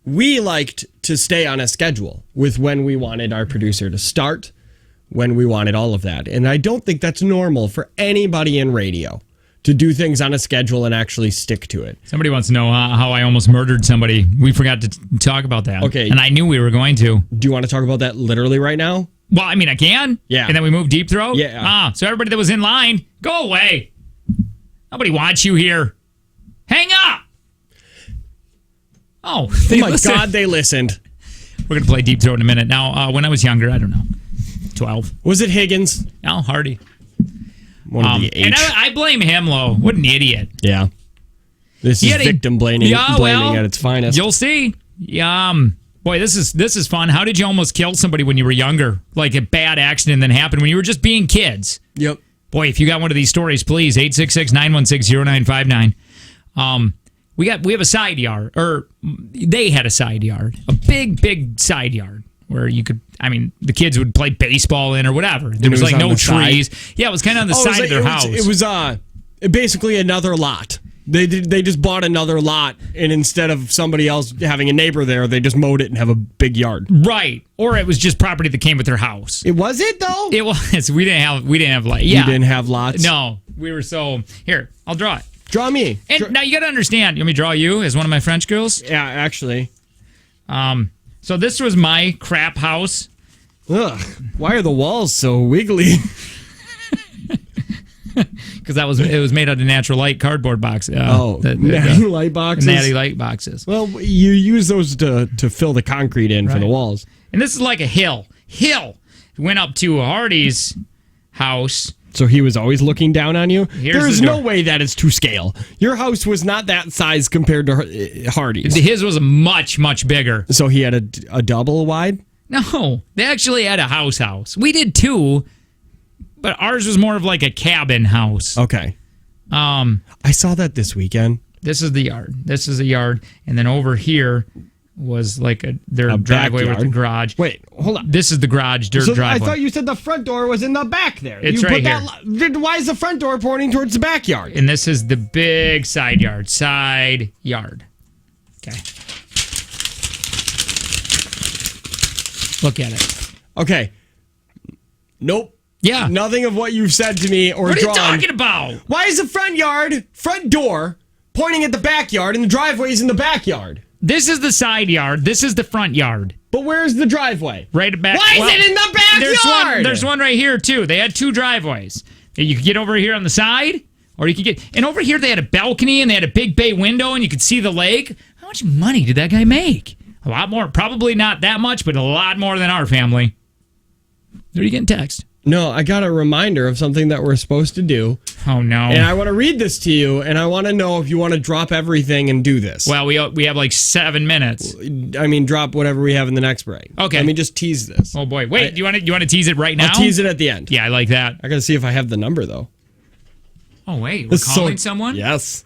liked to stay on a schedule with when we wanted our producer to start, when we wanted all of that. And I don't think that's normal for anybody in radio to do things on a schedule and actually stick to it. Somebody wants to know how I almost murdered somebody. We forgot to talk about that. Okay. And I knew we were going to. Do you want to talk about that literally right now? Well, I mean, I can. Yeah. And then we move Deep Throat? Yeah. So everybody that was in line, go away. Nobody wants you here. Hang up. Oh, my God, they listened. We're going to play Deep Throat in a minute. Now, when I was younger, I don't know, 12. Was it Higgins? No, Hardy. One of the H. And I blame him, Lo. What an idiot. Yeah. This is victim blaming at its finest. You'll see. Boy, this is fun. How did you almost kill somebody when you were younger? Like a bad accident that happened when you were just being kids. Yep. Boy, if you got one of these stories, please, 866-916-0959. We have a side yard, or they had a side yard, a big side yard where you could, the kids would play baseball in or whatever. There was like no trees. Yeah, it was kind of on the side of their house. It was basically another lot. They just bought another lot, and instead of somebody else having a neighbor there, they just mowed it and have a big yard. Right. Or it was just property that came with their house. It was it though? It was. We didn't have like You didn't have lots? No. We were here, I'll draw it. Draw me. And now you got to understand, you want me to draw you as one of my French girls? Yeah, actually. So this was my crap house. Ugh. Why are the walls so wiggly? Because it was made out of natural light cardboard boxes. Natty light boxes? Natty light boxes. Well, you use those to fill the concrete in for the walls. And this is like a hill. Went up to Hardy's house. So he was always looking down on you? There is the no way that is to scale. Your house was not that size compared to Hardy's. His was much bigger. So he had a double wide? No, they actually had a house. We did too. But ours was more of like a cabin house. Okay. I saw that this weekend. This is the yard. And then over here was like their driveway with the garage. Wait, hold on. This is the garage driveway. I thought you said the front door was in the back there. It's right here. Why is the front door pointing towards the backyard? And this is the big side yard. Okay. Look at it. Okay. Nope. Yeah. Nothing of what you've said to me or drawn. drawn. What are you talking about? Why is the front door pointing at the backyard, and the driveway's in the backyard. This is the side yard. This is the front yard. But where's the driveway? Right back. Why is it in the backyard? There's one right here, too. They had 2 driveways. You could get over here on the side, or you could get... And over here, they had a balcony, and they had a big bay window, and you could see the lake. How much money did that guy make? A lot more. Probably not that much, but a lot more than our family. Are you getting text? No, I got a reminder of something that we're supposed to do. Oh, no. And I want to read this to you, and I want to know if you want to drop everything and do this. Well, we have like 7 minutes. I mean, drop whatever we have in the next break. Okay. Let me just tease this. Oh, boy. Wait, do you want to tease it right now? I'll tease it at the end. Yeah, I like that. I got to see if I have the number, though. Oh, wait. We're calling someone? Yes.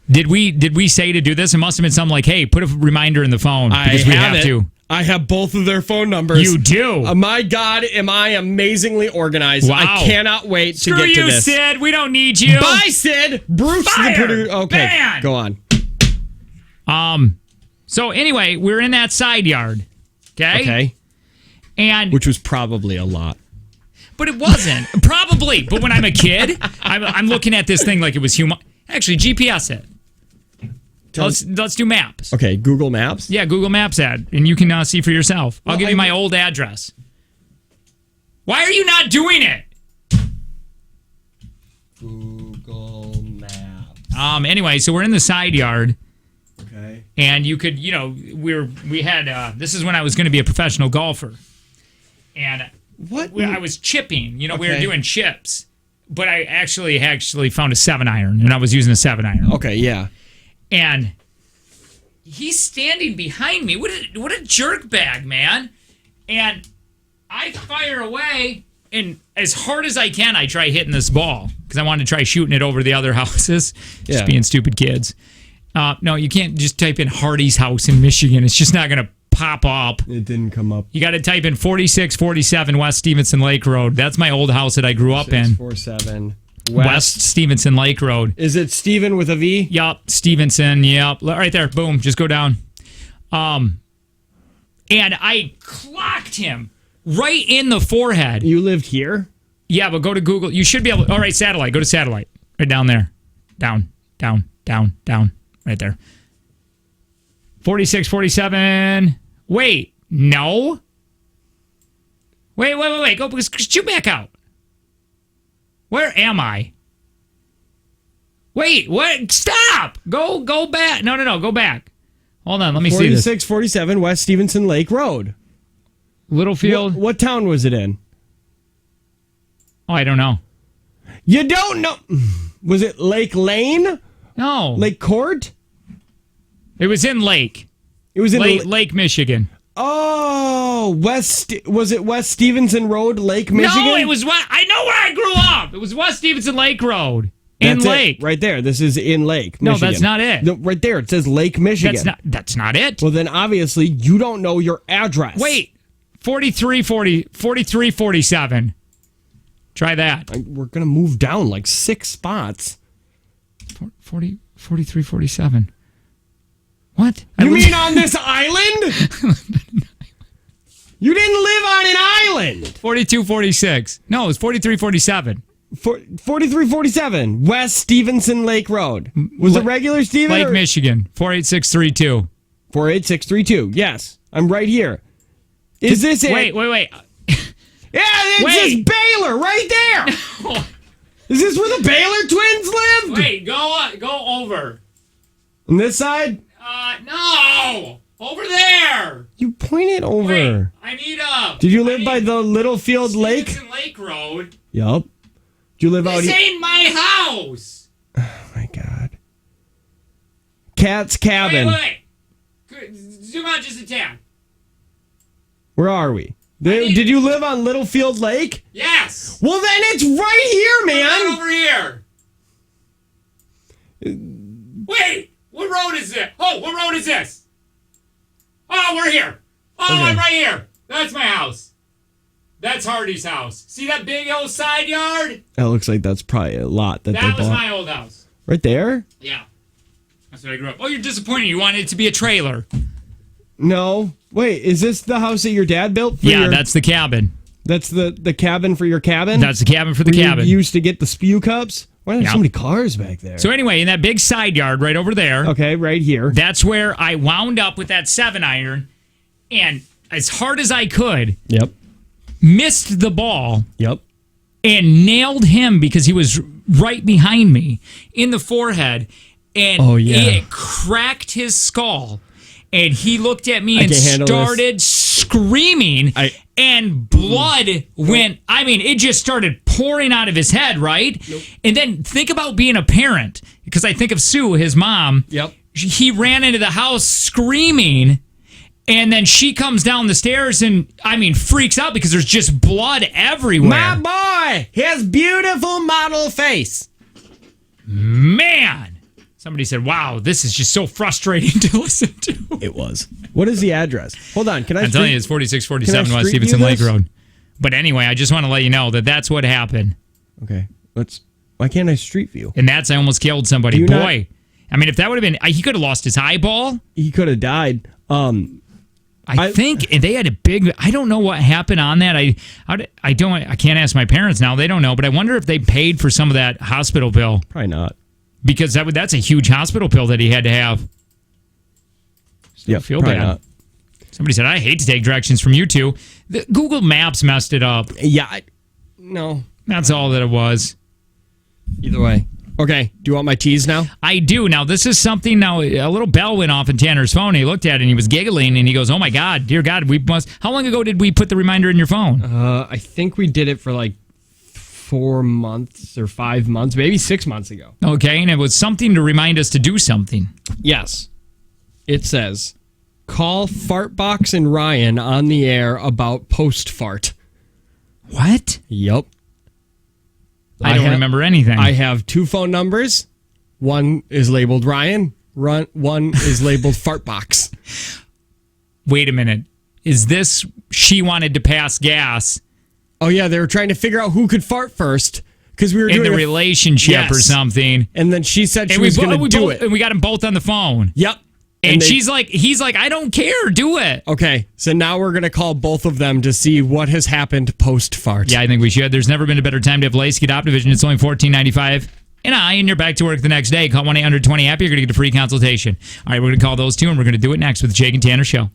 Did we say to do this? It must have been something like, hey, put a reminder in the phone because we have to. I have both of their phone numbers. You do? My God, am I amazingly organized. Wow. I cannot wait to get to this. Screw you, Sid. We don't need you. Bye, Sid. Bruce, Fire. the producer. Okay, Ban. go on. So anyway, we're in that side yard. Okay. And which was probably a lot. But it wasn't. Probably. But when I'm a kid, I'm looking at this thing like it was human. Actually, GPS it. Let's do maps. Okay, Google Maps? Yeah, Google Maps ad, and you can see for yourself. I'll give you my old address. Why are you not doing it? Google Maps. Anyway, so we're in the side yard. Okay. And you could, we had, this is when I was going to be a professional golfer. And I was chipping, we were doing chips. But I actually found a 7-iron, and I was using a 7-iron. Okay, yeah. And he's standing behind me. What a jerk bag, man. And I fire away, and as hard as I can, I try hitting this ball because I wanted to try shooting it over the other houses. Just being stupid kids. No, you can't just type in Hardy's house in Michigan. It's just not going to pop up. It didn't come up. You got to type in 4647 West Stevenson Lake Road. That's my old house that I grew up in. 647 West Stevenson Lake Road. Is it Steven with a V? Yup, Stevenson. Yep, right there. Boom. Just go down. And I clocked him right in the forehead. You lived here? Yeah, but go to Google. You should be able. All right, satellite. Go to satellite. Right down there. Down. Right there. 4647. Wait, no. Wait. Go shoot back out. Where am I? Wait, what? Stop! Go back. No, go back. Hold on, let me see this. 4647 West Stevenson Lake Road. Littlefield. What town was it in? Oh, I don't know. You don't know? Was it Lake Lane? No. Lake Court? It was in Lake. It was in Lake Michigan. Oh, was it West Stevenson Road, Lake Michigan? No, it was I know where I grew up. It was West Stevenson Lake Road. That's Lake. Right there. This is in Lake, No, Michigan. that's not it. No, right there. It says Lake Michigan. That's not it. Well, then obviously you don't know your address. Wait. 4347. Try that. We're going to move down like 6 spots. 4347. What? You mean on this island? You didn't live on an island. 4246. No, it was 4347. 4347 West Stevenson Lake Road. Was it regular Steven? Lake Michigan. 48632. 48632. Yes. I'm right here. Is this it? Wait. Yeah, this is Baylor right there. Is this where the Baylor twins lived? Wait, go over. On this side? No! Over there! You pointed over. Wait, I need a... Did you live by the Littlefield Lake? Stevenson Lake Road. Yup. Did you live out here? This ain't my house! Oh, my God. Cat's Cabin. Wait. Zoom out just a tad. Where are we? Did you live on Littlefield Lake? Yes! Well, then it's right here, man! Right over here. Wait! What road is it? Oh, what road is this? Oh, we're here. Oh, okay. I'm right here. That's my house. That's Hardy's house. See that big old side yard? That looks like that's probably a lot that they bought. That was my old house. Right there? Yeah. That's where I grew up. Oh, you're disappointed. You wanted it to be a trailer. No. Wait, is this the house that your dad built? That's the cabin. That's the cabin for your cabin? That's the cabin for the cabin. You used to get the spew cups? Why are there Yep. so many cars back there? So anyway, in that big side yard right over there. Okay, right here. That's where I wound up with that 7-iron, and as hard as I could, Yep. missed the ball. Yep. And nailed him because he was right behind me in the forehead, and it cracked his skull. And he looked at me and started screaming, and blood went. I mean, it just started pouring out of his head, right? Nope. And then think about being a parent, because I think of Sue, his mom. Yep. He ran into the house screaming. And then she comes down the stairs and, I mean, freaks out because there's just blood everywhere. My boy! His beautiful model face. Man! Somebody said, wow, this is just so frustrating to listen to. It was. What is the address? Hold on. Can I? I'm telling you, it's 4647 West Stevenson Lake Road. But anyway, I just want to let you know that that's what happened. Okay. Why can't I street view? And I almost killed somebody. Boy. I mean, if that would have been, he could have lost his eyeball. He could have died. I think they had a big. I don't know what happened on that. I can't ask my parents now. They don't know. But I wonder if they paid for some of that hospital bill. Probably not, because that's a huge hospital bill that he had to have. Yeah, feel bad. Not. Somebody said, "I hate to take directions from you two." The Google Maps messed it up. Yeah, no, that's all that it was. Either way. Okay, do you want my tease now? I do. Now, this is something, now, a little bell went off in Tanner's phone. He looked at it and he was giggling and he goes, oh my God, dear God, how long ago did we put the reminder in your phone? I think we did it for like 4 months or 5 months, maybe 6 months ago. Okay, and it was something to remind us to do something. Yes. It says, call Fartbox and Ryan on the air about post-fart. What? Yep. I don't remember anything. I have 2 phone numbers. One is labeled Ryan. One is labeled Fartbox. Wait a minute. Is this she wanted to pass gas? Oh, yeah. They were trying to figure out who could fart first. Because we were in doing the relationship or something. And then she said she was going to do it. And we got them both on the phone. Yep. And he's like, I don't care. Do it. Okay. So now we're going to call both of them to see what has happened post-fart. Yeah, I think we should. There's never been a better time to have LASIK Optivision. It's only $14.95. And you're back to work the next day. Call 1-800-20-HAPPY. You're going to get a free consultation. All right, we're going to call those two, and we're going to do it next with the Jake and Tanner Show.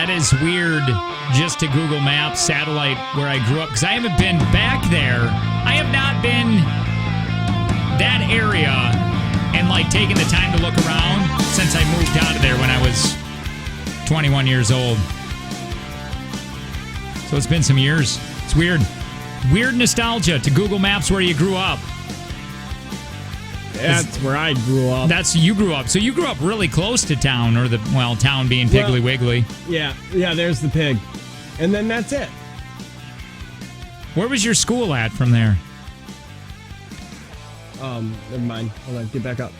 That is weird just to Google Maps satellite where I grew up because I haven't been back there. I have not been that area and like taking the time to look around since I moved out of there when I was 21 years old. So it's been some years. It's weird. Weird nostalgia to Google Maps where you grew up. That's where I grew up. You grew up. So you grew up really close to town, or town being Piggly Wiggly. Yeah, there's the pig. And then that's it. Where was your school at from there? Never mind. Hold on, get back up.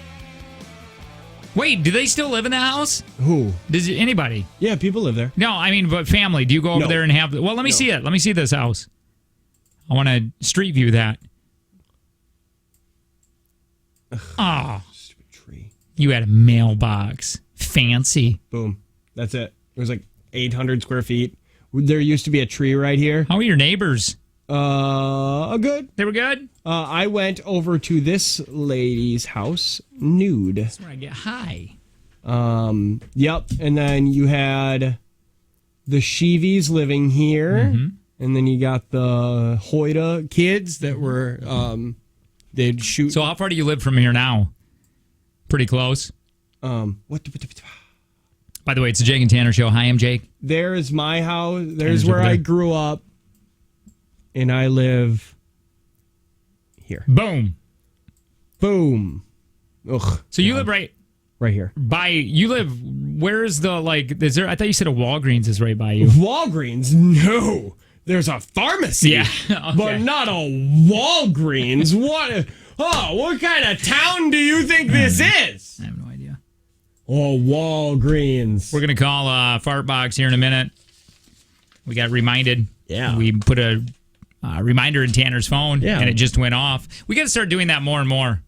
Wait, do they still live in the house? Who? Does anybody? Yeah, people live there. No, I mean, but family. Do you go over there and have... Well, let me see it. Let me see this house. I want to street view that. Oh. Stupid tree. You had a mailbox. Fancy. Boom. That's it. It was like 800 square feet. There used to be a tree right here. How are your neighbors? Good. They were good? I went over to this lady's house nude. That's where I get high. Yep. And then you had the Sheevies living here. Mm-hmm. And then you got the Hoyta kids that were, they'd shoot. So how far do you live from here now? Pretty close. By the way, it's the Jake and Tanner Show. Hi, I'm Jake. There's my house. There's where I grew up. And I live here. Boom. Boom. Ugh. So you live right here. Where's the, is there, I thought you said a Walgreens is right by you. Walgreens? No. There's a pharmacy. Yeah. Okay. But not a Walgreens. What kind of town do you think this is? I have no idea. Oh, Walgreens. We're going to call Fartbox here in a minute. We got reminded. Yeah. We put a reminder in Tanner's phone, and it just went off. We got to start doing that more and more.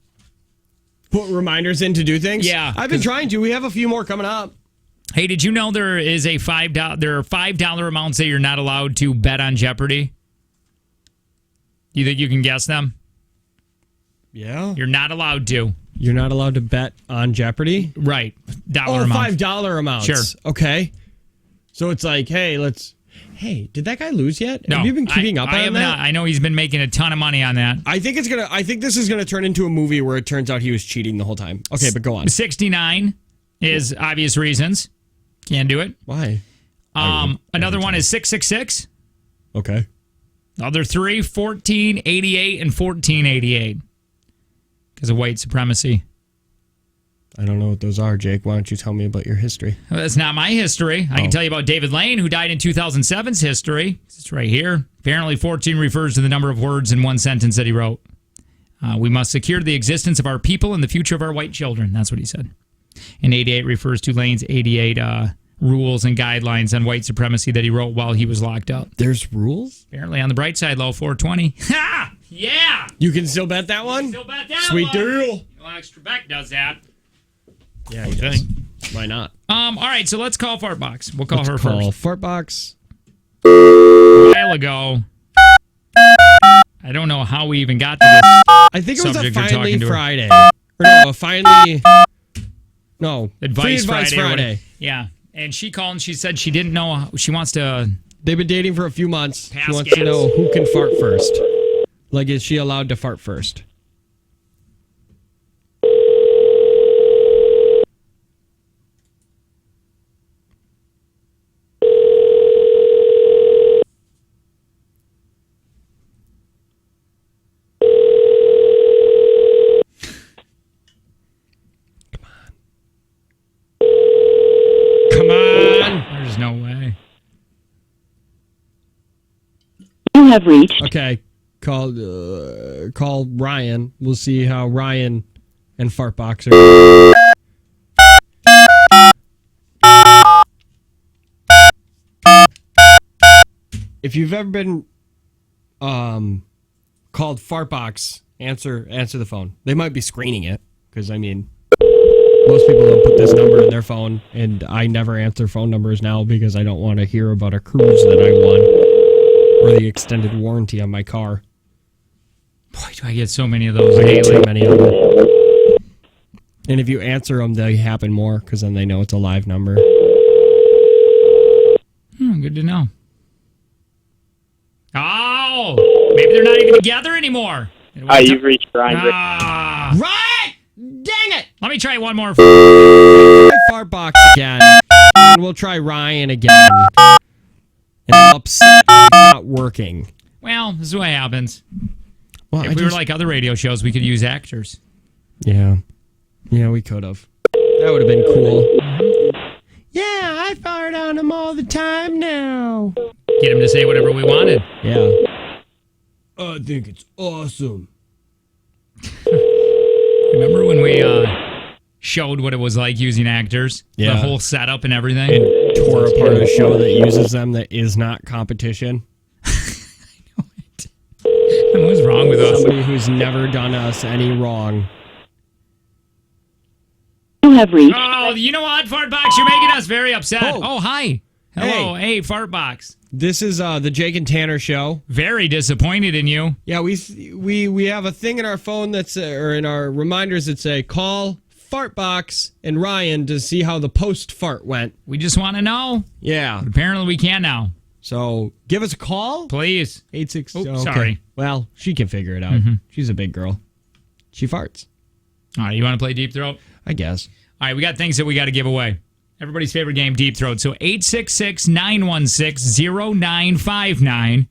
Put reminders in to do things? Yeah. I've been trying to. We have a few more coming up. Hey, did you know there are $5 amounts that you're not allowed to bet on Jeopardy? You think you can guess them? Yeah. You're not allowed to. You're not allowed to bet on Jeopardy? Right. Dollar amount. $5 amounts. Sure. Okay. So it's like, hey, did that guy lose yet? No, have you been keeping up on that? Not. I know he's been making a ton of money on that. I think this is gonna turn into a movie where it turns out he was cheating the whole time. Okay, but go on. 69 is obvious reasons. Can't do it. Why? Another one is 666. Okay. Other three, 1488 and 1488. Because of white supremacy. I don't know what those are, Jake. Why don't you tell me about your history? Well, that's not my history. I can tell you about David Lane, who died in 2007's history. It's right here. Apparently, 14 refers to the number of words in one sentence that he wrote. We must secure the existence of our people and the future of our white children. That's what he said. And 88 refers to Lane's 88 rules and guidelines on white supremacy that he wrote while he was locked up. There's rules? Apparently, on the bright side, low 420. Ha! Yeah! You can still bet that one? Still bet that Sweet one. deal. Alex Trebek does that. Yeah, he does. Why not? All right, so let's call Fartbox. We'll call her call first. Fartbox. A while ago. I don't know how we even got to this. I think it was a subject you're Finally talking to her. Friday. Or no, a Finally... No. Advice Free Advice Friday. Yeah. And she called and she said she didn't know. She wants to... They've been dating for a few months. Pass She wants gas. to know who can fart first. Like, is she allowed to fart first? Come on. There's no way. You have reached. Okay. Call Ryan. We'll see how Ryan and Fartbox are. If you've ever been called Fartbox, answer the phone. They might be screening it because most people don't put this number in their phone, and I never answer phone numbers now because I don't want to hear about a cruise that I won or the extended warranty on my car. Boy, do I get so many of those I get daily. too many of them. And if you answer them, they happen more because then they know it's a live number. good to know. Oh, maybe they're not even together anymore. You've reached Ryan. Right! Dang it! Let me try one more. Fartbox again. And we'll try Ryan again. And I'm upset it's not working. Well, this is what happens. Well, if we were like other radio shows, we could use actors. Yeah. Yeah, we could have. That would have been cool. Yeah, I fart on him all the time now. Get him to say whatever we wanted. Yeah. I think it's awesome. Remember when we showed what it was like using actors? Yeah. The whole setup and everything? And tore apart a show that uses them that is not competition. What's wrong with us? Somebody who's never done us any wrong. You have reached. Oh, you know what, Fartbox? You're making us very upset. Oh, hi. Hello. Hey, Fartbox. This is the Jake and Tanner show. Very disappointed in you. Yeah, we have a thing in our phone that's or in our reminders that say call Fartbox and Ryan to see how the post fart went. We just want to know. Yeah. But apparently we can now. So give us a call. Please. 86. Oops, okay. sorry. Well, she can figure it out. Mm-hmm. She's a big girl. She farts. All right, you want to play Deep Throat? I guess. All right, we got things that we got to give away. Everybody's favorite game, Deep Throat. So 866-916-0959.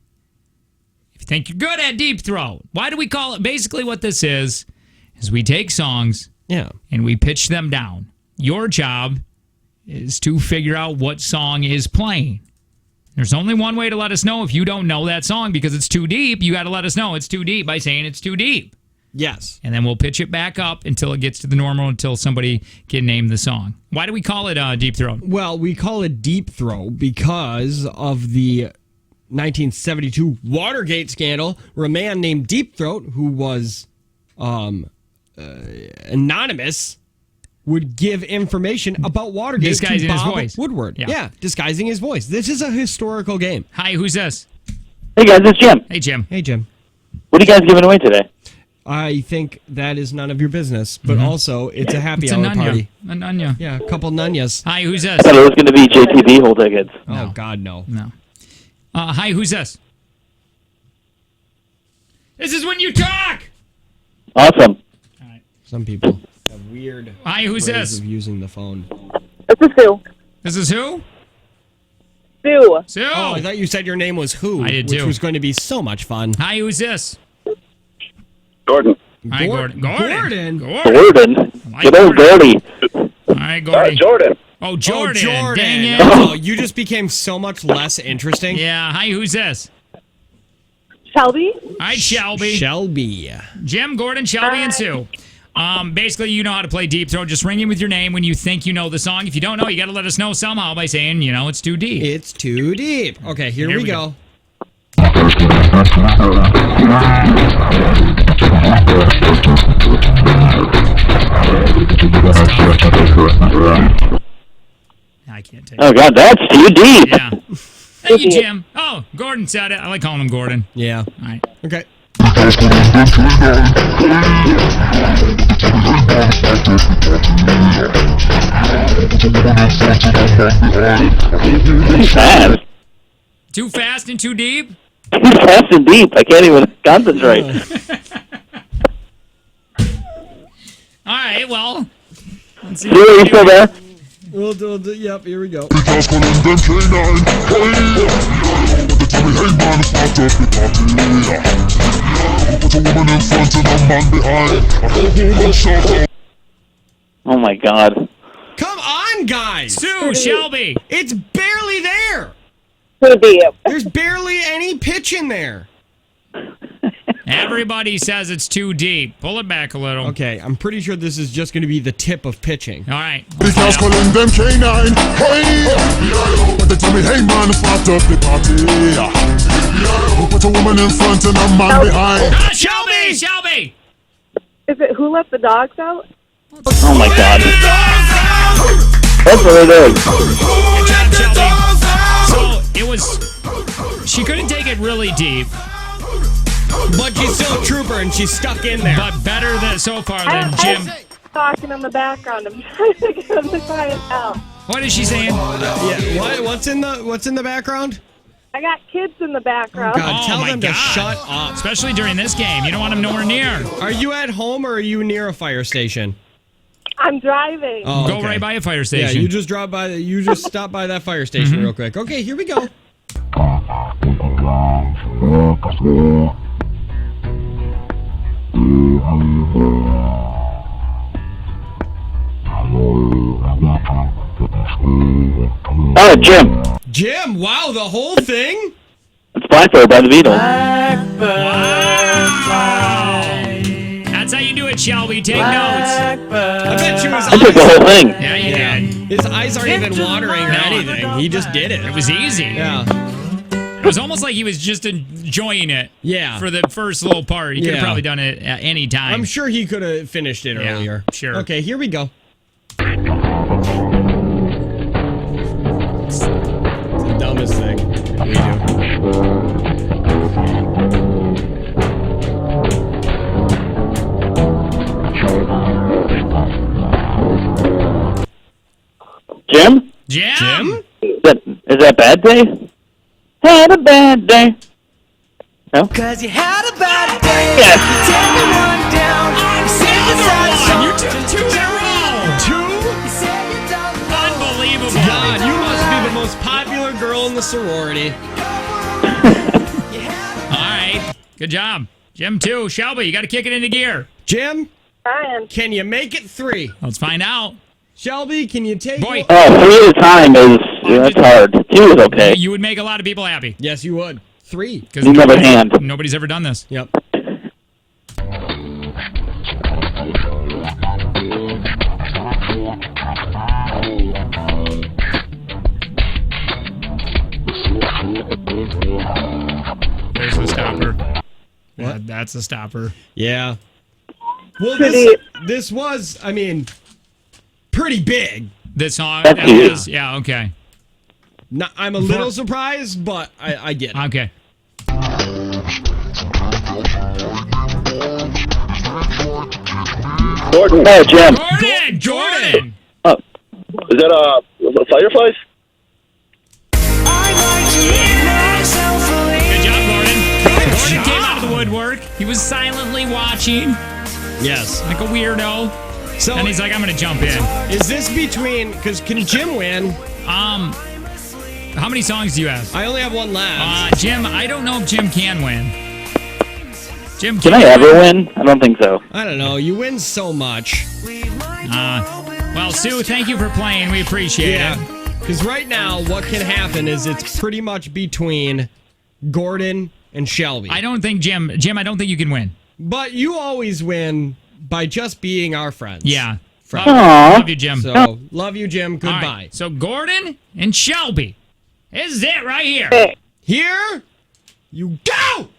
If you think you're good at Deep Throat, why do we call it? Basically what this is we take songs and we pitch them down. Your job is to figure out what song is playing. There's only one way to let us know if you don't know that song because it's too deep. You got to let us know it's too deep by saying it's too deep. Yes. And then we'll pitch it back up until it gets to the normal, until somebody can name the song. Why do we call it Deep Throat? Well, we call it Deep Throat because of the 1972 Watergate scandal where a man named Deep Throat, who was anonymous, would give information about Watergate disguising to Bob his voice. Woodward. Yeah, disguising his voice. This is a historical game. Hi, who's this? Hey guys, it's Jim. Hey, Jim. Hey, Jim. What are you guys giving away today? I think that is none of your business, but also it's a happy hour party. A nunya. Yeah, a couple nunyas. Hi, who's this? I thought it was going to be JTB whole tickets. Oh, God, no. No. Hi, who's this? This is when you talk! Awesome. Some people have weird Hi, who's ways this? of using the phone. This is Sue. This is who? Sue. Sue! Oh, I thought you said your name was Who. I did which too. was going to be so much fun. Hi, who's this? Gordon. Hi, Gordon. Gordon. Good old Gordy. All right, Gordy. Jordan. Oh, Jordan. Oh, Jordan. Dang it. Oh, you just became so much less interesting. Yeah. Hi, who's this? Shelby. Hi, Shelby. Shelby. Jim, Gordon, Shelby, and Sue. Basically, you know how to play Deep Throat. Just ring in with your name when you think you know the song. If you don't know, you got to let us know somehow by saying, it's too deep. It's too deep. Okay, here we go. I can't take it. Oh God, that's too deep. Yeah. Thank you, Jim. Oh, Gordon said it. I like calling him Gordon. Yeah. All right. Okay. Fast. Too fast and too deep? Too fast and deep. I can't even concentrate. All right, well. Let's see. Sue, are you still there? We'll do, yep, here we go. Oh my God. Come on, guys. Sue, Shelby. It's barely there. Too deep. There's barely any pitch in there. Everybody says it's too deep. Pull it back a little. Okay, I'm pretty sure this is just going to be the tip of pitching. All right. Because calling them K9. Hey, but they tell me, hey man, start up the party. Put a woman in front and a man behind. Shelby! Shelby! Is it Who Let the Dogs Out? Oh my God. That's what it is. Good job, Shelby. So it was. She couldn't take it really deep. But she's still a trooper and she's stuck in there. But better than so far than Jim. Talking in the background. I'm trying to get him to quiet down. What is she saying? Yeah. What's in the background? I got kids in the background. God, tell them to shut up. Especially during this game. You don't want them nowhere near. Are you at home or are you near a fire station? I'm driving. Oh, Go right by a fire station. Yeah, you just drop by. You just stop by that fire station real quick. Okay, here we go. Oh, Jim. Jim, wow, the whole thing? It's Blackbird by the Beatles. That's how you do it, Shelby. Take notes. I bet you his I took the whole thing. Yeah, you did. His eyes aren't even watering or anything. He just did it. It was easy. Yeah. It was almost like he was just enjoying it. Yeah. For the first little part. He could have Yeah. probably done it at any time. I'm sure he could have finished it earlier. Sure. Okay, here we go. It's the dumbest thing we Jim? Jim? Is that Bad Day? Had a bad day. No? Cause you had a bad day. Yes. Take one down. You said you You took 2 in a row. Unbelievable. God, you must be the most popular girl in the sorority. All right. Good job. Jim, 2. Shelby, you got to kick it into gear. Jim, Ryan. can you make it 3? Let's find out. Shelby, can you take Boy. Oh, 3 at a time that's hard. 2 is okay. You would make a lot of people happy. Yes, you would. 3. Because You never hand. nobody's ever done this. Yep. There's the stopper. That's a stopper. Yeah. Well, this was, I mean, pretty big. This song? That's huge. Yeah, okay. I'm a little surprised, but I get it. Okay. Gordon. Hey, Jim. Jordan! Oh, is that Fireflies? Good job, Gordon. Gordon came out of the woodwork. He was silently watching Yes. like a weirdo. So, And he's like, I'm going to jump in. is this between, because can Jim win? How many songs do you have? I only have one left. Jim, I don't know if Jim can win. Jim, Can I ever win? I don't think so. I don't know. You win so much. Well, Sue, thank you for playing. We appreciate it. Because right now, what can happen is it's pretty much between Gordon and Shelby. I don't think Jim, I don't think you can win. But you always win by just being our friends. Yeah. Friends. Love you, Jim. So, love you, Jim. All Goodbye. right, so Gordon and Shelby. This is it right here. Here you go!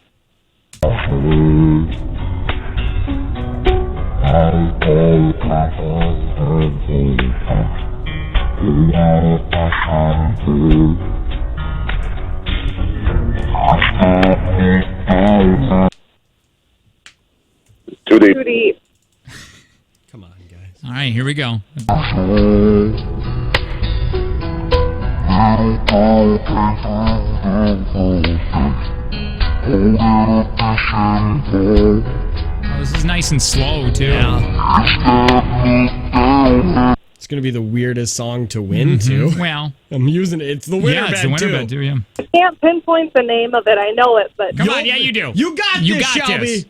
Too deep. Too deep. Come on, guys. All right, here we go. Oh, this is nice and slow, too. It's going to be the weirdest song to win, too. Well, I'm using it. It's the winner yeah, it's the winner bet, too, yeah. I can't pinpoint the name of it. I know it, but Come on, yeah, you do. You got You this, got Shelby. this.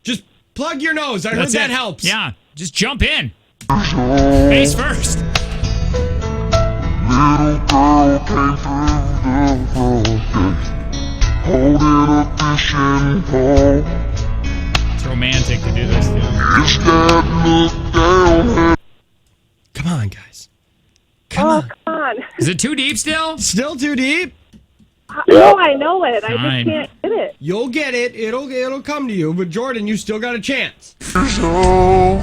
Just plug your nose. I heard That's that it. helps. Yeah, just jump in. Face first. Little girl came through the holding a fishing pole. It's romantic to do this, too. His dad looked down. Come on, guys. come on. Is it too deep still? Still too deep? No, I know it. I just Fine. can't get it. You'll get it. It'll come to you. But Jordan, you still got a chance. So,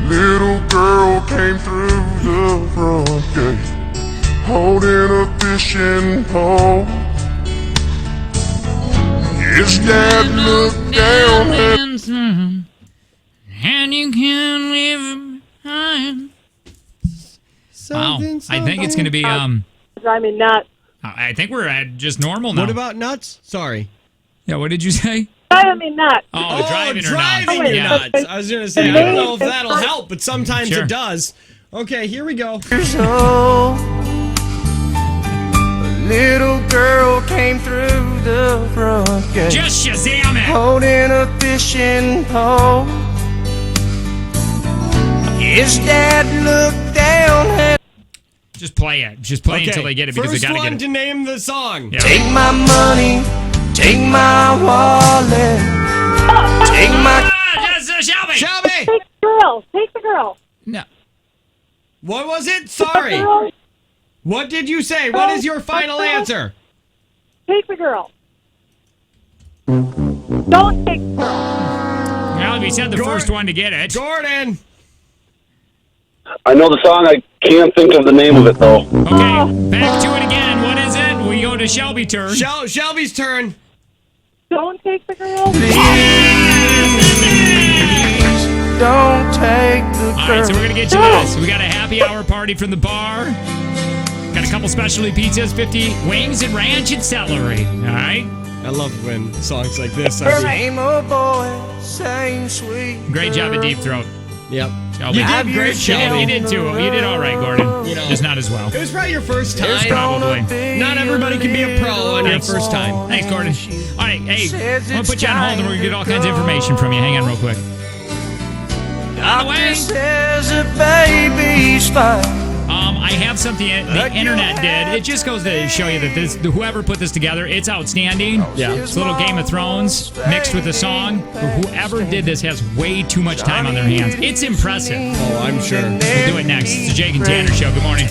little girl came through the front gate, holding a fishing pole. His dad looked down at and you can leave it behind. Wow. I think it's going to be. Drive me nuts. I think we're at just normal now. What about nuts? Sorry. Yeah. What did you say? Driving me nuts. Oh, driving or nuts. Driving Yeah. nuts. I was going to say, I don't know if that'll help, but sometimes Sure. it does. Okay, here we go. Little girl came through the front gate. Just Shazam it. Holding a fishing pole. His dad looked down at. Just play it. Just play until they get it because they First got to one get it. to name the song. Yeah. Take my money, take my wallet, take my. Shelby. Shelby. Take the girl. Take the girl. No. What was it? Sorry. What did you say? What is your final answer? Take the girl. Don't take the girl. Well, we said the first one to get it. Gordon. I know the song. I can't think of the name of it though. Okay, back to it again. What is it? We go to Shelby's turn. Shelby's turn. Don't take the girl. Don't take the All girl. right, so we're going to get you this. We got a happy hour party from the bar. Got a couple specialty pizzas, 50 wings and ranch and celery. All right? I love when songs like this. Same old boy, same sweet. Great job at Deep Throat. Yep. Shelby. You did great, Shelby. You did too. You did all right, Gordon. Just not as well. It was probably your first time. Probably. Not everybody can be a pro on their first time. Thanks, Gordon. All right, hey, I'm going to put you on hold and we're going to get all kinds of information from you. Hang on real quick. On the way. Says a baby's fine. I have something the internet did. It just goes to show you that whoever put this together, it's outstanding. Yeah. It's a little Game of Thrones mixed with a song. Whoever did this has way too much time on their hands. It's impressive. Oh, I'm sure. We'll do it next. It's the Jake and Tanner Show. Good morning.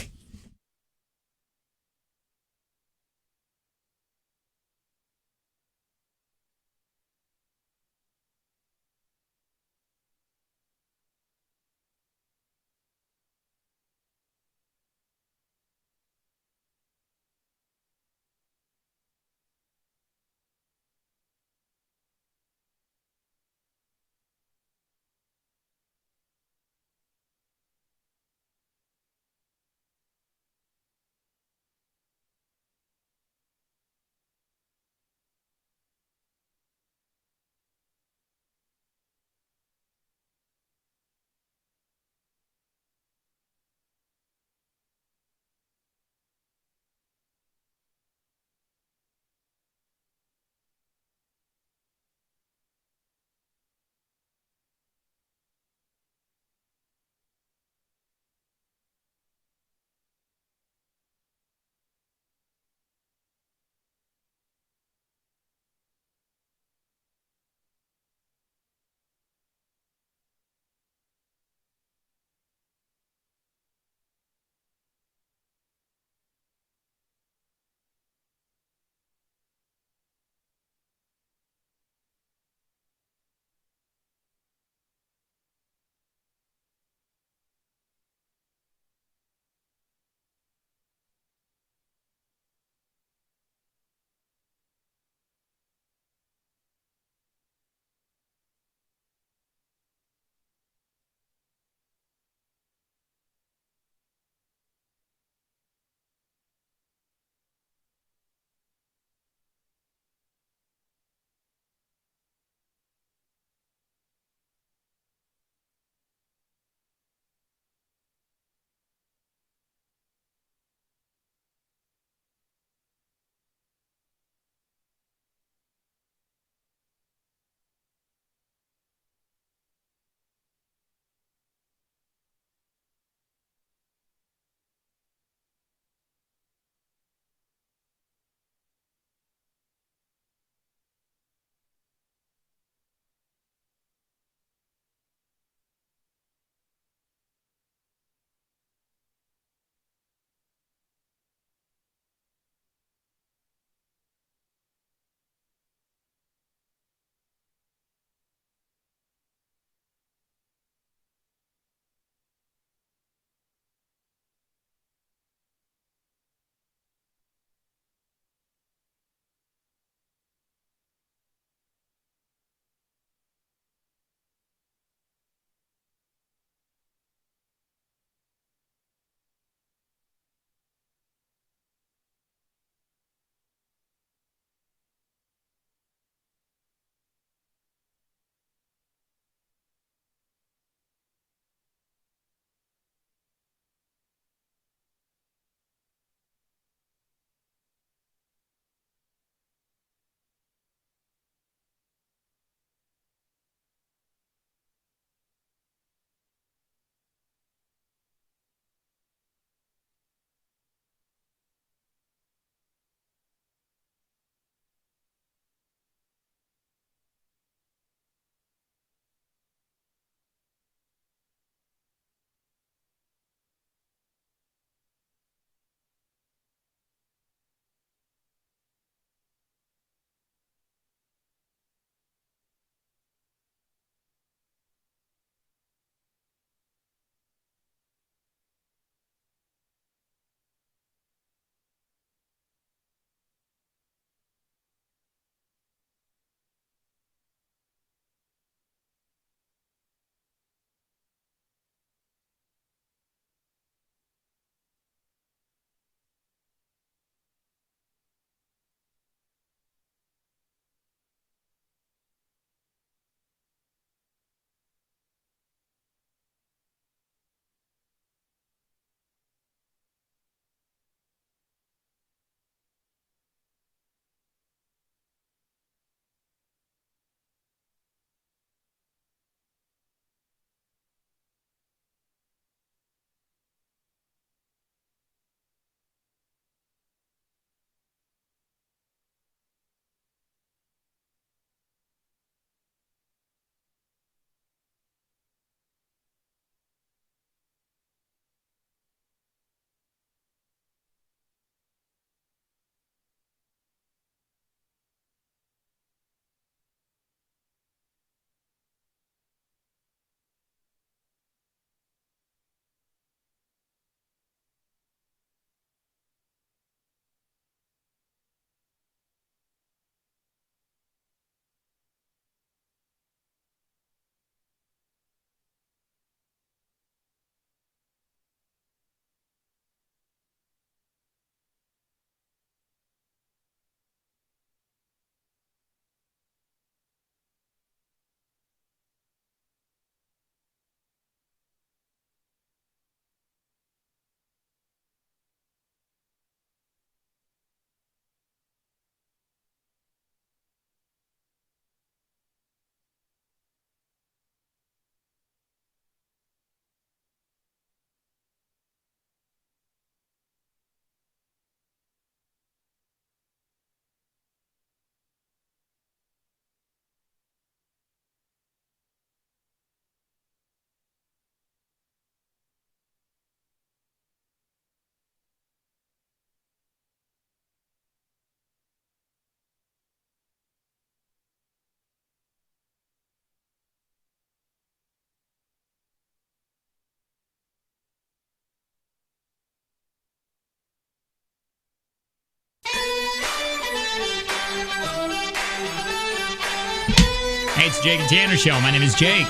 Hey, it's Jake and Tanner Show. My name is Jake.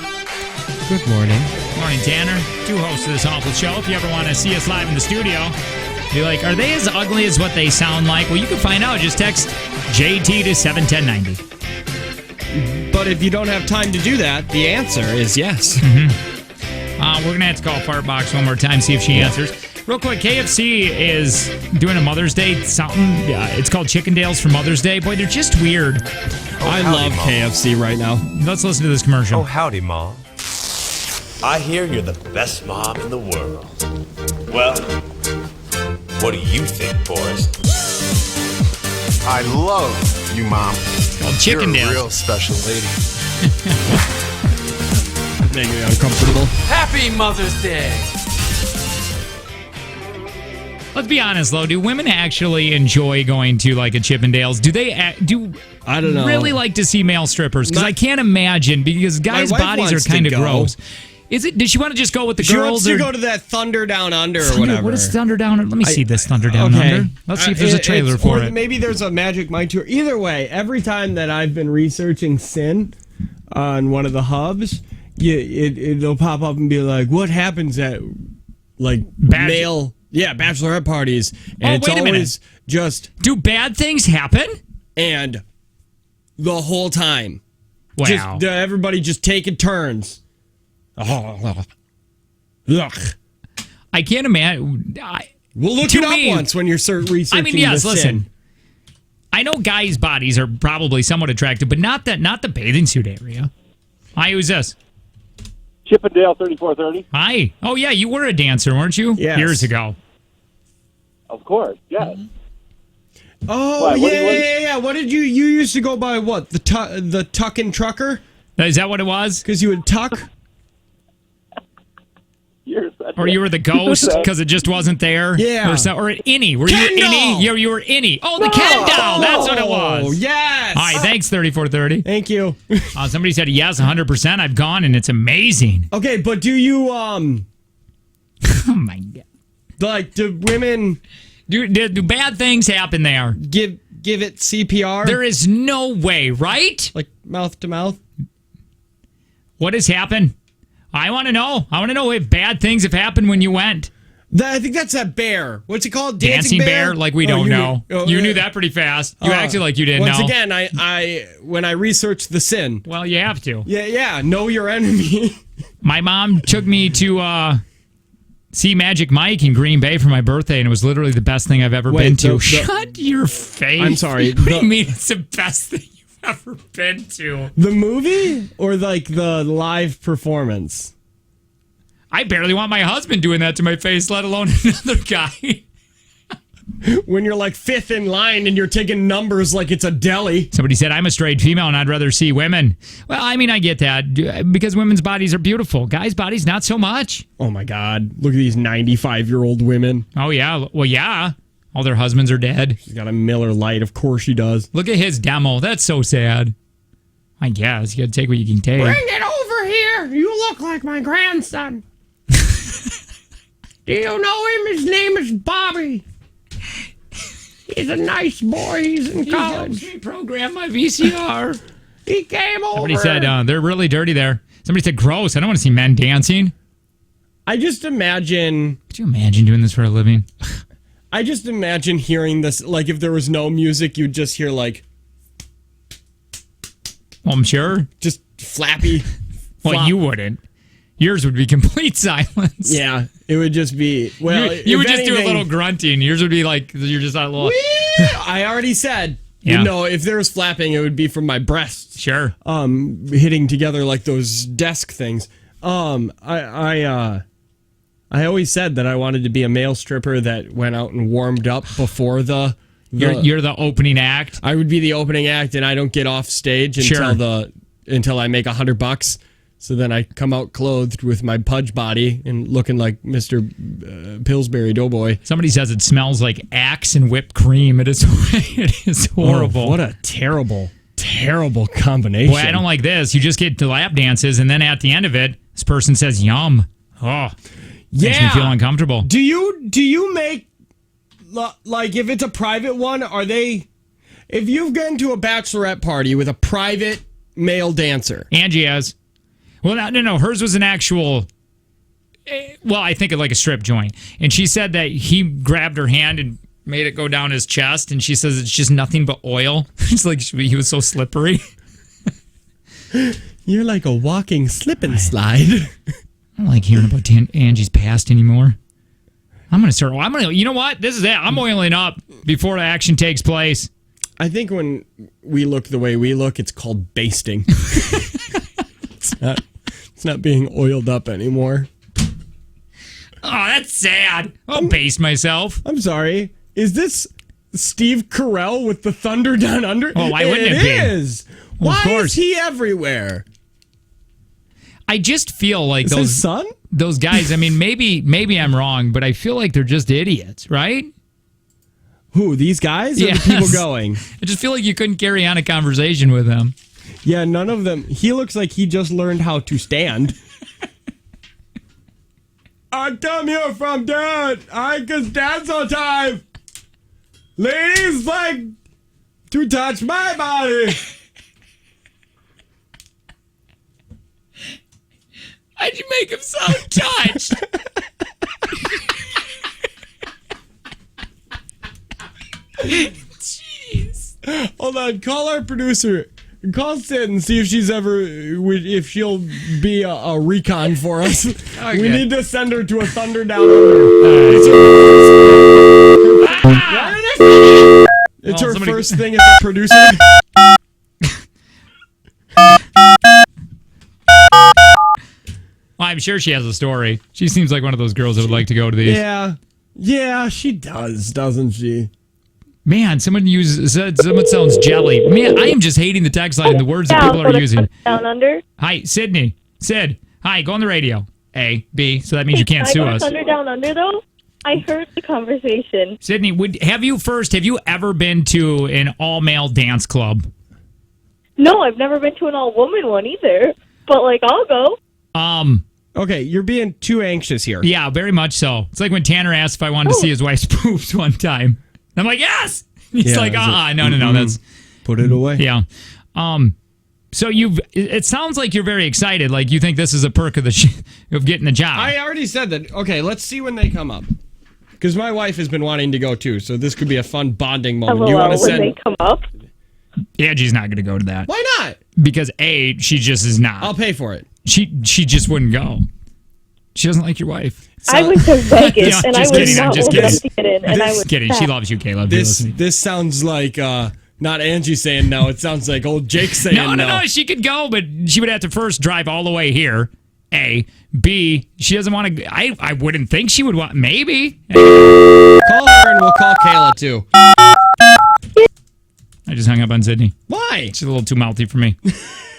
Good morning. Morning, Tanner. Two hosts of this awful show. If you ever want to see us live in the studio, be like, are they as ugly as what they sound like? Well, you can find out. Just text JT to 71090. But if you don't have time to do that, the answer is yes. We're going to have to call Fartbox one more time, see if she answers. Real quick, KFC is doing a Mother's Day something. It's called Chickendales for Mother's Day. Boy, they're just weird. I love KFC right now. Let's listen to this commercial. Oh, howdy, Mom. I hear you're the best mom in the world. Well, what do you think, Forrest? I love you, Mom. It's called Chickendales. You're a real special lady. Making me uncomfortable. Happy Mother's Day. Let's be honest, though. Do women actually enjoy going to like a Chippendales? Do they? I don't know. Really like to see male strippers? Because I can't imagine. Because guys' bodies are kind of gross. Is it? Does she want to just go with the girls? She wants to go to that Thunder Down Under or whatever. What is Thunder Down Under? Let me see this Thunder Down Under. Let's see if there's a trailer for it. Maybe there's a Magic Mike tour. Either way, every time that I've been researching sin on one of the hubs, it'll pop up and be like, "What happens at like male?" Yeah, bachelorette parties. And it's wait a always minute. just... Do bad things happen? And the whole time. Wow. Just, everybody just taking turns. Ugh. I can't imagine. We'll look it up once when you're researching. I mean, yes, the listen. sin. I know guys' bodies are probably somewhat attractive, but not the bathing suit area. Hi, who's this? Chippendale 3430. Hi. Oh, yeah, you were a dancer, weren't you? Yes. Years ago. Of course, yes. Oh, Why, yeah. What did you used to go by what? The tuckin' trucker? Is that what it was? Because you would tuck? Or you were the ghost because it just wasn't there? Yeah. Or an innie. Were you an innie? Yeah, you were innie. Oh, the Ken doll. That's what it was. Oh, yes. All right, thanks, 3430. Thank you. Somebody said, yes, 100%. I've gone, and it's amazing. Okay, but do you, Oh, my God. like, do women... Do bad things happen there? Give it CPR? There is no way, right? Like, mouth to mouth? What has happened? I want to know. I want to know if bad things have happened when you went. I think that's that bear. What's it called? Dancing bear? Like we don't know. You knew that pretty fast. You acted like you didn't know. Once again, when I researched the sin. Well, you have to. Yeah. Know your enemy. My mom took me to see Magic Mike in Green Bay for my birthday, and it was literally the best thing I've ever been to. Shut your face. I'm sorry. What do you mean it's the best thing you've ever been to? The movie or like the live performance? I barely want my husband doing that to my face, let alone another guy. When you're like fifth in line and you're taking numbers like it's a deli. Somebody said, I'm a straight female and I'd rather see women. Well, I mean, I get that because women's bodies are beautiful. Guys' bodies, not so much. Oh, my God. Look at these 95-year-old women. Oh, yeah. Well, yeah. All their husbands are dead. She's got a Miller Lite. Of course she does. Look at his demo. That's so sad. I guess. You got to take what you can take. Bring it over here. You look like my grandson. Do you know him? His name is Bobby. He's a nice boy. He's in college. He program my VCR. He came over. Somebody said they're really dirty there. Somebody said gross. I don't want to see men dancing. I just imagine... Could you imagine doing this for a living? I just imagine hearing this. Like if there was no music, you'd just hear like... Well, I'm sure. Just flappy. Well, you wouldn't. Yours would be complete silence. Yeah, it would just be... Well, you would just do a little grunting. Yours would be like, you're just a little... I already said, if there was flapping, it would be from my breasts. Sure. Hitting together like those desk things. I always said that I wanted to be a male stripper that went out and warmed up before the... You're the opening act? I would be the opening act, and I don't get off stage until I make $100. So then I come out clothed with my pudge body and looking like Mr. Pillsbury Doughboy. Somebody says it smells like Axe and whipped cream. It is horrible. Oh, what a terrible combination. Boy, I don't like this. You just get to lap dances, and then at the end of it, this person says, yum. Oh, makes me feel uncomfortable. Do you make, like, if it's a private one, are they... if you've been to a bachelorette party with a private male dancer. Angie has. Well, no. Hers was an actual... Well, I think of like a strip joint. And she said that he grabbed her hand and made it go down his chest. And she says it's just nothing but oil. It's like he was so slippery. You're like a walking slip and slide. I don't like hearing about Angie's past anymore. You know what? This is it. I'm oiling up before the action takes place. I think when we look the way we look, it's called basting. It's not being oiled up anymore. Oh, that's sad. I'll baste myself. I'm sorry. Is this Steve Carell with the Thunder Down Under? Oh, why wouldn't it be? It is. Well, why is he everywhere? I just feel like is his son? Those guys, I mean, maybe I'm wrong, but I feel like they're just idiots, right? Who, these guys? Or Yes. the people going? I just feel like you couldn't carry on a conversation with them. Yeah, none of them. He looks like he just learned how to stand. I come here from Dad. I can stand sometimes. Ladies like to touch my body. Why'd you make him so touched? Jeez. Hold on, call our producer. Call Sid and see if if she'll be a recon for us. Okay. We need to send her to a Thunder Down Under. It's her first thing as a producer. Well, I'm sure she has a story. She seems like one of those girls that would like to go to these. Yeah, she does, doesn't she? Man, someone sounds jelly. Man, I am just hating the text line and the words that people are using. Down under. Hi, Sydney. Sid. Hi, go on the radio. A, B. So that means you can't sue us. Thunder Down Under though. I heard the conversation. Sydney, have you ever been to an all-male dance club? No, I've never been to an all-woman one either. But like, I'll go. Okay, you're being too anxious here. Yeah, very much so. It's like when Tanner asked if I wanted to see his wife's boobs one time. I'm like, yes. He's like, no, that's put it away. Yeah. So it sounds like you're very excited. Like you think this is a perk of of getting the job. I already said that. Okay, let's see when they come up. Because my wife has been wanting to go too, so this could be a fun bonding moment. Hello, you want to when send? they come up? Angie's not going to go to that. Why not? Because A, she just is not. I'll pay for it. She just wouldn't go. She doesn't like your wife. I went to Vegas Yeah, and I just was kidding, I'm not just old enough to get in, and I was kidding. She loves you, Caleb. This sounds like not Angie saying no. It sounds like old Jake saying no. No. She could go, but she would have to first drive all the way here. A. B. She doesn't want to. I wouldn't think she would want. Maybe. Call her and we'll call Kayla too. I just hung up on Sydney. Why? She's a little too mouthy for me. She's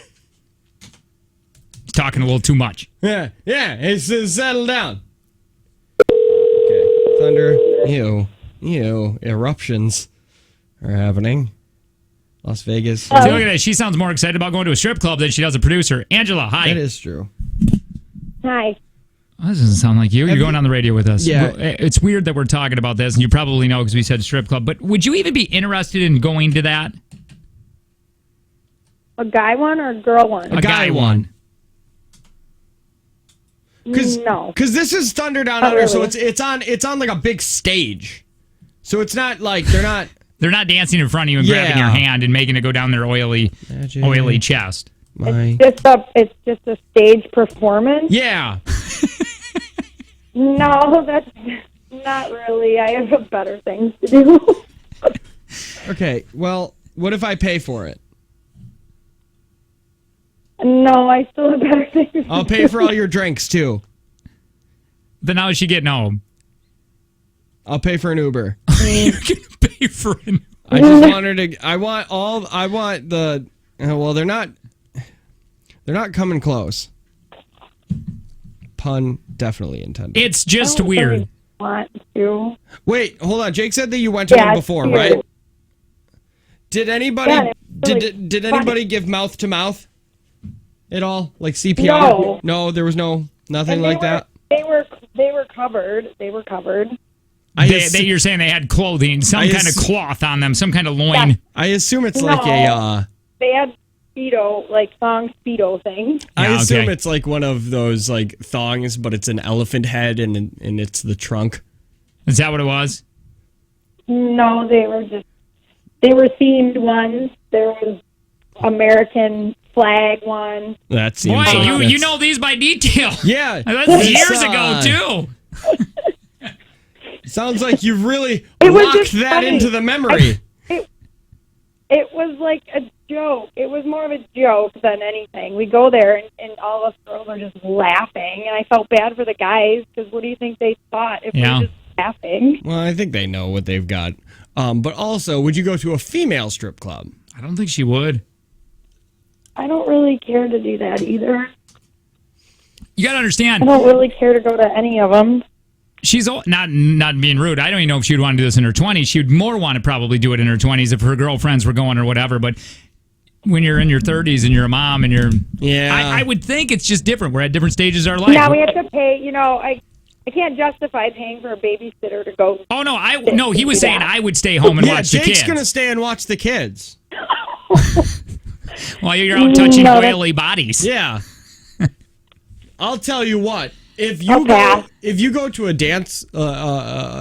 talking a little too much. Yeah. It's settle down. Okay. Thunder. Ew. Eruptions are happening. Las Vegas. See, look at that. She sounds more excited about going to a strip club than she does a producer. Angela, hi. That is true. Hi. Oh, this doesn't sound like you. You're going on the radio with us. Yeah. It's weird that we're talking about this, and you probably know because we said strip club, but would you even be interested in going to that? A guy one or a girl one? A guy one. No. Because this is Thunder Down Not Under, so really. it's on like a big stage. So it's not like they're not dancing in front of you and grabbing your hand and making it go down their oily chest. It's just a stage performance. Yeah. No, that's not really. I have better things to do. Okay, well, what if I pay for it? No, I still have better things to do. I'll pay for all your drinks too. Then how is she getting home? I'll pay for an Uber. You're gonna pay for an I just want her to. Well, they're not coming close. Pun definitely intended. It's just weird. Want to. Wait, hold on. Jake said that you went to one before, right? Did anybody did anybody give mouth to mouth at all, like CPR? No, there was nothing like that. They were covered. They were covered. You're saying they had clothing, some kind of cloth on them, some kind of loin. I I assume it's No. like a. They had Speedo, like thong Speedo things. I Yeah, assume okay. it's like one of those like thongs, but it's an elephant head and it's the trunk. Is that what it was? No, they were themed ones. There was American flag one. That seems. Boy, like you that's- know these by detail. Yeah, That's it's, years ago too. Sounds like you've really It was locked just that funny. into the memory. It was like a joke. It was more of a joke than anything. We go there, and all of us girls are just laughing, and I felt bad for the guys, because what do you think they thought if we Yeah. were just laughing? Well, I think they know what they've got. But also, would you go to a female strip club? I don't think she would. I don't really care to do that either. You got to understand. I don't really care to go to any of them. She's not being rude. I don't even know if she'd want to do this in her 20s. She'd more want to probably do it in her 20s if her girlfriends were going or whatever. But when you're in your 30s and you're a mom and you're... Yeah. I would think it's just different. We're at different stages of our life. Yeah, we have to pay, I can't justify paying for a babysitter to go. Oh, no, he was saying I would stay home and watch the Jake's kids. going to stay and watch the kids. While you're out touching No, oily bodies. Yeah. I'll tell you what. If you go to a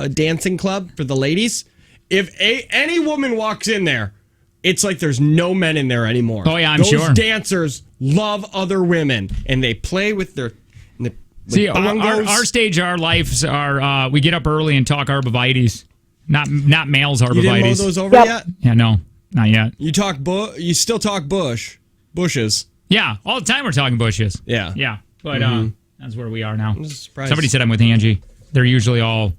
dancing club for the ladies, if any woman walks in there, it's like there's no men in there anymore. Oh, yeah, I'm Those sure. dancers love other women, and they play with their... See, our stage, our lives are, we get up early and talk arborvitaes. Not males arborvitaes. You didn't mow those over yet? Yeah, no, not yet. You still talk bushes. Yeah, all the time we're talking bushes. Yeah. Yeah, but that's where we are now. I'm surprised. Somebody said I'm with Angie. They're usually all...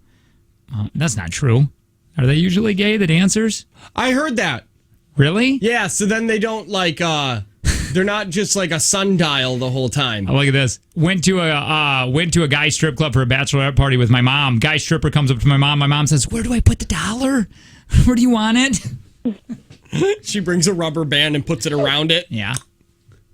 that's not true. Are they usually gay, the dancers? I heard that. Really? Yeah, so then they don't they're not just like a sundial the whole time. Oh, look at this. Went to a guy strip club for a bachelorette party with my mom. Guy stripper comes up to my mom. My mom says, "Where do I put the dollar? Where do you want it?" She brings a rubber band and puts it around it. Yeah.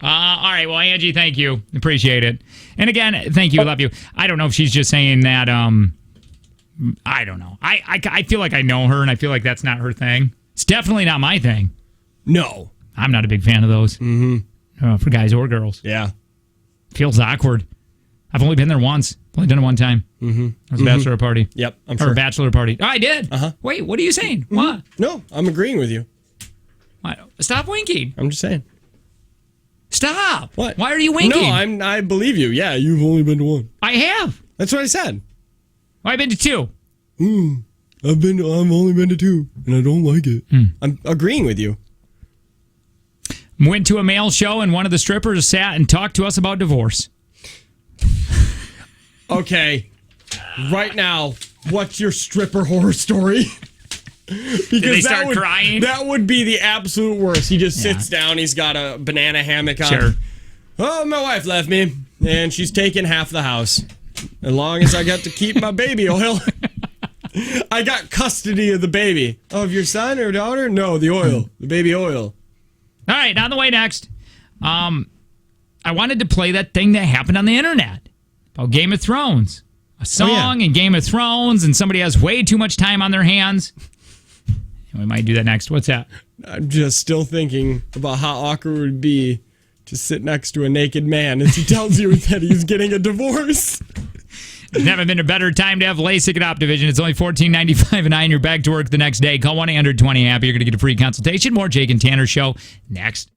All right. Well, Angie, thank you. Appreciate it. And again, thank you. Love you. I don't know if she's just saying that. I don't know. I feel like I know her, and I feel like that's not her thing. It's definitely not my thing. No. I'm not a big fan of those. Mm-hmm. For guys or girls. Yeah. Feels awkward. I've only been there once. Only done it one time. Mm-hmm. It was a bachelor party. Yep, I'm Or sure. a bachelor party. Oh, I did. Uh-huh. Wait, what are you saying? What? No, I'm agreeing with you. What? Stop winking. I'm just saying. Stop. What? Why are you winking? No, I believe you. Yeah, you've only been to one. I have. That's what I said. I've been to two. I've only been to two, and I don't like it. I'm agreeing with you. Went to a male show, and one of the strippers sat and talked to us about divorce. Okay, right now, what's your stripper horror story? Because Did they start crying? That would be the absolute worst. He just sits down. He's got a banana hammock on. Sure. Oh, my wife left me, and she's taking half the house. As long as I got to keep my baby oil. I got custody of the baby. Of your son or daughter? No, the oil. The baby oil. All right, on the way next. I wanted to play that thing that happened on the internet about Game of Thrones. A song in Game of Thrones, and somebody has way too much time on their hands. And we might do that next. What's that? I'm just still thinking about how awkward it would be to sit next to a naked man as he tells you that he's getting a divorce. There's never been a better time to have LASIK at Optivision. It's only $14.95 a night, and you're back to work the next day. Call 1-800-20-HAPPY. You're going to get a free consultation. More Jake and Tanner show next.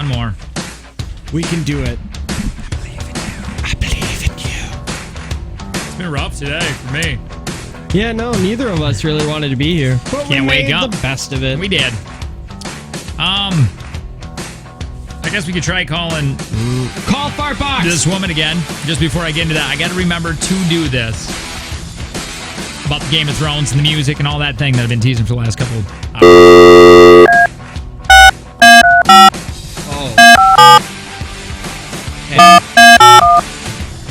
one more. We can do it. It's been rough today for me. Yeah, no, neither of us really wanted to be here. But Can't we wake made up. the best of it. We did. I guess we could try calling Call Fart Box. this woman again. Just before I get into that, I got to remember to do this about the Game of Thrones and the music and all that thing that I've been teasing for the last couple of hours.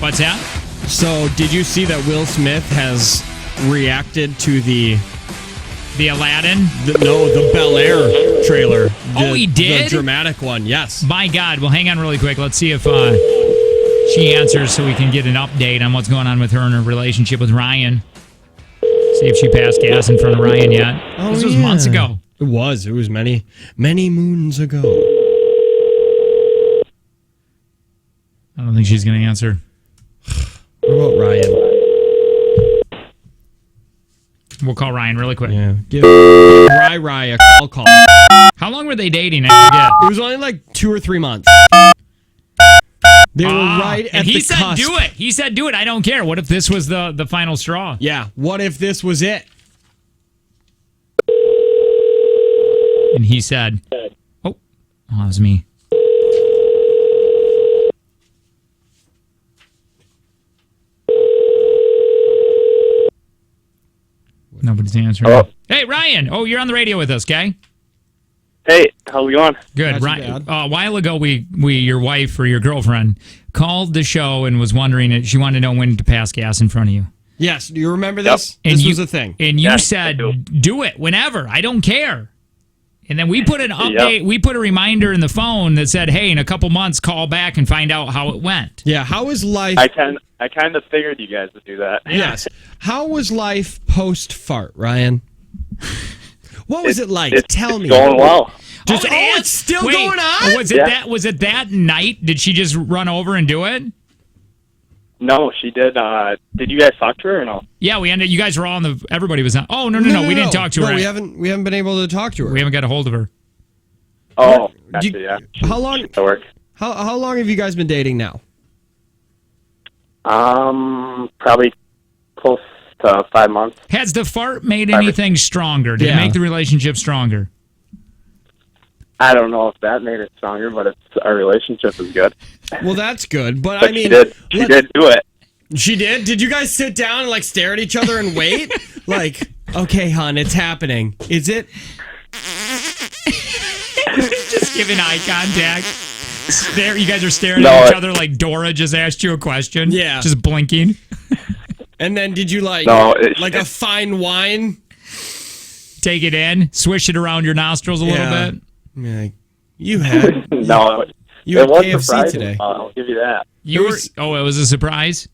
What's that? So, did you see that Will Smith has reacted to the Aladdin? The Bel Air trailer? He did? The dramatic one, yes. My God. Well, hang on really quick. Let's see if she answers so we can get an update on what's going on with her and her relationship with Ryan. See if she passed gas in front of Ryan yet. This was months ago. It was. It was many, many moons ago. I don't think she's going to answer. What about Ryan? We'll call Ryan really quick. Yeah. Give Rai a call. How long were they dating? I forget. It was only like 2 or 3 months. They were right at and he the said cusp. do it. He said do it. I don't care. What if this was the final straw? Yeah. What if this was it? And he said, oh, that was me. Nobody's answering. Hello? Hey, Ryan. Oh, you're on the radio with us, okay? Hey, how's it going? Good. Not too Ryan, bad. a while ago, we your wife or your girlfriend called the show and was wondering if she wanted to know when to pass gas in front of you. Yes. Do you remember this? And This you- was a thing. And you Yes, I said, do. do it whenever. I don't care. And then we put an update. We put a reminder in the phone that said, hey, in a couple months, call back and find out how it went. Yeah. How is life? I kind of figured you guys would do that. Yes. How was life post fart, Ryan? What was it like? Tell me. Going well. Just, it's still Wait, going on? Was it that night? Did she just run over and do it? No, she did. Did you guys talk to her or no? Yeah, we ended. You guys were all on the. Everybody was on. Oh no, we didn't talk to her. No, we haven't been able to talk to her. We haven't got a hold of her. Oh, gotcha, yeah. How long? She's at work. How long have you guys been dating now? Probably close to 5 months. Has the fart made anything stronger? Did it make the relationship stronger? I don't know if that made it stronger, but our relationship is good. Well, that's good, but But I mean, she did do it. She did? Did you guys sit down and like stare at each other and wait? Like, okay, hon, it's happening. Is it? Just giving eye contact. You guys are staring No, at each it- other like Dora just asked you a question. Yeah. Just blinking. And then did you like a fine wine? Take it in, swish it around your nostrils a little Yeah. bit. Yeah, you had. No, You it had was KFC surprising. today. I'll give you that. You were. Oh, it was a surprise.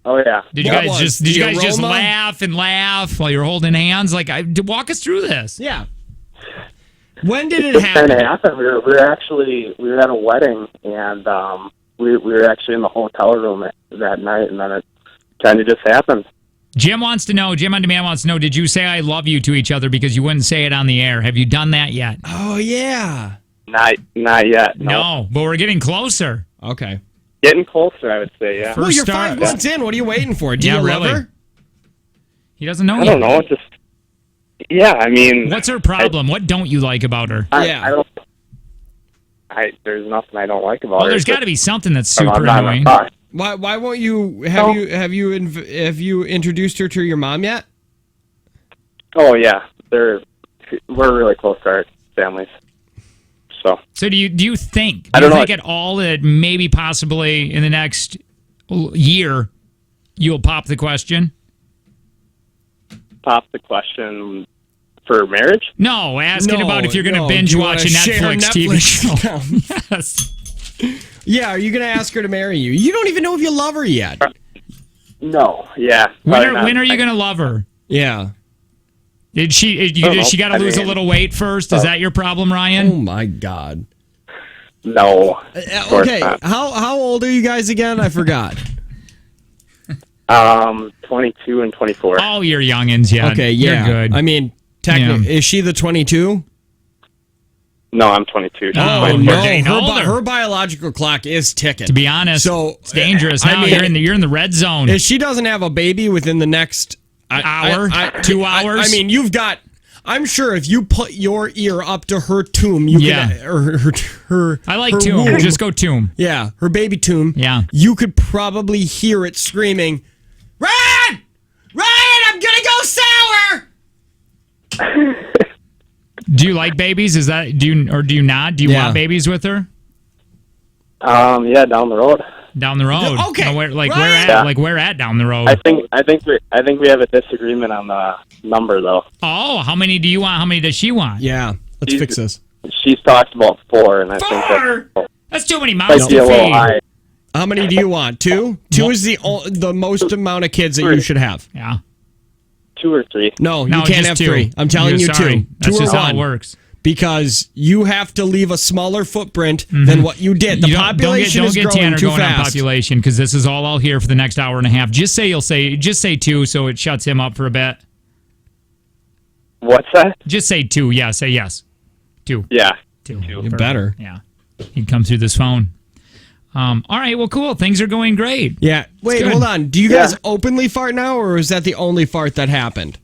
Oh yeah. Did you What guys was? just The just aroma? laugh and laugh while you're holding hands? Like, walk us through this. Yeah. When did it It kind of happen? happened. We were at a wedding, and we were actually in the hotel room that night, and then it kind of just happened. Jim on Demand wants to know, did you say I love you to each other because you wouldn't say it on the air? Have you done that yet? Oh yeah. Not yet. No, but we're getting closer. Okay. Getting closer, I would say. Yeah. Well, you're 5 months in. What are you waiting for? Do Yeah, you love really. her? He doesn't know I yet. don't know. It's just. Yeah, I mean. What's her problem? What don't you like about her? I don't. There's nothing I don't like about Well, her. there's It's got just- to be something that's I'm super not annoying. thought. Why won't you have you introduced her to your mom yet? Oh yeah, we're really close to our families. So do you think? I Do you don't know. think at all that maybe possibly in the next year you'll pop the question? Pop the question for marriage? No, asking No, about if you're going to no. binge Do you watch a wanna share Netflix TV show. account? Yes. Yeah, are you going to ask her to marry you? You don't even know if you love her yet. No. Yeah. When are you going to love her? Yeah. Did she got to lose a little weight first? Is that your problem, Ryan? Oh my God. No. Okay, how old are you guys again? I forgot. 22 and 24. Oh, you're youngins, yeah. Okay, yeah. You're good. I mean, technically, is she the 22? No, I'm 22. Oh, getting no. older. Her biological clock is ticking. To be honest, so it's dangerous. Now you're in the red zone. If she doesn't have a baby within the next hour, 2 hours. I mean, you've got. I'm sure if you put your ear up to her tomb, you could. Or her. I like her tomb. womb. Just go tomb. Yeah, her baby tomb. Yeah. You could probably hear it screaming, "Ryan! Ryan, I'm gonna go sour!" Do you like babies? Do you not? Do you want babies with her? Yeah, down the road. Down the road. Okay. Where Ryan. at? Like where at down the road? I think we have a disagreement on the number though. Oh, how many do you want? How many does she want? Yeah, let's fix this. She's talked about 4, and I think that's too many might mouths be a to little feed. high. How many do you want? 2? 2 is the most amount of kids that you should have. Yeah. 2 or 3. No, you No, can't just have 2. 3. I'm telling you Sorry. 2. That's 2 just or how 1. it works. Because you have to leave a smaller footprint than what you did. The population don't is get growing Tanner too going on fast. population because this is all I'll hear for the next hour and a half. Just say 2 so it shuts him up for a bit. What's that? Just say 2. Yeah, say yes. 2. Yeah. 2. You better. Yeah. He'd come through this phone. All right, well, cool. Things are going great. Yeah. Wait, good. hold on. Do you guys openly fart now, or is that the only fart that happened?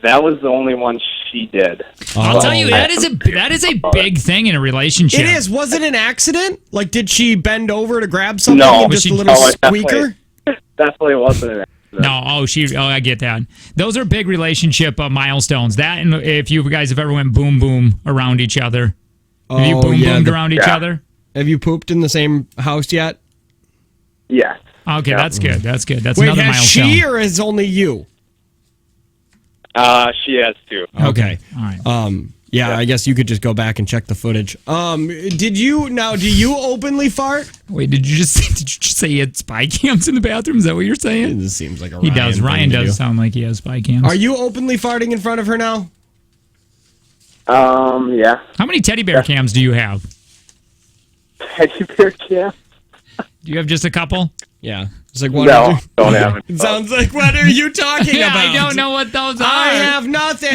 That was the only one she did. I'll tell you, that is a big thing in a relationship. It is. Was it an accident? Like, did she bend over to grab something? No. And just a little squeaker? Definitely wasn't an accident. No, I get that. Those are big relationship milestones. That, and if you guys have ever went boom boom around each other. Have you boom boomed around each other? Have you pooped in the same house yet? Yeah. Okay, that's good. That's good. That's Wait, another has milestone. she or is only you? She has 2. Okay. All right. Yeah, I guess you could just go back and check the footage. Do you openly fart? Wait, did you just say he had spy cams in the bathroom? Is that what you're saying? This seems like a he does. Ryan thing to does do. sound like he has spy cams. Are you openly farting in front of her now? Yeah. How many teddy bear cams do you have? Teddy bear cam? Do you have just a couple? Yeah. It's like, what No, don't have it. It sounds like, what are you talking Yeah, about? I don't know what those are. I have nothing.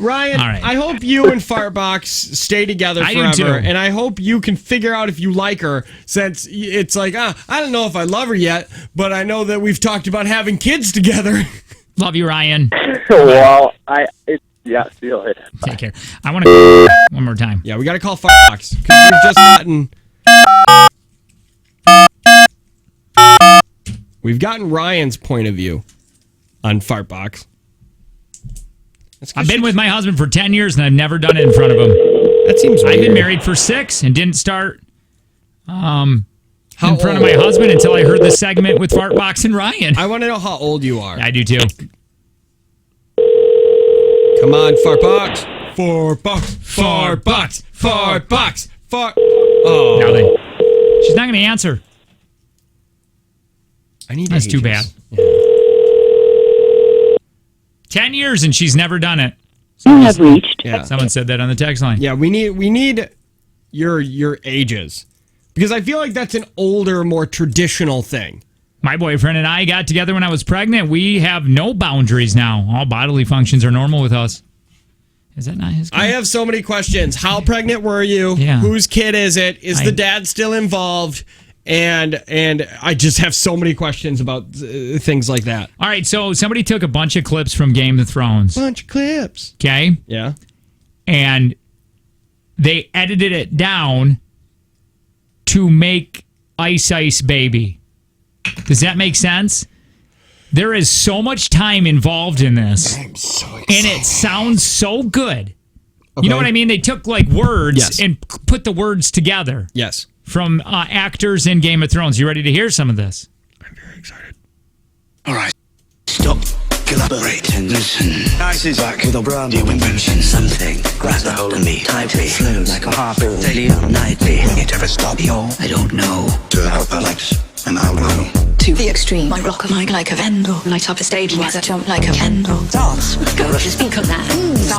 Ryan, All right. I hope you and Fartbox stay together I do forever. too. And I hope you can figure out if you like her, since it's like, I don't know if I love her yet, but I know that we've talked about having kids together. Love you, Ryan. Well, yeah, see you later. Take care. I want to one more time. Yeah, we got to call Fartbox because we've gotten Ryan's point of view on Fartbox. I've been with my husband for 10 years and I've never done it in front of him. That seems weird. I've been married for 6 and didn't start in front of old? my husband until I heard this segment with Fartbox and Ryan. I want to know how old you are. I do too. Come on, Fartbox. Fartbox. Oh. Now then. She's not going to answer. I need That's too bad. Yeah. 10 years and she's never done it. You have reached. Yeah. Someone said that on the text line. Yeah, we need your ages. Because I feel like that's an older, more traditional thing. My boyfriend and I got together when I was pregnant. We have no boundaries now. All bodily functions are normal with us. Is that not his kid? I have so many questions. How pregnant were you? Yeah. Whose kid is it? Is the dad still involved? And I just have so many questions about things like that. All right, so somebody took a bunch of clips from Game of Thrones. Bunch of clips. Okay? Yeah. And they edited it down to make Ice Ice Baby. Does that make sense? There is so much time involved in this. I'm so excited. And it sounds so good. Okay. You know what I mean? They took like words and put the words together. Yes. From actors in Game of Thrones. You ready to hear some of this? I'm very excited. All right. Stop. Collaborate and listen. Ice is back with a brand new invention. Something grabs a hold of me tightly. Flows like a harpoon daily or nightly. Will it ever stop? Yo, I don't know. Turn out the lights and I will. To the extreme, I rock my like a vandal. Light up the stage, I jump like a candle. Dance, go to speak of that.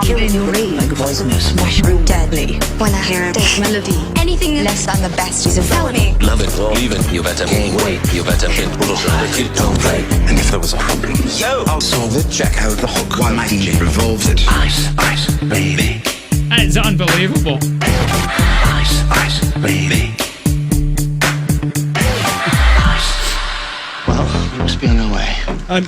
Killing your brain like poisonous mushroom. Deadly. When I hear a death melody, anything less than the best is a felony. Love it or leave it, you better gain weight, you better hit bullseye. If you don't play, And if there was a problem, I'll solve it. Check out the hook while my DJ revolves it. Ice, ice, baby. That is unbelievable. Ice, ice, baby. Well, you must be on your way.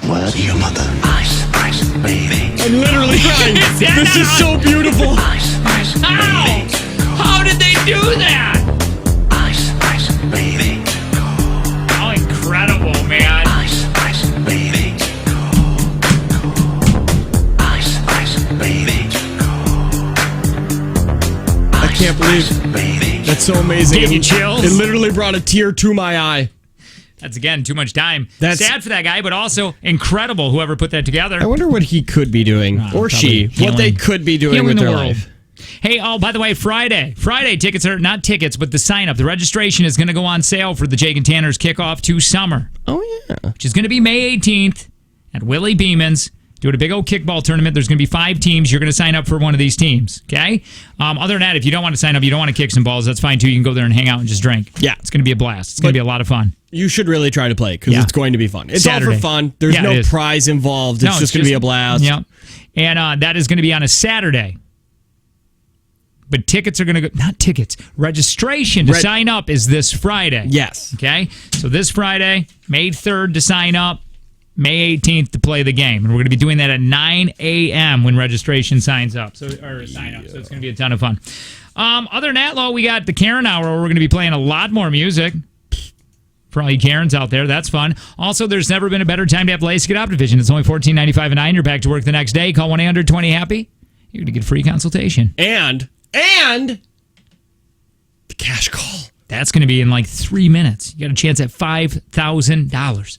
Word to your mother. Ice, ice, baby. I'm literally crying. This is so beautiful. Ice, ice, baby. How did they do that? Ice, ice, baby. Oh, incredible, man. Ice, ice, baby. Ice, ice, baby. I can't believe that's so amazing. Gave you chills? It literally brought a tear to my eye. That's, again, too much time. That's sad for that guy, but also incredible, whoever put that together. I wonder what he could be doing, or she, what they could be doing with their life. Hey, oh, by the way, Friday tickets are not tickets, but the sign up, the registration is going to go on sale for the Jake and Tanner's kickoff to summer. Oh, yeah. Which is going to be May 18th at Willie Beeman's. Doing a big old kickball tournament. There's going to be 5 teams. You're going to sign up for one of these teams, okay? Other than that, if you don't want to sign up, you don't want to kick some balls, that's fine too. You can go there and hang out and just drink. Yeah. It's going to be a blast. It's going to be a lot of fun. You should really try to play because it's going to be fun. It's Saturday. all for fun. There's no prize involved. It's just going to be a blast. Yeah. And that is going to be on a Saturday. But tickets are going to go, not tickets, registration to sign up is this Friday. Yes. Okay? So this Friday, May 3rd to sign up, May 18th to play the game. And we're going to be doing that at 9 a.m. when registration signs up. So sign up. So it's going to be a ton of fun. Other than that, we got the Karen Hour where we're going to be playing a lot more music. For all you Karens out there, that's fun. Also, there's never been a better time to have LASIK at Optivision. It's only $14.95 a night. You're back to work the next day. Call 1-800-20-HAPPY. You're going to get a free consultation. And the cash call. That's going to be in like 3 minutes. You got a chance at $5,000.